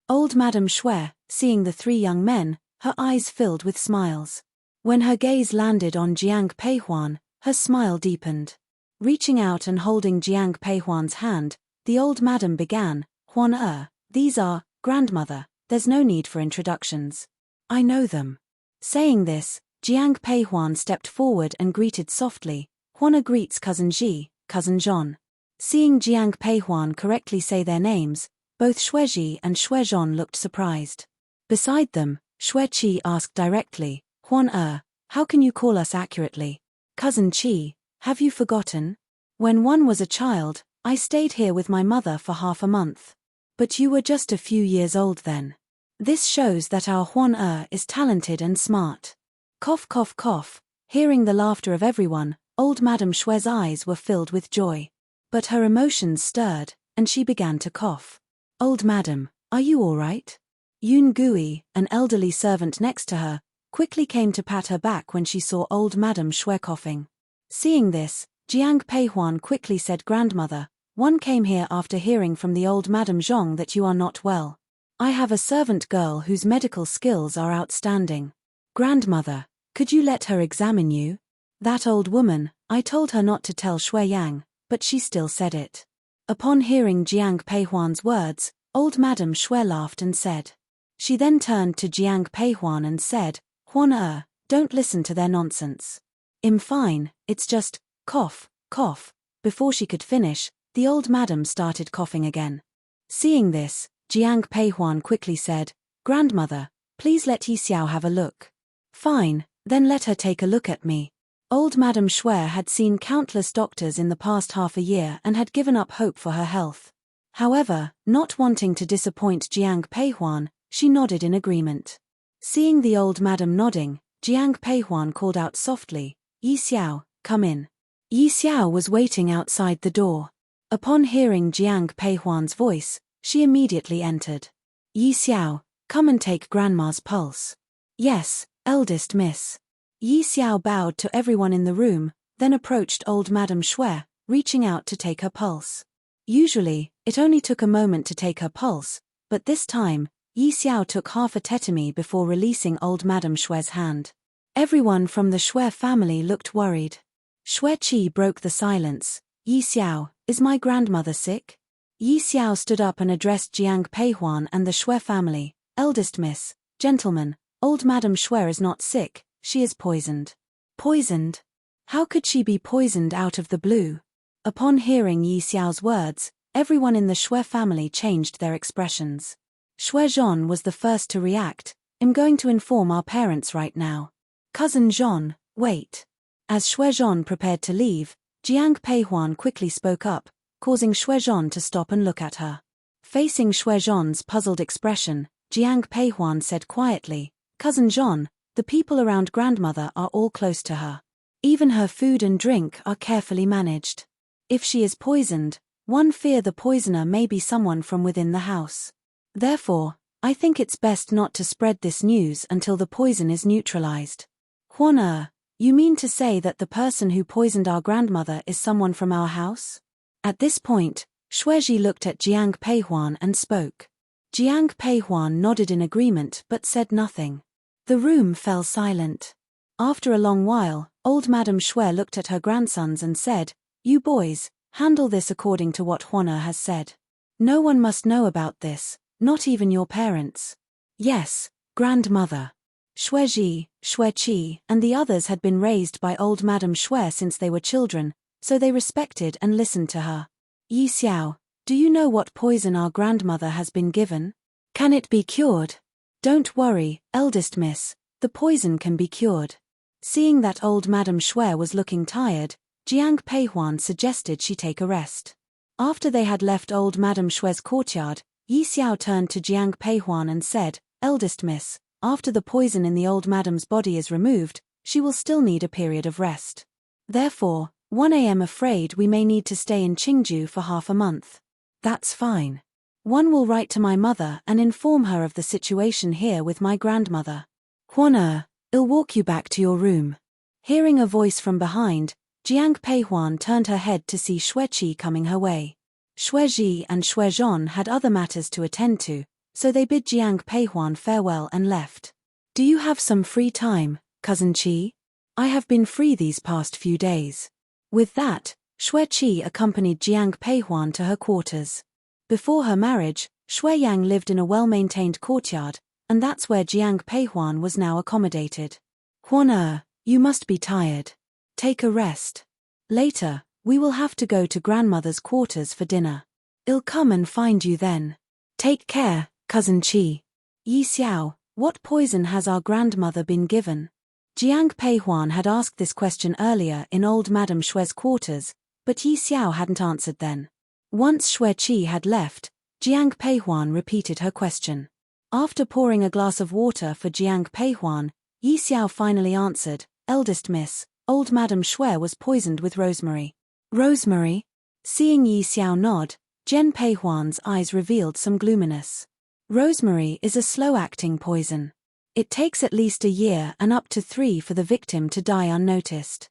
Old Madame Xue, seeing the 3 young men, her eyes filled with smiles. When her gaze landed on Jiang Peihuan, her smile deepened. Reaching out and holding Jiang Peihuan's hand, the old madam began, Huan these are, grandmother. There's no need for introductions. I know them. Saying this, Jiang Peihuan stepped forward and greeted softly, Huan greets cousin Ji, cousin Zhon. Seeing Jiang Peihuan correctly say their names, both Xue Ji and Xue Zhon looked surprised. Beside them, Xue Qi asked directly, Huan how can you call us accurately? Cousin Qi, have you forgotten? When one was a child, I stayed here with my mother for half a month. But you were just a few years old then. This shows that our Huan is talented and smart. Cough cough cough. Hearing the laughter of everyone, old Madame Shue's eyes were filled with joy. But her emotions stirred, and she began to cough. Old Madam, are you all right? Yun Gui, an elderly servant next to her, quickly came to pat her back when she saw old Madame Shui coughing. Seeing this, Jiang Peihuan quickly said, Grandmother, one came here after hearing from the old Madame Zhong that you are not well. I have a servant girl whose medical skills are outstanding. Grandmother, could you let her examine you? That old woman, I told her not to tell Shui Yang, but she still said it. Upon hearing Jiang Peihuan's words, old Madame Shui laughed and said. She then turned to Jiang Peihuan and said, Huan don't listen to their nonsense. Fine, it's just, cough, cough. Before she could finish, the old madam started coughing again. Seeing this, Jiang Peihuan quickly said, Grandmother, please let Yi Xiao have a look. Fine, then let her take a look at me. Old Madame Shui had seen countless doctors in the past half a year and had given up hope for her health. However, not wanting to disappoint Jiang Peihuan, she nodded in agreement. Seeing the old madam nodding, Jiang Peihuan called out softly, Yi Xiao, come in. Yi Xiao was waiting outside the door. Upon hearing Jiang Peihuan's voice, she immediately entered. Yi Xiao, come and take Grandma's pulse. Yes, eldest miss. Yi Xiao bowed to everyone in the room, then approached old Madame Shui, reaching out to take her pulse. Usually, it only took a moment to take her pulse, but this time, Yi Xiao took half a tetami before releasing old Madame Shui's hand. Everyone from the Shui family looked worried. Shui Qi broke the silence. Yi Xiao, is my grandmother sick? Yi Xiao stood up and addressed Jiang Peihuan and the Shui family. Eldest miss, gentlemen, old Madame Shui is not sick, she is poisoned. Poisoned? How could she be poisoned out of the blue? Upon hearing Yi Xiao's words, everyone in the Shui family changed their expressions. Shui Zhon was the first to react. I'm going to inform our parents right now. Cousin Zhon, wait. As Shui Zhon prepared to leave, Jiang Peihuan quickly spoke up, causing Shui Zhon to stop and look at her. Facing Shui Zhon's puzzled expression, Jiang Peihuan said quietly, Cousin Zhon, the people around grandmother are all close to her. Even her food and drink are carefully managed. If she is poisoned, one fear the poisoner may be someone from within the house. Therefore, I think it's best not to spread this news until the poison is neutralized. Huan you mean to say that the person who poisoned our grandmother is someone from our house? At this point, Shuiji looked at Jiang Peihuan and spoke. Jiang Peihuan nodded in agreement but said nothing. The room fell silent. After a long while, old Madame Shui looked at her grandsons and said, You boys, handle this according to what Huan has said. No one must know about this. Not even your parents. Yes, grandmother. Shuiji, Shui Qi, and the others had been raised by old Madame Shui since they were children, so they respected and listened to her. Yi Xiao, do you know what poison our grandmother has been given? Can it be cured? Don't worry, eldest miss, the poison can be cured. Seeing that old Madame Shui was looking tired, Jiang Peihuan suggested she take a rest. After they had left old Madame Shui's courtyard, Yi Xiao turned to Jiang Peihuan and said, Eldest miss, after the poison in the old madam's body is removed, she will still need a period of rest. Therefore, 1 am afraid we may need to stay in Qingju for half a month. That's fine. One will write to my mother and inform her of the situation here with my grandmother. Huan I'll walk you back to your room. Hearing a voice from behind, Jiang Peihuan turned her head to see Shui Qi coming her way. Shui Ji and Shui Zhon had other matters to attend to, so they bid Jiang Peihuan farewell and left. Do you have some free time, Cousin Qi? I have been free these past few days. With that, Shui Qi accompanied Jiang Peihuan to her quarters. Before her marriage, Shui Yang lived in a well-maintained courtyard, and that's where Jiang Peihuan was now accommodated. Huan you must be tired. Take a rest. Later, we will have to go to grandmother's quarters for dinner. I'll come and find you then. Take care, Cousin Qi. Yi Xiao, what poison has our grandmother been given? Jiang Peihuan had asked this question earlier in old Madame Shui's quarters, but Yi Xiao hadn't answered then. Once Shui Qi had left, Jiang Peihuan repeated her question. After pouring a glass of water for Jiang Peihuan, Yi Xiao finally answered, "Eldest miss, old Madame Shui was poisoned with rosemary." "Rosemary?" Seeing Yi Xiao nod, Jiang Peihuan's eyes revealed some gloominess. Rosemary is a slow-acting poison. It takes at least a year and up to 3 for the victim to die unnoticed.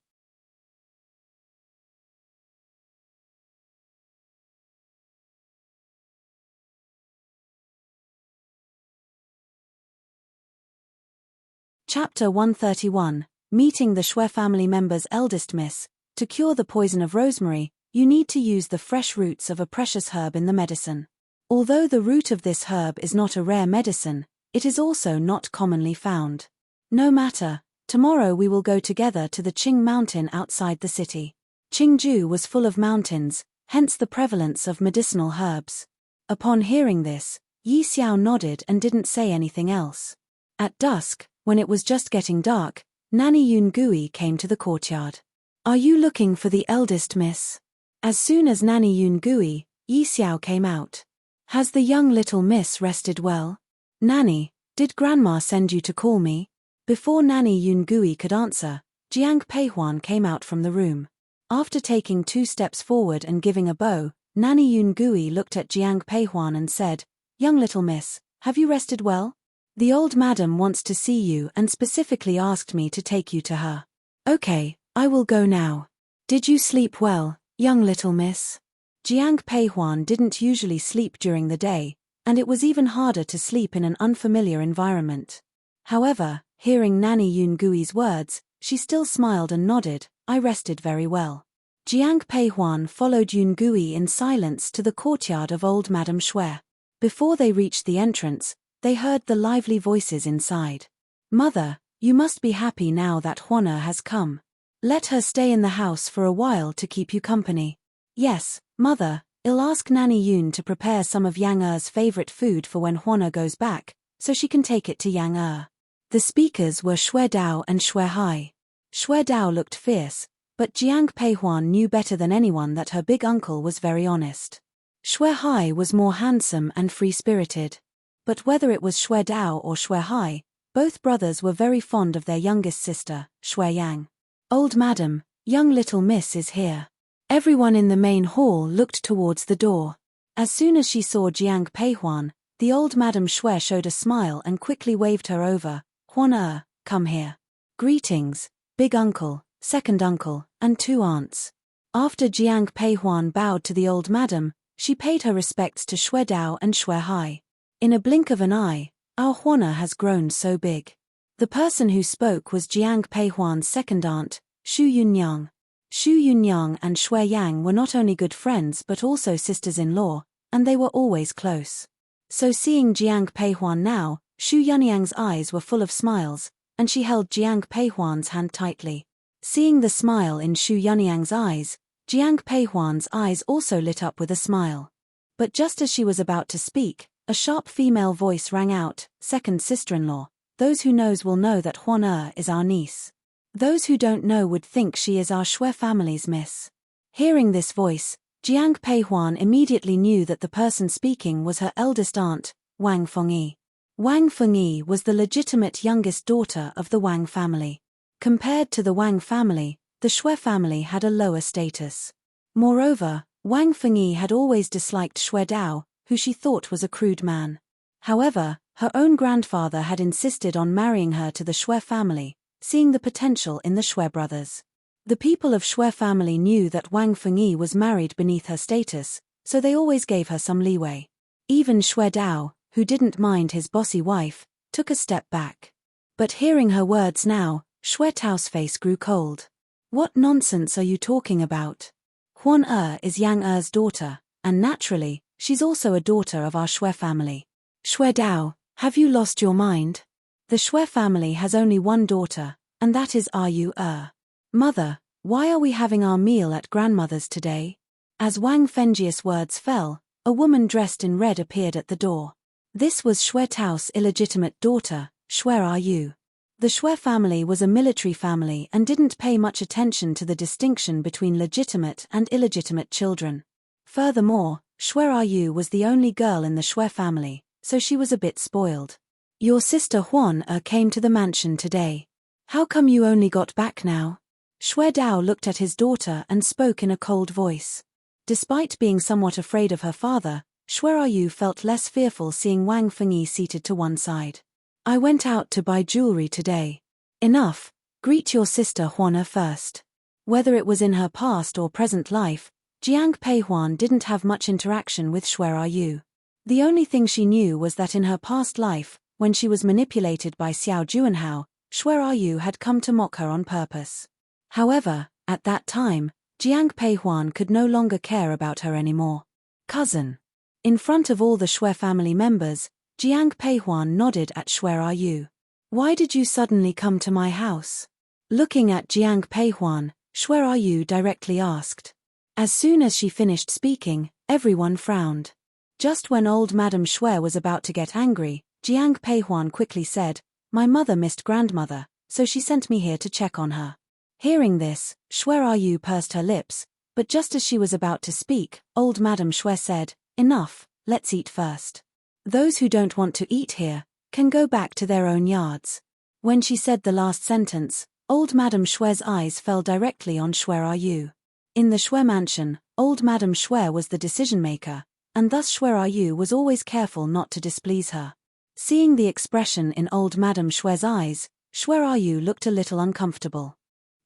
Chapter 131, Meeting the Shui family member's eldest miss. To cure the poison of rosemary, you need to use the fresh roots of a precious herb in the medicine. Although the root of this herb is not a rare medicine, it is also not commonly found. No matter, tomorrow we will go together to the Qing mountain outside the city. Qingju was full of mountains, hence the prevalence of medicinal herbs. Upon hearing this, Yi Xiao nodded and didn't say anything else. At dusk, when it was just getting dark, Nanny Yun Gui came to the courtyard. "Are you looking for the eldest miss?" As soon as Nanny Yun Gui, Yi Xiao came out. "Has the young little miss rested well?" "Nanny, did Grandma send you to call me?" Before Nanny Yun Gui could answer, Jiang Peihuan came out from the room. After taking 2 steps forward and giving a bow, Nanny Yun Gui looked at Jiang Peihuan and said, "Young little miss, have you rested well? The old madam wants to see you and specifically asked me to take you to her." "Okay, I will go now. Did you sleep well, young little miss?" Jiang Peihuan didn't usually sleep during the day, and it was even harder to sleep in an unfamiliar environment. However, hearing Nanny Yun Gui's words, she still smiled and nodded, "I rested very well." Jiang Peihuan followed Yun Gui in silence to the courtyard of old Madame Shui. Before they reached the entrance, they heard the lively voices inside. "Mother, you must be happy now that Huana has come. Let her stay in the house for a while to keep you company." "Yes, Mother, I'll ask Nanny Yun to prepare some of Yang Er's favorite food for when Huana goes back, so she can take it to Yang Er." The speakers were Shui Dao and Shui Hai. Shui Dao looked fierce, but Jiang Peihuan knew better than anyone that her big uncle was very honest. Shui Hai was more handsome and free-spirited. But whether it was Shui Dao or Shui Hai, both brothers were very fond of their youngest sister, Shui Yang. "Old madam, young little miss is here." Everyone in the main hall looked towards the door. As soon as she saw Jiang Peihuan, the old Madame Shui showed a smile and quickly waved her over. "Huan come here." "Greetings, big uncle, second uncle, and 2 aunts." After Jiang Peihuan bowed to the old madam, she paid her respects to Shui Dao and Shui Hai. "In a blink of an eye, our Huana has grown so big." The person who spoke was Jiang Peihuan's second aunt, Xu Yunyang. Xu Yunyang and Shui Yang were not only good friends but also sisters-in-law, and they were always close. So seeing Jiang Peihuan now, Xu Yunyang's eyes were full of smiles, and she held Jiang Peihuan's hand tightly. Seeing the smile in Xu Yunyang's eyes, Jiang Peihuan's eyes also lit up with a smile. But just as she was about to speak, a sharp female voice rang out, "Second sister-in-law, those who knows will know that Huan is our niece. Those who don't know would think she is our Shui family's miss." Hearing this voice, Jiang Peihuan immediately knew that the person speaking was her eldest aunt, Wang Fengyi. Wang Fengyi was the legitimate youngest daughter of the Wang family. Compared to the Wang family, the Shui family had a lower status. Moreover, Wang Fengyi had always disliked Shui Dao, who she thought was a crude man. However, her own grandfather had insisted on marrying her to the Shui family, seeing the potential in the Shui brothers. The people of Shui family knew that Wang Fengyi was married beneath her status, so they always gave her some leeway. Even Shui Dao, who didn't mind his bossy wife, took a step back. But hearing her words now, Shui Tao's face grew cold. "What nonsense are you talking about? Huan is Yang Er's daughter, and naturally, she's also a daughter of our Shui family." "Shui Dao, have you lost your mind? The Shui family has only one daughter, and that is Ru Er. Mother, why are we having our meal at grandmother's today?" As Wang Fengyi's words fell, a woman dressed in red appeared at the door. This was Shui Tao's illegitimate daughter, Shui Ru. The Shui family was a military family and didn't pay much attention to the distinction between legitimate and illegitimate children. Furthermore, Shui Yu was the only girl in the Shui family, so she was a bit spoiled. Your sister Huan came to the mansion today. How come you only got back now? Shui Dao looked at his daughter and spoke in a cold voice. Despite being somewhat afraid of her father, Shui Yu felt less fearful seeing Wang Fengyi seated to one side. I went out to buy jewelry today. Enough, greet your sister Huan first. Whether it was in her past or present life, Jiang Peihuan didn't have much interaction with Shui Yu. The only thing she knew was that in her past life, when she was manipulated by Xiao Juanhao, Shui Yu had come to mock her on purpose. However, at that time, Jiang Peihuan could no longer care about her anymore. Cousin. In front of all the Shui family members, Jiang Peihuan nodded at Shui Yu. Why did you suddenly come to my house? Looking at Jiang Peihuan, Shui Yu directly asked. As soon as she finished speaking, everyone frowned. Just when old Madame Shui was about to get angry, Jiang Peihuan quickly said, My mother missed grandmother, so she sent me here to check on her. Hearing this, Shui Yu pursed her lips, but just as she was about to speak, old Madame Shui said, Enough, let's eat first. Those who don't want to eat here can go back to their own yards. When she said the last sentence, old Madame Shui's eyes fell directly on Shui Yu. In the Shui mansion, old Madame Shui was the decision-maker, and thus Shui Yu was always careful not to displease her. Seeing the expression in old Madame Shui's eyes, Shui Yu looked a little uncomfortable.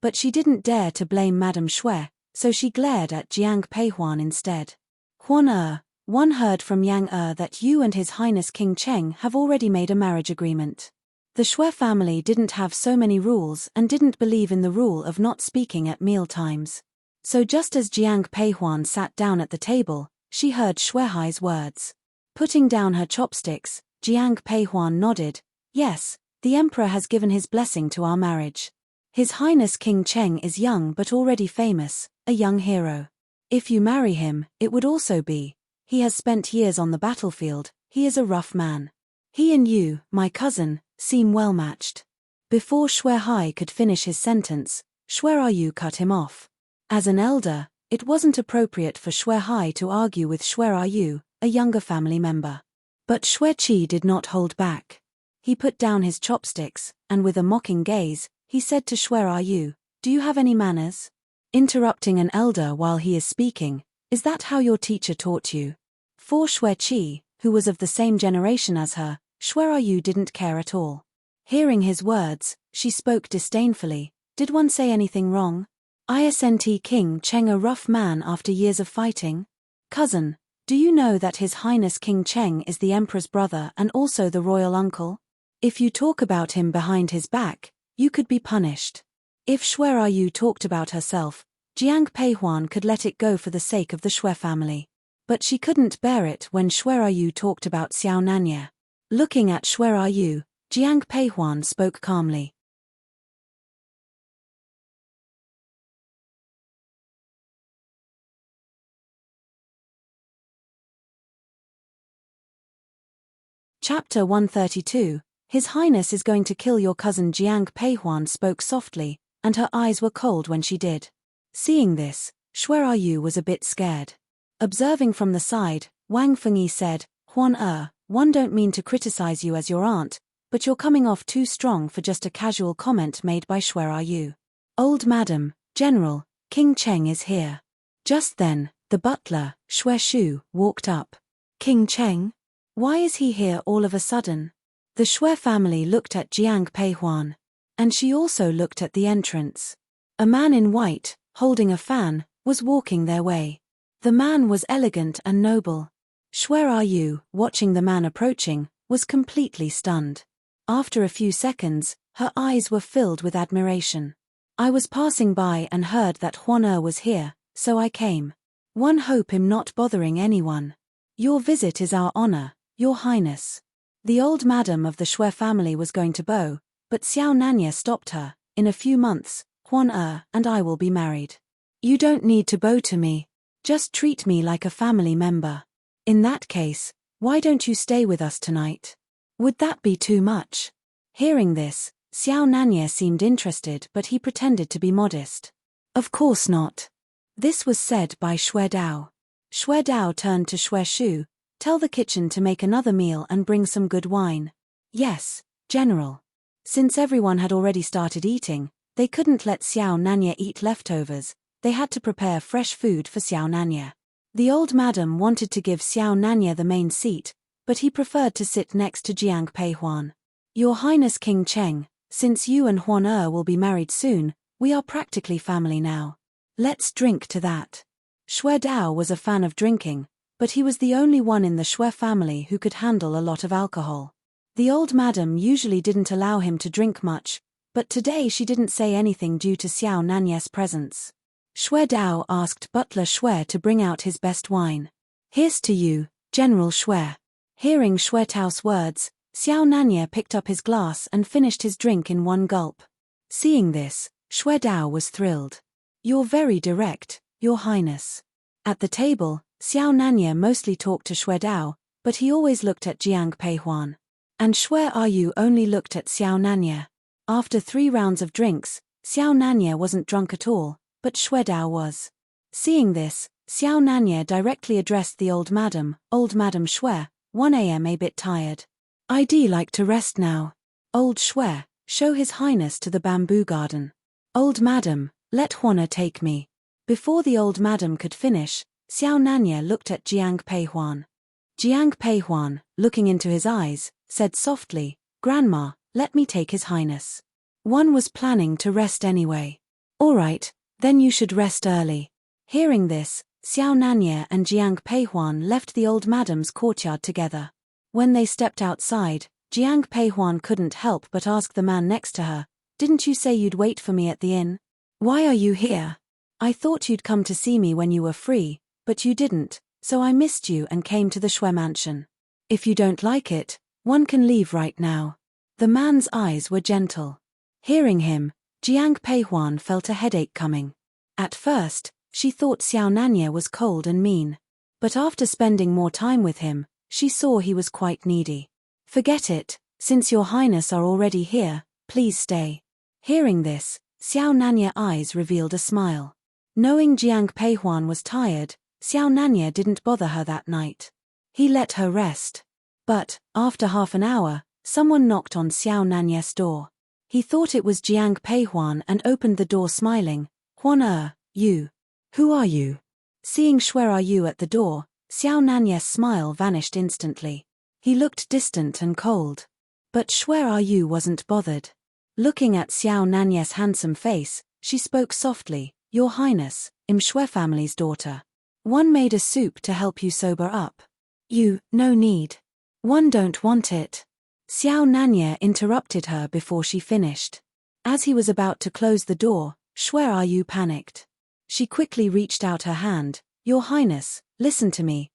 But she didn't dare to blame Madame Shui, so she glared at Jiang Peihuan instead. Huan one heard from Yang that you and His Highness King Cheng have already made a marriage agreement. The Shui family didn't have so many rules and didn't believe in the rule of not speaking at meal times. So just as Jiang Peihuan sat down at the table, she heard Shui Hai's words. Putting down her chopsticks, Jiang Peihuan nodded, Yes, the emperor has given his blessing to our marriage. His Highness King Cheng is young but already famous, a young hero. If you marry him, it would also be. He has spent years on the battlefield, he is a rough man. He and you, my cousin, seem well matched. Before Shui Hai could finish his sentence, Shui Yu cut him off. As an elder, it wasn't appropriate for Shui Hai to argue with Shui Yu, a younger family member. But Shui Qi did not hold back. He put down his chopsticks, and with a mocking gaze, he said to Shui Yu, Do you have any manners? Interrupting an elder while he is speaking, is that how your teacher taught you? For Shui Qi, who was of the same generation as her, Shui Yu didn't care at all. Hearing his words, she spoke disdainfully, Did one say anything wrong? Isn't King Cheng a rough man after years of fighting? Cousin, do you know that His Highness King Cheng is the emperor's brother and also the royal uncle? If you talk about him behind his back, you could be punished. If Shui Yu talked about herself, Jiang Peihuan could let it go for the sake of the Shui family. But she couldn't bear it when Shui Yu talked about Xiao Nanye. Looking at Shui Yu, Jiang Peihuan spoke calmly. Chapter 132, His Highness is going to kill your cousin. Jiang Peihuan spoke softly, and her eyes were cold when she did. Seeing this, Shui Yu was a bit scared. Observing from the side, Wang Fengyi said, Huan one don't mean to criticize you as your aunt, but you're coming off too strong for just a casual comment made by Shui Yu. Old Madam, General, King Cheng is here. Just then, the butler, Shui Shu, walked up. King Cheng? Why is he here all of a sudden? The Shui family looked at Jiang Peihuan. And she also looked at the entrance. A man in white, holding a fan, was walking their way. The man was elegant and noble. Shui Yu, watching the man approaching, was completely stunned. After a few seconds, her eyes were filled with admiration. I was passing by and heard that Huan was here, so I came. One hope him not bothering anyone. Your visit is our honor, Your Highness. The old madam of the Shui family was going to bow, but Xiao Nanye stopped her. In a few months, Huan and I will be married. You don't need to bow to me. Just treat me like a family member. In that case, why don't you stay with us tonight? Would that be too much? Hearing this, Xiao Nanye seemed interested, but he pretended to be modest. Of course not. This was said by Shui Dao. Shui Dao turned to Shui Shu. Tell the kitchen to make another meal and bring some good wine. Yes, General. Since everyone had already started eating, they couldn't let Xiao Nanya eat leftovers. They had to prepare fresh food for Xiao Nanya. The old madam wanted to give Xiao Nanya the main seat, but he preferred to sit next to Jiang Pei Huan. Your Highness King Cheng, since you and Huan will be married soon, we are practically family now. Let's drink to that. Shui Dao was a fan of drinking, but he was the only one in the Shui family who could handle a lot of alcohol. The old madam usually didn't allow him to drink much, but today she didn't say anything due to Xiao Nanya's presence. Shui Dao asked Butler Shui to bring out his best wine. Here's to you, General Shui. Hearing Shui Tao's words, Xiao Nanya picked up his glass and finished his drink in one gulp. Seeing this, Shui Dao was thrilled. You're very direct, Your Highness. At the table, Xiao Nanya mostly talked to Shui Dao, but he always looked at Jiang Pei Huan. And Shui Yu only looked at Xiao Nanya. After 3 rounds of drinks, Xiao Nanya wasn't drunk at all, but Shui Dao was. Seeing this, Xiao Nanya directly addressed the old madam Shui, 1 a.m. a bit tired. I'd like to rest now. Old Shui, show His Highness to the bamboo garden. Old madam, let Huana take me. Before the old madam could finish, Xiao Nanya looked at Jiang Pei Huan. Jiang Pei Huan, looking into his eyes, said softly, Grandma, let me take His Highness. One was planning to rest anyway. All right, then you should rest early. Hearing this, Xiao Nanya and Jiang Pei Huan left the old madam's courtyard together. When they stepped outside, Jiang Pei Huan couldn't help but ask the man next to her, Didn't you say you'd wait for me at the inn? Why are you here? I thought you'd come to see me when you were free, but you didn't, so I missed you and came to the Shui mansion. If you don't like it, one can leave right now. The man's eyes were gentle. Hearing him, Jiang Pei Huan felt a headache coming. At first, she thought Xiao Nanya was cold and mean. But after spending more time with him, she saw he was quite needy. Forget it, since Your Highness are already here, please stay. Hearing this, Xiao Nanya eyes revealed a smile. Knowing Jiang Pei Huan was tired, Xiao Nanya didn't bother her that night. He let her rest. But, after half an hour, someone knocked on Xiao Nanya's door. He thought it was Jiang Pei Huan and opened the door smiling. Huan you. Who are you? Seeing Shui Yu at the door, Xiao Nanya's smile vanished instantly. He looked distant and cold. But Shui Yu wasn't bothered. Looking at Xiao Nanya's handsome face, she spoke softly, Your Highness, I'm Shui family's daughter. One made a soup to help you sober up. No need. One don't want it. Xiao Nanya interrupted her before she finished. As he was about to close the door, Shui Yu panicked. She quickly reached out her hand, Your Highness, listen to me.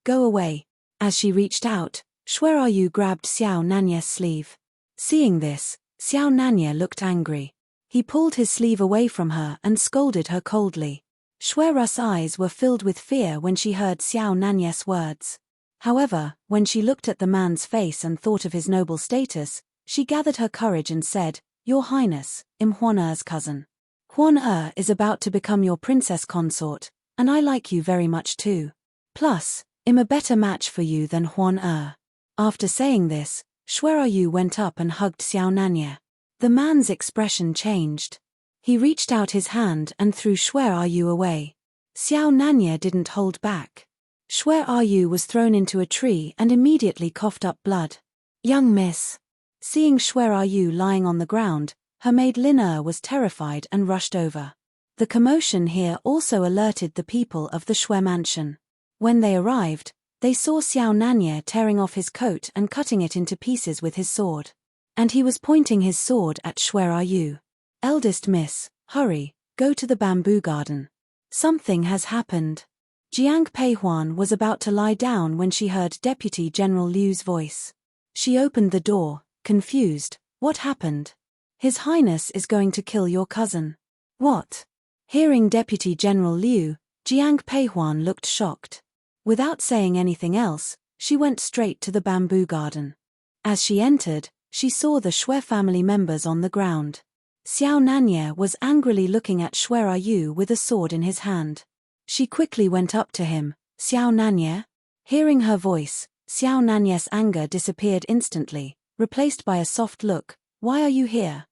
Go away. As she reached out, Shui Yu grabbed Xiao Nanya's sleeve. Seeing this, Xiao Nanya looked angry. He pulled his sleeve away from her and scolded her coldly. Shui's eyes were filled with fear when she heard Xiao Nanya's words. However, when she looked at the man's face and thought of his noble status, she gathered her courage and said, Your Highness, I'm Huan cousin. Huan is about to become your princess consort, and I like you very much too. Plus, I'm a better match for you than Huan. After saying this, Shui Yu went up and hugged Xiao Nanya. The man's expression changed. He reached out his hand and threw Shui Yu away. Xiao Nanya didn't hold back. Shui Yu was thrown into a tree and immediately coughed up blood. Young miss. Seeing Shui Yu lying on the ground, her maid Lin was terrified and rushed over. The commotion here also alerted the people of the Shui mansion. When they arrived, they saw Xiao Nanya tearing off his coat and cutting it into pieces with his sword. And he was pointing his sword at Shui Yu. Eldest miss, hurry, go to the bamboo garden. Something has happened. Jiang Pei Huan was about to lie down when she heard Deputy General Liu's voice. She opened the door, confused. What happened? His Highness is going to kill your cousin. What? Hearing Deputy General Liu, Jiang Pei Huan looked shocked. Without saying anything else, she went straight to the bamboo garden. As she entered, she saw the Shui family members on the ground. Xiao Nanya was angrily looking at Shui Yu with a sword in his hand. She quickly went up to him, Xiao Nanye? Hearing her voice, Xiao Nanye's anger disappeared instantly, replaced by a soft look. Why are you here?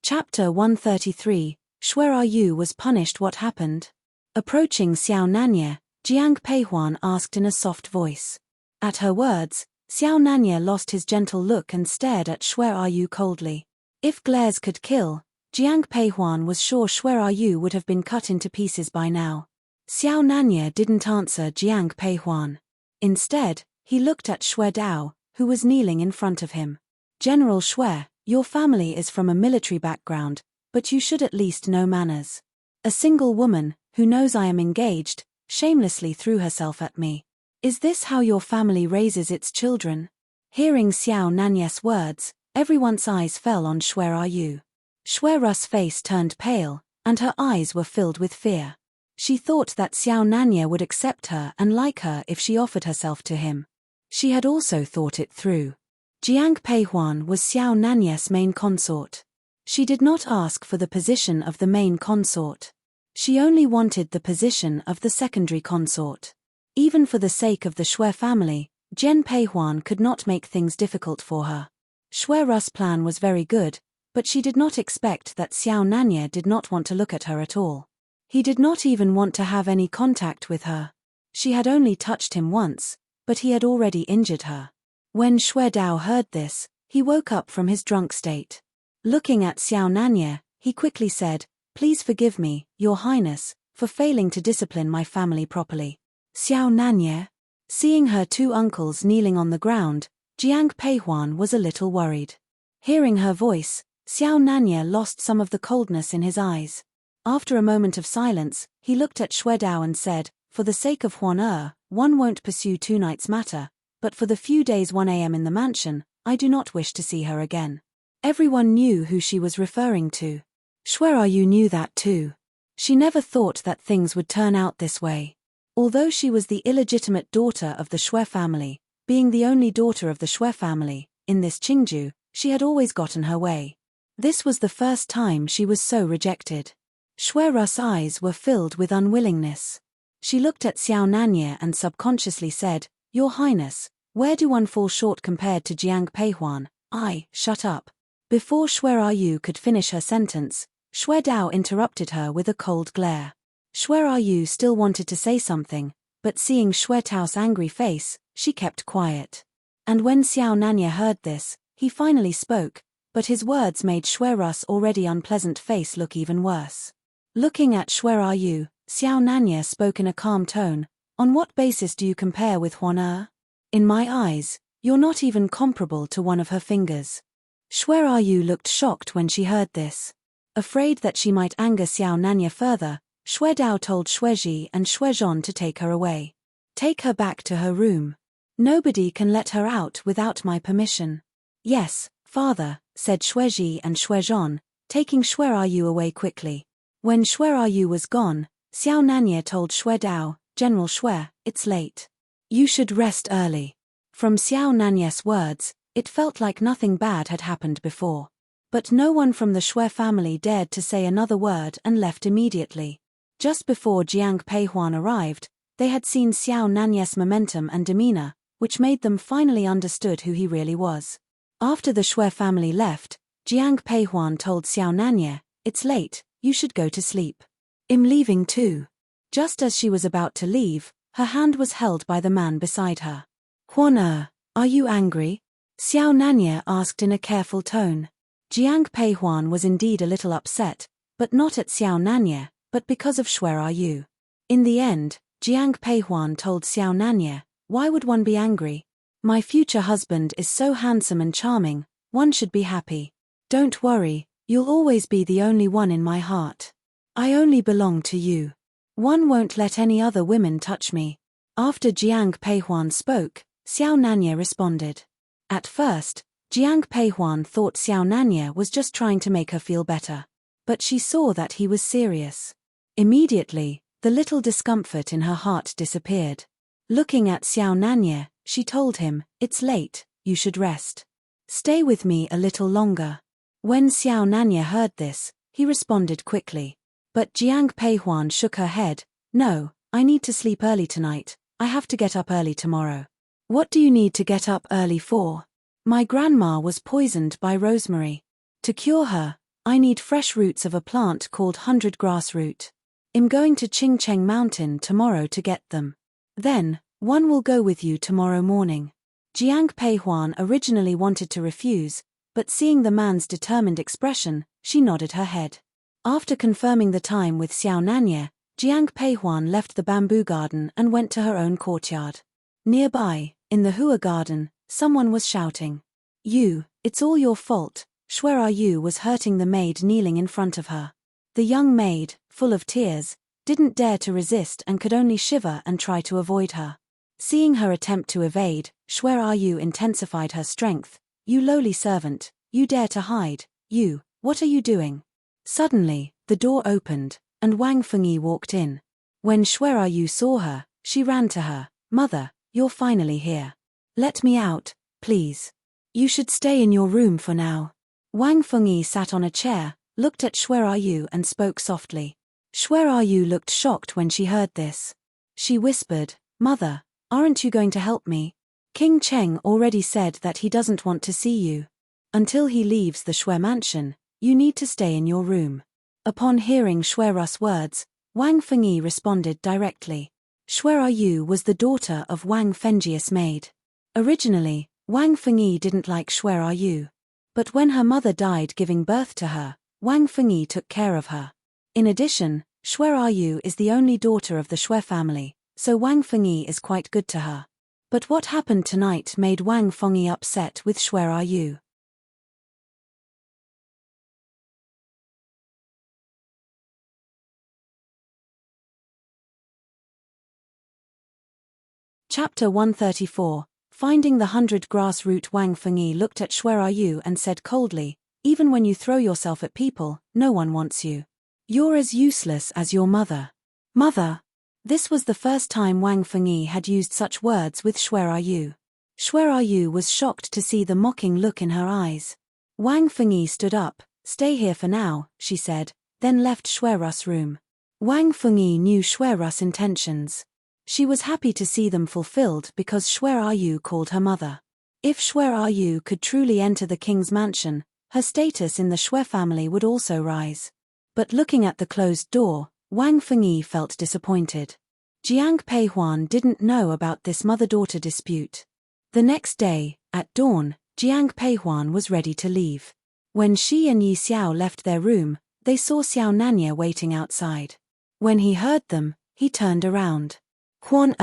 Chapter 133, Where are you was punished. What happened? Approaching Xiao Nanye, Jiang Peihuan asked in a soft voice. At her words, Xiao Nanye lost his gentle look and stared at Where are you coldly. If glares could kill, Jiang Peihuan was sure Where are you would have been cut into pieces by now. Xiao Nanye didn't answer Jiang Peihuan. Instead, he looked at Xue Dao, who was kneeling in front of him. General Xue, your family is from a military background, but you should at least know manners. A single woman, who knows I am engaged, shamelessly threw herself at me. Is this how your family raises its children? Hearing Xiao Nanye's words, everyone's eyes fell on Where are you? Xue Ru's face turned pale, and her eyes were filled with fear. She thought that Xiao Nanye would accept her and like her if she offered herself to him. She had also thought it through. Jiang Peihuan was Xiao Nanye's main consort. She did not ask for the position of the main consort. She only wanted the position of the secondary consort. Even for the sake of the Xue family, Jiang Peihuan could not make things difficult for her. Xue Ru's plan was very good, but she did not expect that Xiao Nanye did not want to look at her at all. He did not even want to have any contact with her. She had only touched him once, but he had already injured her. When Xue Dao heard this, he woke up from his drunk state. Looking at Xiao Nanye, he quickly said, "Please forgive me, Your Highness, for failing to discipline my family properly." Xiao Nanye? Seeing her two uncles kneeling on the ground, Jiang Peihuan was a little worried. Hearing her voice, Xiao Nanye lost some of the coldness in his eyes. After a moment of silence, he looked at Xue Dao and said, "For the sake of Huan one won't pursue tonight's matter, but for the few days 1 a.m. in the mansion, I do not wish to see her again." Everyone knew who she was referring to. Where are you knew that too. She never thought that things would turn out this way. Although she was the illegitimate daughter of the Xue family, being the only daughter of the Xue family, in this Qingju, she had always gotten her way. This was the first time she was so rejected. Xue Ru's eyes were filled with unwillingness. She looked at Xiao Nanye and subconsciously said, "Your Highness, where do one fall short compared to Jiang Peihuan?" Shut up." Before Where are you could finish her sentence, Xue Dao interrupted her with a cold glare. Where are you still wanted to say something, but seeing Xue Tao's angry face, she kept quiet. And when Xiao Nanye heard this, he finally spoke, but his words made Xue Ru's already unpleasant face look even worse. Looking at Where are you, Xiao Nanye spoke in a calm tone, "On what basis do you compare with Huan? In my eyes, you're not even comparable to one of her fingers." Where are you looked shocked when she heard this. Afraid that she might anger Xiao Nanye further, Xue Dao told Xue Ji and Xue Zhon to take her away. "Take her back to her room. Nobody can let her out without my permission." "Yes, father," said Xue Ji and Xue Zhon, taking Where are you away quickly. When Where are you was gone, Xiao Nanye told Xue Dao, "General Xue, it's late. You should rest early." From Xiao Nanye's words, it felt like nothing bad had happened before. But no one from the Xue family dared to say another word and left immediately. Just before Jiang Peihuan arrived, they had seen Xiao Nanye's momentum and demeanor, which made them finally understood who he really was. After the Xue family left, Jiang Peihuan told Xiao Nanye, "It's late, you should go to sleep." "I'm leaving too." Just as she was about to leave, her hand was held by the man beside her. "Huan, are you angry?" Xiao Nanye asked in a careful tone. Jiang Peihuan was indeed a little upset, but not at Xiao Nanye, but because of Where are you. In the end, Jiang Peihuan told Xiao Nanye, "Why would one be angry? My future husband is so handsome and charming, one should be happy. Don't worry, you'll always be the only one in my heart. I only belong to you. One won't let any other women touch me." After Jiang Peihuan spoke, Xiao Nanye responded. At first, Jiang Peihuan thought Xiao Nanye was just trying to make her feel better. But she saw that he was serious. Immediately, the little discomfort in her heart disappeared. Looking at Xiao Nanye, she told him, "It's late, you should rest. Stay with me a little longer." When Xiao Nanye heard this, he responded quickly. But Jiang Peihuan shook her head. "No, I need to sleep early tonight, I have to get up early tomorrow." "What do you need to get up early for?" "My grandma was poisoned by rosemary. To cure her, I need fresh roots of a plant called 100 grass root. I'm going to Qingcheng Mountain tomorrow to get them. Then, one will go with you tomorrow morning." Jiang Peihuan originally wanted to refuse, but seeing the man's determined expression, she nodded her head. After confirming the time with Xiao Nanye, Jiang Peihuan left the bamboo garden and went to her own courtyard. Nearby, in the Hua garden, someone was shouting, "You, it's all your fault." Shuai Yu was hurting the maid kneeling in front of her. The young maid, full of tears, didn't dare to resist and could only shiver and try to avoid her. Seeing her attempt to evade, Shuai Yu intensified her strength. "You lowly servant, you dare to hide, you, what are you doing?" Suddenly, the door opened, and Wang Fengyi walked in. When Shuai Yu saw her, she ran to her. "Mother, you're finally here. Let me out, please. You should stay in your room for now." Wang Fengyi sat on a chair, looked at Shuai Yu and spoke softly. Shuai Yu looked shocked when she heard this. She whispered, "Mother, aren't you going to help me? King Cheng already said that he doesn't want to see you. Until he leaves the Shui mansion, you need to stay in your room." Upon hearing Shuai's words, Wang Fengyi responded directly. Shuai Yu was the daughter of Wang Fengyi's maid. Originally, Wang Fengyi didn't like Shuai Yu. But when her mother died giving birth to her, Wang Fengyi took care of her. In addition, Shuai Yu is the only daughter of the Shui family, so Wang Fengyi is quite good to her. But what happened tonight made Wang Fengyi upset with Shuai Yu. Chapter 134, Finding the 100 grass root. Wang Fengyi looked at Shuai Yu and said coldly, "Even when you throw yourself at people, no one wants you. You're as useless as your mother." "Mother!" This was the first time Wang Fengyi had used such words with Shuai Yu. Shuai Yu was shocked to see the mocking look in her eyes. Wang Fengyi stood up. "Stay here for now," she said, then left Shuai's room. Wang Fengyi knew Shuai's intentions. She was happy to see them fulfilled because Shuai Yu called her mother. If Shuai Yu could truly enter the king's mansion, her status in the Shui family would also rise. But looking at the closed door, Wang Fengyi felt disappointed. Jiang Peihuan didn't know about this mother-daughter dispute. The next day, at dawn, Jiang Peihuan was ready to leave. When she and Yi Xiao left their room, they saw Xiao Nanye waiting outside. When he heard them, he turned around. "Quan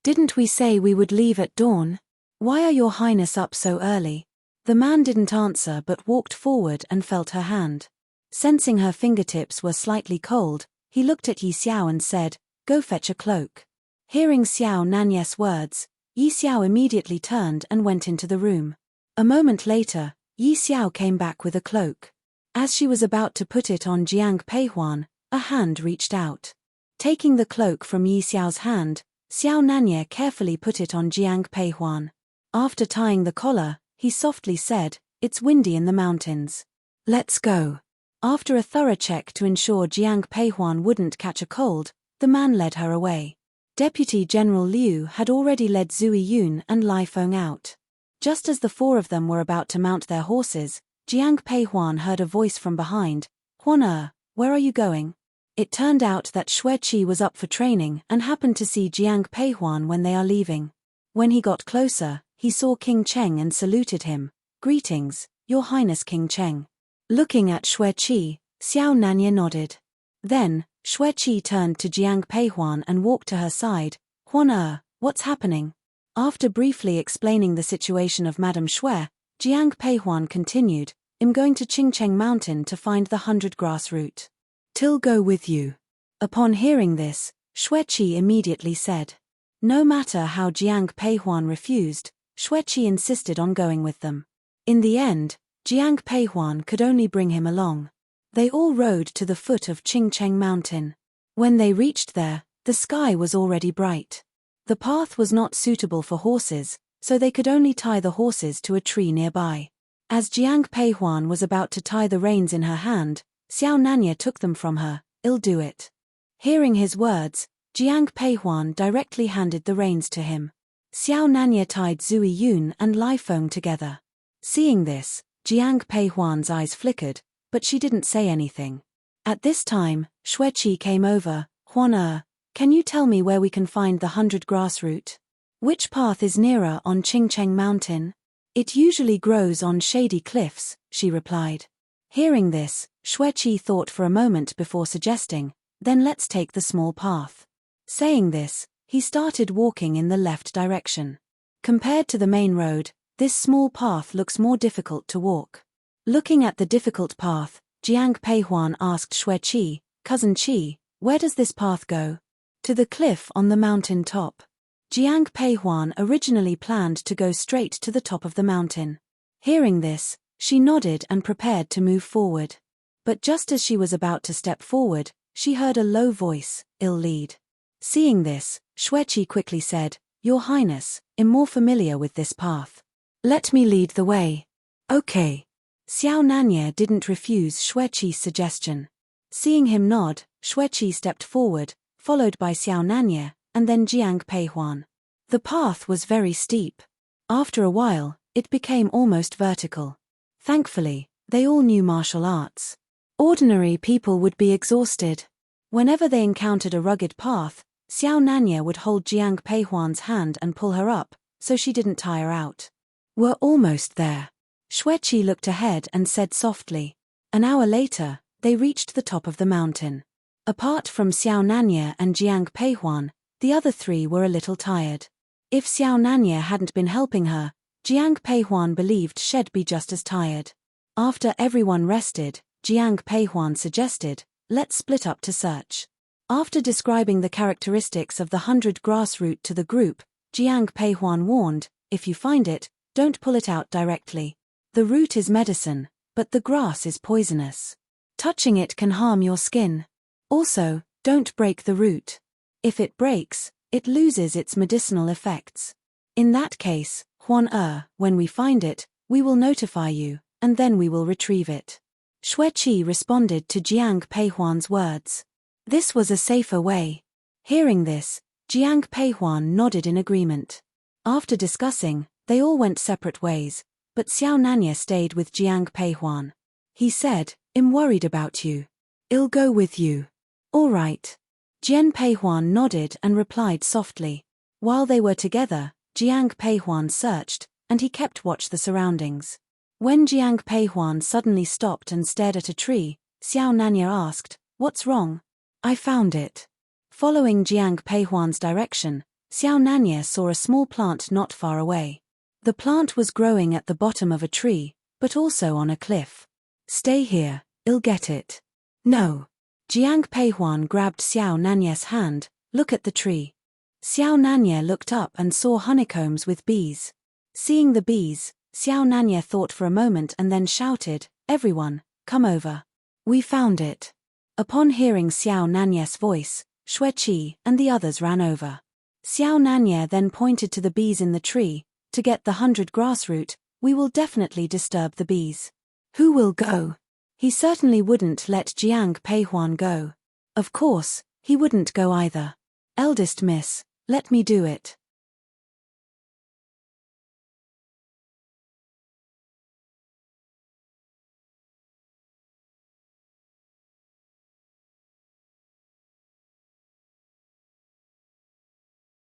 didn't we say we would leave at dawn? Why are your highness up so early?" The man didn't answer but walked forward and felt her hand. Sensing her fingertips were slightly cold, he looked at Yi Xiao and said, "Go fetch a cloak." Hearing Xiao Nanye's words, Yi Xiao immediately turned and went into the room. A moment later, Yi Xiao came back with a cloak. As she was about to put it on Jiang Peihuan, a hand reached out. Taking the cloak from Yi Xiao's hand, Xiao Nanye carefully put it on Jiang Peihuan. After tying the collar, he softly said, "It's windy in the mountains. Let's go." After a thorough check to ensure Jiang Peihuan wouldn't catch a cold, the man led her away. Deputy General Liu had already led Zui Yun and Lai Feng out. Just as the four of them were about to mount their horses, Jiang Peihuan heard a voice from behind. "Huan where are you going?" It turned out that Shui Qi was up for training and happened to see Jiang Peihuan when they are leaving. When he got closer, he saw King Cheng and saluted him. "Greetings, Your Highness King Cheng." Looking at Shui Qi, Xiao Nanye nodded. Then, Shui Qi turned to Jiang Peihuan and walked to her side. "Huan what's happening?" After briefly explaining the situation of Madame Shui, Jiang Peihuan continued, "I'm going to Qingcheng Mountain to find the 100 grass root. Till go with you." Upon hearing this, Shui Qi immediately said. No matter how Jiang Peihuan refused, Shui Qi insisted on going with them. In the end, Jiang Peihuan could only bring him along. They all rode to the foot of Qingcheng Mountain. When they reached there, the sky was already bright. The path was not suitable for horses, so they could only tie the horses to a tree nearby. As Jiang Peihuan was about to tie the reins in her hand, Xiao Nanya took them from her. "I'll do it." Hearing his words, Jiang Peihuan directly handed the reins to him. Xiao Nanya tied Zui Yun and Lai Feng together. Seeing this, Jiang Peihuan's eyes flickered, but she didn't say anything. At this time, Xueqi came over. "Huan can you tell me where we can find the 100 grass root? Which path is nearer on Qingcheng Mountain?" "It usually grows on shady cliffs," she replied. Hearing this, Xueqi thought for a moment before suggesting, "Then let's take the small path." Saying this, he started walking in the left direction. Compared to the main road, this small path looks more difficult to walk. Looking at the difficult path, Jiang Peihuan asked Xueqi, "Cousin Qi, where does this path go?" "To the cliff on the mountain top." Jiang Peihuan originally planned to go straight to the top of the mountain. Hearing this, she nodded and prepared to move forward. But just as she was about to step forward, she heard a low voice, "I'll lead." Seeing this, Xueqi quickly said, "Your Highness, I'm more familiar with this path. Let me lead the way." "Okay." Xiao Nanya didn't refuse Xueqi's suggestion. Seeing him nod, Xueqi stepped forward, followed by Xiao Nanya, and then Jiang Peihuan. The path was very steep. After a while, it became almost vertical. Thankfully, they all knew martial arts. Ordinary people would be exhausted. Whenever they encountered a rugged path, Xiao Nanya would hold Jiang Peihuan's hand and pull her up, so she didn't tire out. "We're almost there." Xueqi looked ahead and said softly. An hour later, they reached the top of the mountain. Apart from Xiao Nanya and Jiang Peihuan, the other three were a little tired. If Xiao Nanya hadn't been helping her, Jiang Peihuan believed she'd be just as tired. After everyone rested, Jiang Peihuan suggested, "Let's split up to search." After describing the characteristics of the 100 grass root to the group, Jiang Peihuan warned, "If you find it, don't pull it out directly. The root is medicine, but the grass is poisonous. Touching it can harm your skin. Also, don't break the root. If it breaks, it loses its medicinal effects. In that case, when we find it, we will notify you, and then we will retrieve it." Xueqi responded to Jiang Peihuan's words. This was a safer way. Hearing this, Jiang Peihuan nodded in agreement. After discussing, they all went separate ways, but Xiao Nanya stayed with Jiang Peihuan. He said, "I'm worried about you. I'll go with you." "All right." Jiang Peihuan nodded and replied softly. While they were together, Jiang Peihuan searched, and he kept watch the surroundings. When Jiang Peihuan suddenly stopped and stared at a tree, Xiao Nanya asked, "What's wrong?" "I found it." Following Jiang Peihuan's direction, Xiao Nanya saw a small plant not far away. The plant was growing at the bottom of a tree, but also on a cliff. "Stay here, I'll get it." "No." Jiang Peihuan grabbed Xiao Nanya's hand. "Look at the tree." Xiao Nanya looked up and saw honeycombs with bees. Seeing the bees, Xiao Nanya thought for a moment and then shouted, "Everyone, come over. We found it." Upon hearing Xiao Nanya's voice, Xueqi and the others ran over. Xiao Nanya then pointed to the bees in the tree. "To get the 100 grass root, we will definitely disturb the bees. Who will go?" He certainly wouldn't let Jiang Peihuan go. Of course, he wouldn't go either. "Eldest miss, let me do it."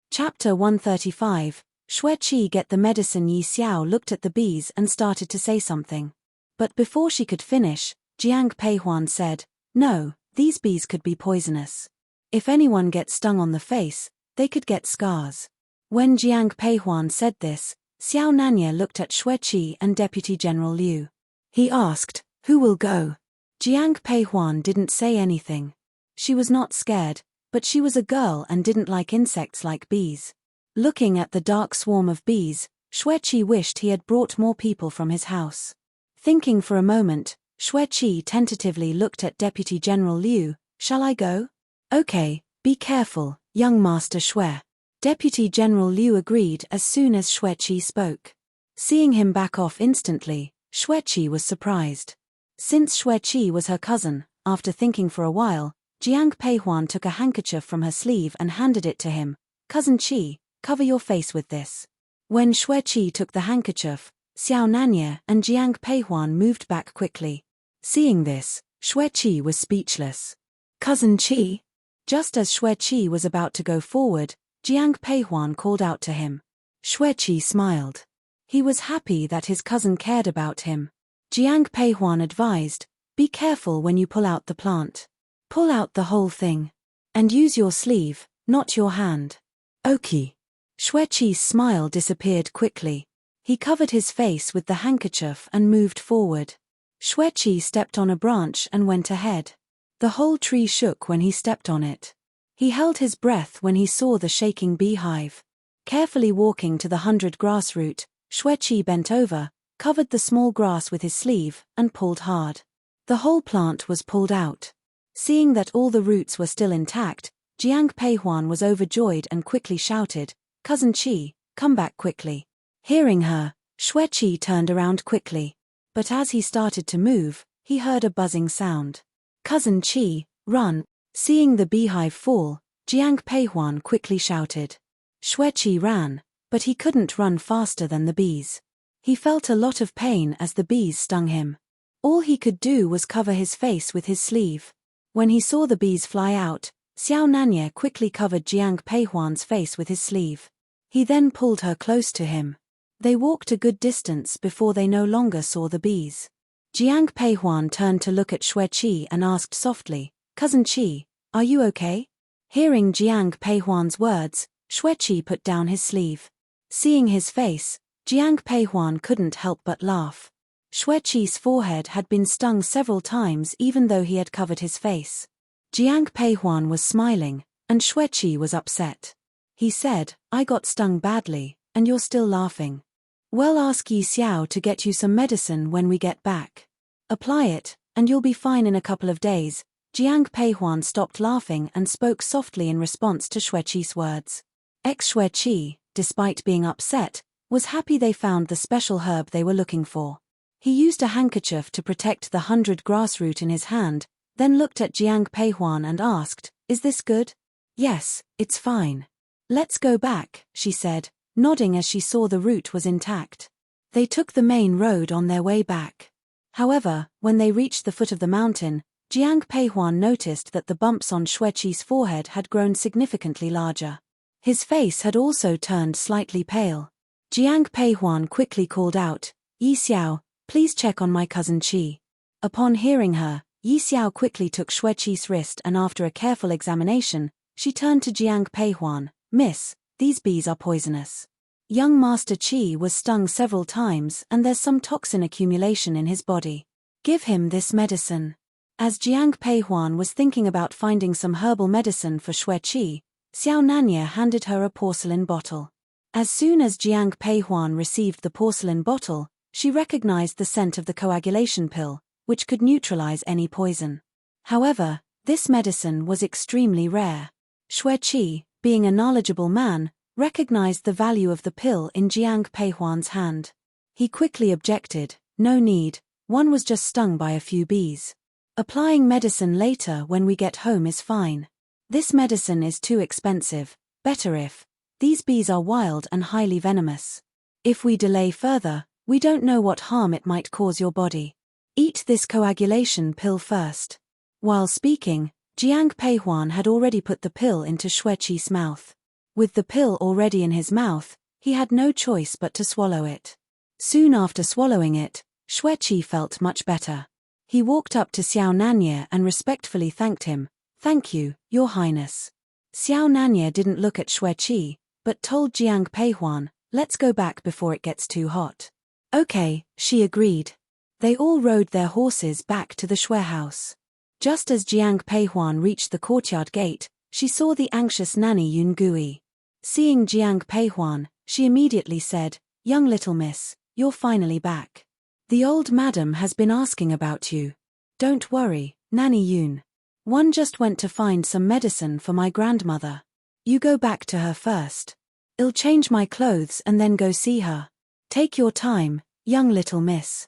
Chapter 135, Xueqi get the medicine. Yi Xiao looked at the bees and started to say something. But before she could finish, Jiang Peihuan said, "No, these bees could be poisonous. If anyone gets stung on the face, they could get scars." When Jiang Peihuan said this, Xiao Nanya looked at Xueqi and Deputy General Liu. He asked, "Who will go?" Jiang Peihuan didn't say anything. She was not scared, but she was a girl and didn't like insects like bees. Looking at the dark swarm of bees, Xueqi wished he had brought more people from his house. Thinking for a moment, Xueqi tentatively looked at Deputy General Liu. "Shall I go?" "Okay, be careful, young Master Xue." Deputy General Liu agreed as soon as Xueqi spoke. Seeing him back off instantly, Xueqi was surprised. Since Xueqi was her cousin, after thinking for a while, Jiang Peihuan took a handkerchief from her sleeve and handed it to him. "Cousin Qi, cover your face with this." When Xueqi took the handkerchief, Xiao Nanye and Jiang Peihuan moved back quickly. Seeing this, Xueqi was speechless. "Cousin Qi?" Just as Xueqi was about to go forward, Jiang Peihuan called out to him. Xueqi smiled. He was happy that his cousin cared about him. Jiang Peihuan advised, "Be careful when you pull out the plant. Pull out the whole thing. And use your sleeve, not your hand." "Okay." Xueqi's smile disappeared quickly. He covered his face with the handkerchief and moved forward. Xueqi stepped on a branch and went ahead. The whole tree shook when he stepped on it. He held his breath when he saw the shaking beehive. Carefully walking to the 100 grass root, Xueqi bent over, covered the small grass with his sleeve, and pulled hard. The whole plant was pulled out. Seeing that all the roots were still intact, Jiang Peihuan was overjoyed and quickly shouted, "Cousin Qi, come back quickly." Hearing her, Xueqi turned around quickly. But as he started to move, he heard a buzzing sound. "Cousin Qi, run!" Seeing the beehive fall, Jiang Peihuan quickly shouted. Xueqi ran, but he couldn't run faster than the bees. He felt a lot of pain as the bees stung him. All he could do was cover his face with his sleeve. When he saw the bees fly out, Xiao Nanye quickly covered Jiang Peihuan's face with his sleeve. He then pulled her close to him. They walked a good distance before they no longer saw the bees. Jiang Peihuan turned to look at Xueqi and asked softly, "Cousin Qi, are you okay?" Hearing Jiang Peihuan's words, Xueqi put down his sleeve. Seeing his face, Jiang Peihuan couldn't help but laugh. Xueqi's forehead had been stung several times even though he had covered his face. Jiang Peihuan was smiling, and Xueqi was upset. He said, "I got stung badly, and you're still laughing. Well, ask Yi Xiao to get you some medicine when we get back. Apply it, and you'll be fine in a couple of days." Jiang Peihuan stopped laughing and spoke softly in response to Xueqi's words. Xueqi, despite being upset, was happy they found the special herb they were looking for. He used a handkerchief to protect the 100 grass root in his hand, then looked at Jiang Peihuan and asked, "Is this good?" "Yes, it's fine. Let's go back," she said, nodding as she saw the root was intact. They took the main road on their way back. However, when they reached the foot of the mountain, Jiang Peihuan noticed that the bumps on Xueqi's forehead had grown significantly larger. His face had also turned slightly pale. Jiang Peihuan quickly called out, "Yi Xiao, please check on my cousin Qi." Upon hearing her, Yi Xiao quickly took Xueqi's wrist and after a careful examination, she turned to Jiang Peihuan, "Miss, these bees are poisonous. Young Master Qi was stung several times and there's some toxin accumulation in his body. Give him this medicine." As Jiang Peihuan was thinking about finding some herbal medicine for Xueqi, Xiao Nanye handed her a porcelain bottle. As soon as Jiang Peihuan received the porcelain bottle, she recognized the scent of the coagulation pill, which could neutralize any poison. However, this medicine was extremely rare. Xueqi, being a knowledgeable man, recognized the value of the pill in Jiang Peihuan's hand. He quickly objected, "No need, one was just stung by a few bees. Applying medicine later when we get home is fine. This medicine is too expensive, better if. These bees are wild and highly venomous. If we delay further, we don't know what harm it might cause your body. Eat this coagulation pill first." While speaking, Jiang Peihuan had already put the pill into Xueqi's mouth. With the pill already in his mouth, he had no choice but to swallow it. Soon after swallowing it, Xueqi felt much better. He walked up to Xiao Nanye and respectfully thanked him, "Thank you, Your Highness." Xiao Nanye didn't look at Xueqi, but told Jiang Peihuan, "Let's go back before it gets too hot." "Okay," she agreed. They all rode their horses back to the Xue house. Just as Jiang Peihuan reached the courtyard gate, she saw the anxious nanny Yun Gui. Seeing Jiang Peihuan, she immediately said, "Young little miss, you're finally back. The old madam has been asking about you. Don't worry, Nanny Yun. One just went to find some medicine for my grandmother. You go back to her first. I'll change my clothes and then go see her. Take your time, young little miss.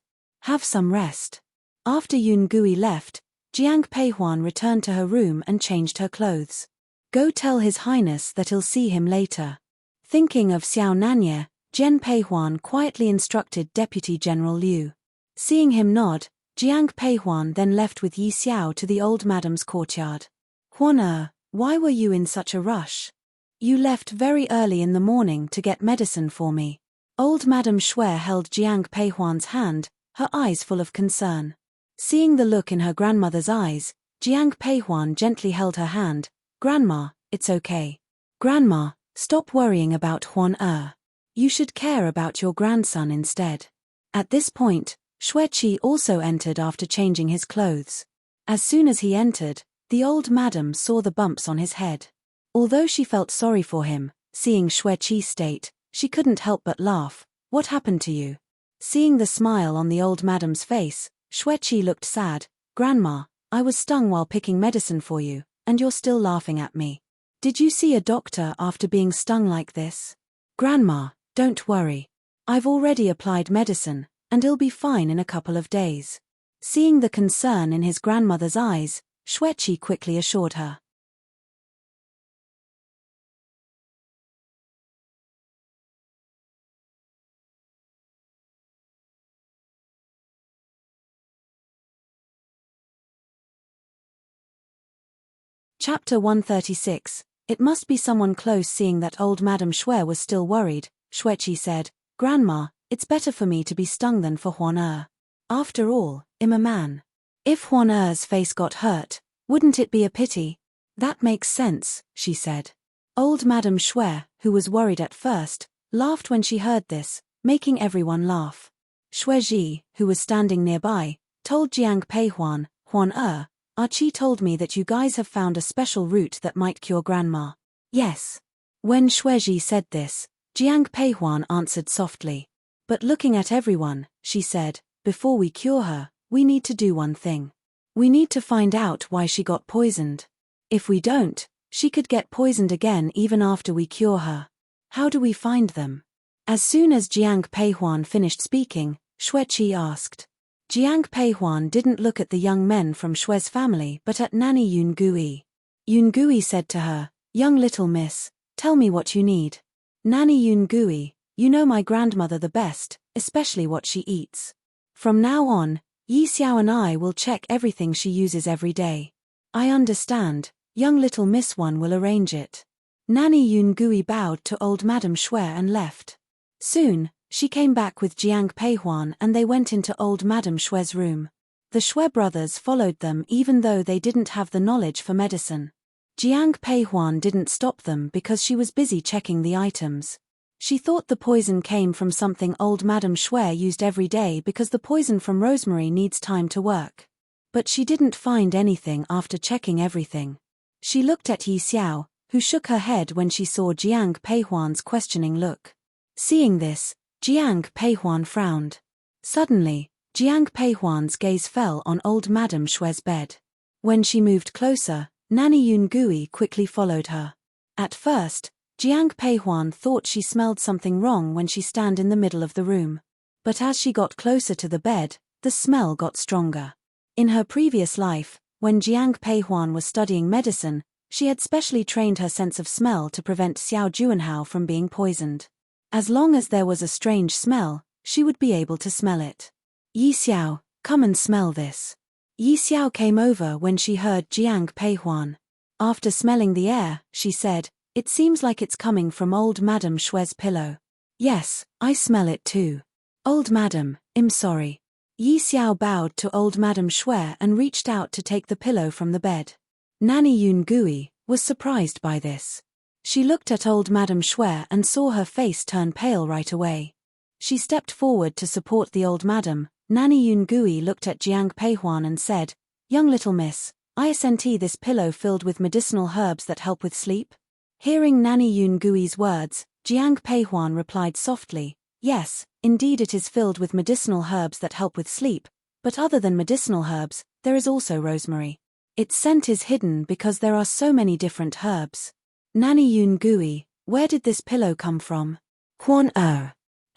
Have some rest. After Yun Gui left, Jiang Peihuan returned to her room and changed her clothes. Go tell His Highness that I'll see him later. Thinking of Xiao Nanye, Jian Peihuan quietly instructed Deputy General Liu. Seeing him nod, Jiang Peihuan then left with Yi Xiao to the old madam's courtyard. Huan why were you in such a rush? You left very early in the morning to get medicine for me. Old Madame Shui held Jiang Peihuan's hand, her eyes full of concern. Seeing the look in her grandmother's eyes, Jiang Peihuan gently held her hand. Grandma, it's okay. Grandma, stop worrying about Huan. You should care about your grandson instead. At this point, Xueqi also entered after changing his clothes. As soon as he entered, the old madam saw the bumps on his head. Although she felt sorry for him, seeing Xueqi's state, she couldn't help but laugh. What happened to you? Seeing the smile on the old madam's face, Xueqi looked sad. Grandma, I was stung while picking medicine for you, and you're still laughing at me. Did you see a doctor after being stung like this? Grandma, don't worry. I've already applied medicine, and I'll be fine in a couple of days. Seeing the concern in his grandmother's eyes, Xueqi quickly assured her. Chapter 136. It must be someone close. Seeing that old Madame Shui was still worried, Xueqi said, Grandma, it's better for me to be stung than for Huan. After all, I'm a man. If Huan's face got hurt, wouldn't it be a pity? That makes sense, she said. Old Madame Shui, who was worried at first, laughed when she heard this, making everyone laugh. Xueji, who was standing nearby, told Jiang Peihuan, Huan Archie told me that you guys have found a special root that might cure Grandma. Yes. When Xueji said this, Jiang Peihuan answered softly. But looking at everyone, she said, before we cure her, we need to do one thing. We need to find out why she got poisoned. If we don't, she could get poisoned again even after we cure her. How do we find them? As soon as Jiang Peihuan finished speaking, Xueqi asked. Jiang Peihuan didn't look at the young men from Shui's family but at Nanny Yun Gui. Yun Gui said to her, Young little miss, tell me what you need. Nanny Yun Gui, you know my grandmother the best, especially what she eats. From now on, Yi Xiao and I will check everything she uses every day. I understand, young little miss. One will arrange it. Nanny Yun Gui bowed to old Madame Shui and left. Soon, she came back with Jiang Peihuan and they went into old Madame Shui's room. The Shui brothers followed them even though they didn't have the knowledge for medicine. Jiang Peihuan didn't stop them because she was busy checking the items. She thought the poison came from something old Madame Shui used every day because the poison from rosemary needs time to work. But she didn't find anything after checking everything. She looked at Yi Xiao, who shook her head when she saw Jiang Peihuan's questioning look. Seeing this, Jiang Peihuan frowned. Suddenly, Jiang Peihuan's gaze fell on old Madame Shui's bed. When she moved closer, Nanny Yun Gui quickly followed her. At first, Jiang Peihuan thought she smelled something wrong when she stood in the middle of the room. But as she got closer to the bed, the smell got stronger. In her previous life, when Jiang Peihuan was studying medicine, she had specially trained her sense of smell to prevent Xiao Juanhao from being poisoned. As long as there was a strange smell, she would be able to smell it. Yi Xiao, come and smell this. Yi Xiao came over when she heard Jiang Peihuan. After smelling the air, she said, It seems like it's coming from old Madame Shui's pillow. Yes, I smell it too. Old Madam, I'm sorry. Yi Xiao bowed to old Madame Shui and reached out to take the pillow from the bed. Nanny Yun Gui was surprised by this. She looked at old Madame Shui and saw her face turn pale right away. She stepped forward to support the old madam. Nanny Yun Gui looked at Jiang Peihuan and said, Young little miss, I sent this pillow filled with medicinal herbs that help with sleep? Hearing Nanny Yun Gui's words, Jiang Peihuan replied softly, Yes, indeed it is filled with medicinal herbs that help with sleep, but other than medicinal herbs, there is also rosemary. Its scent is hidden because there are so many different herbs. Nanny Yun Gui, where did this pillow come from? Quan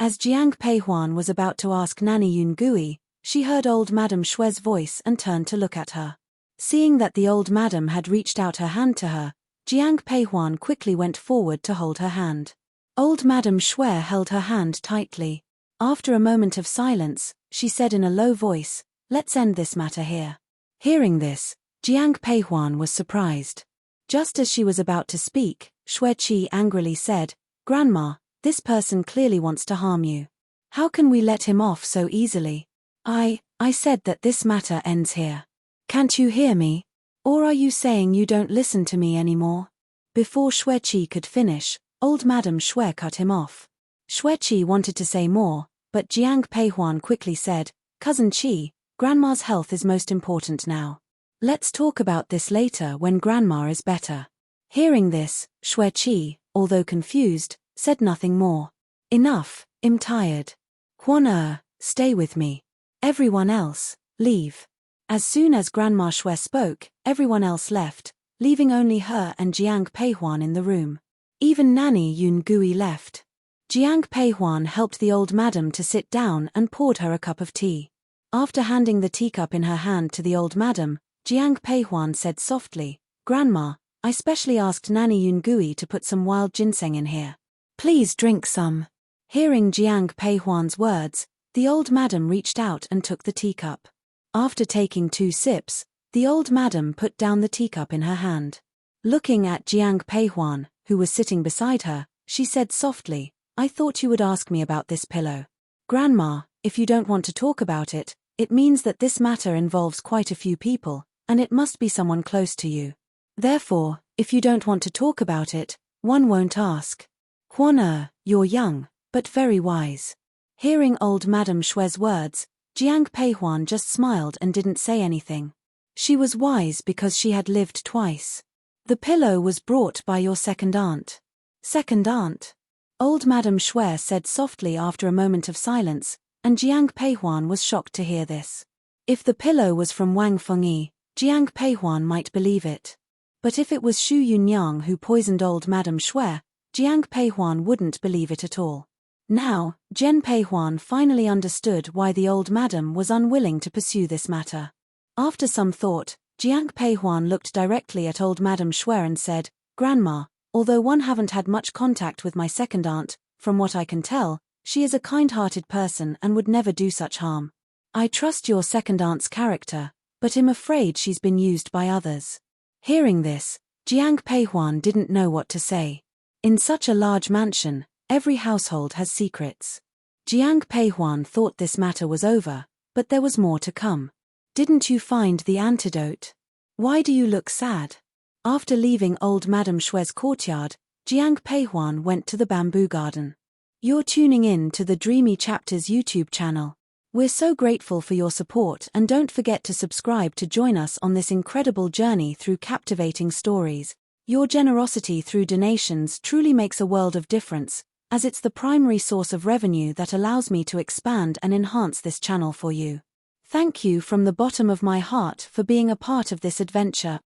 As Jiang Peihuan was about to ask Nanny Yun Gui, she heard old Madame Shue's voice and turned to look at her. Seeing that the old madam had reached out her hand to her, Jiang Peihuan quickly went forward to hold her hand. Old Madame Shui held her hand tightly. After a moment of silence, she said in a low voice, "Let's end this matter here." Hearing this, Jiang Peihuan was surprised. Just as she was about to speak, Shui Qi angrily said, "Grandma, this person clearly wants to harm you. How can we let him off so easily? I said that this matter ends here. Can't you hear me? Or are you saying you don't listen to me anymore?" Before Shui Qi could finish, old Madame Shui cut him off. Shui Qi wanted to say more, but Jiang Peihuan quickly said, "Cousin Qi, Grandma's health is most important now. Let's talk about this later when Grandma is better." Hearing this, Shui Qi, although confused, said nothing more. "Enough, I'm tired. Quan stay with me. Everyone else, leave." As soon as Grandma Shui spoke, everyone else left, leaving only her and Jiang Peihuan in the room. Even Nanny Yun Gui left. Jiang Peihuan helped the old madam to sit down and poured her a cup of tea. After handing the teacup in her hand to the old madam, Jiang Peihuan said softly, "Grandma, I specially asked Nanny Yun Gui to put some wild ginseng in here. Please drink some." Hearing Jiang Peihuan's words, the old madam reached out and took the teacup. After taking 2 sips, the old madam put down the teacup in her hand. Looking at Jiang Peihuan, who was sitting beside her, she said softly, "I thought you would ask me about this pillow. Grandma, if you don't want to talk about it, it means that this matter involves quite a few people, and it must be someone close to you. Therefore, if you don't want to talk about it, one won't ask. Quan you're young, but very wise." Hearing old Madame Shue's words, Jiang Peihuan just smiled and didn't say anything. She was wise because she had lived twice. "The pillow was brought by your second aunt." "Second aunt?" Old Madame Shui said softly after a moment of silence, and Jiang Peihuan was shocked to hear this. If the pillow was from Wang Fengyi, Jiang Peihuan might believe it. But if it was Xu Yunyang who poisoned old Madame Shui, Jiang Peihuan wouldn't believe it at all. Now, Jiang Peihuan finally understood why the old madam was unwilling to pursue this matter. After some thought, Jiang Peihuan looked directly at old Madame Shui and said, "Grandma, although one haven't had much contact with my second aunt, from what I can tell, she is a kind-hearted person and would never do such harm. I trust your second aunt's character, but I'm afraid she's been used by others." Hearing this, Jiang Peihuan didn't know what to say. In such a large mansion, every household has secrets. Jiang Peihuan thought this matter was over, but there was more to come. "Didn't you find the antidote? Why do you look sad?" After leaving old Madame Shue's courtyard, Jiang Peihuan went to the bamboo garden. You're tuning in to the Dreamy Chapters YouTube channel. We're so grateful for your support, and don't forget to subscribe to join us on this incredible journey through captivating stories. Your generosity through donations truly makes a world of difference, as it's the primary source of revenue that allows me to expand and enhance this channel for you. Thank you from the bottom of my heart for being a part of this adventure.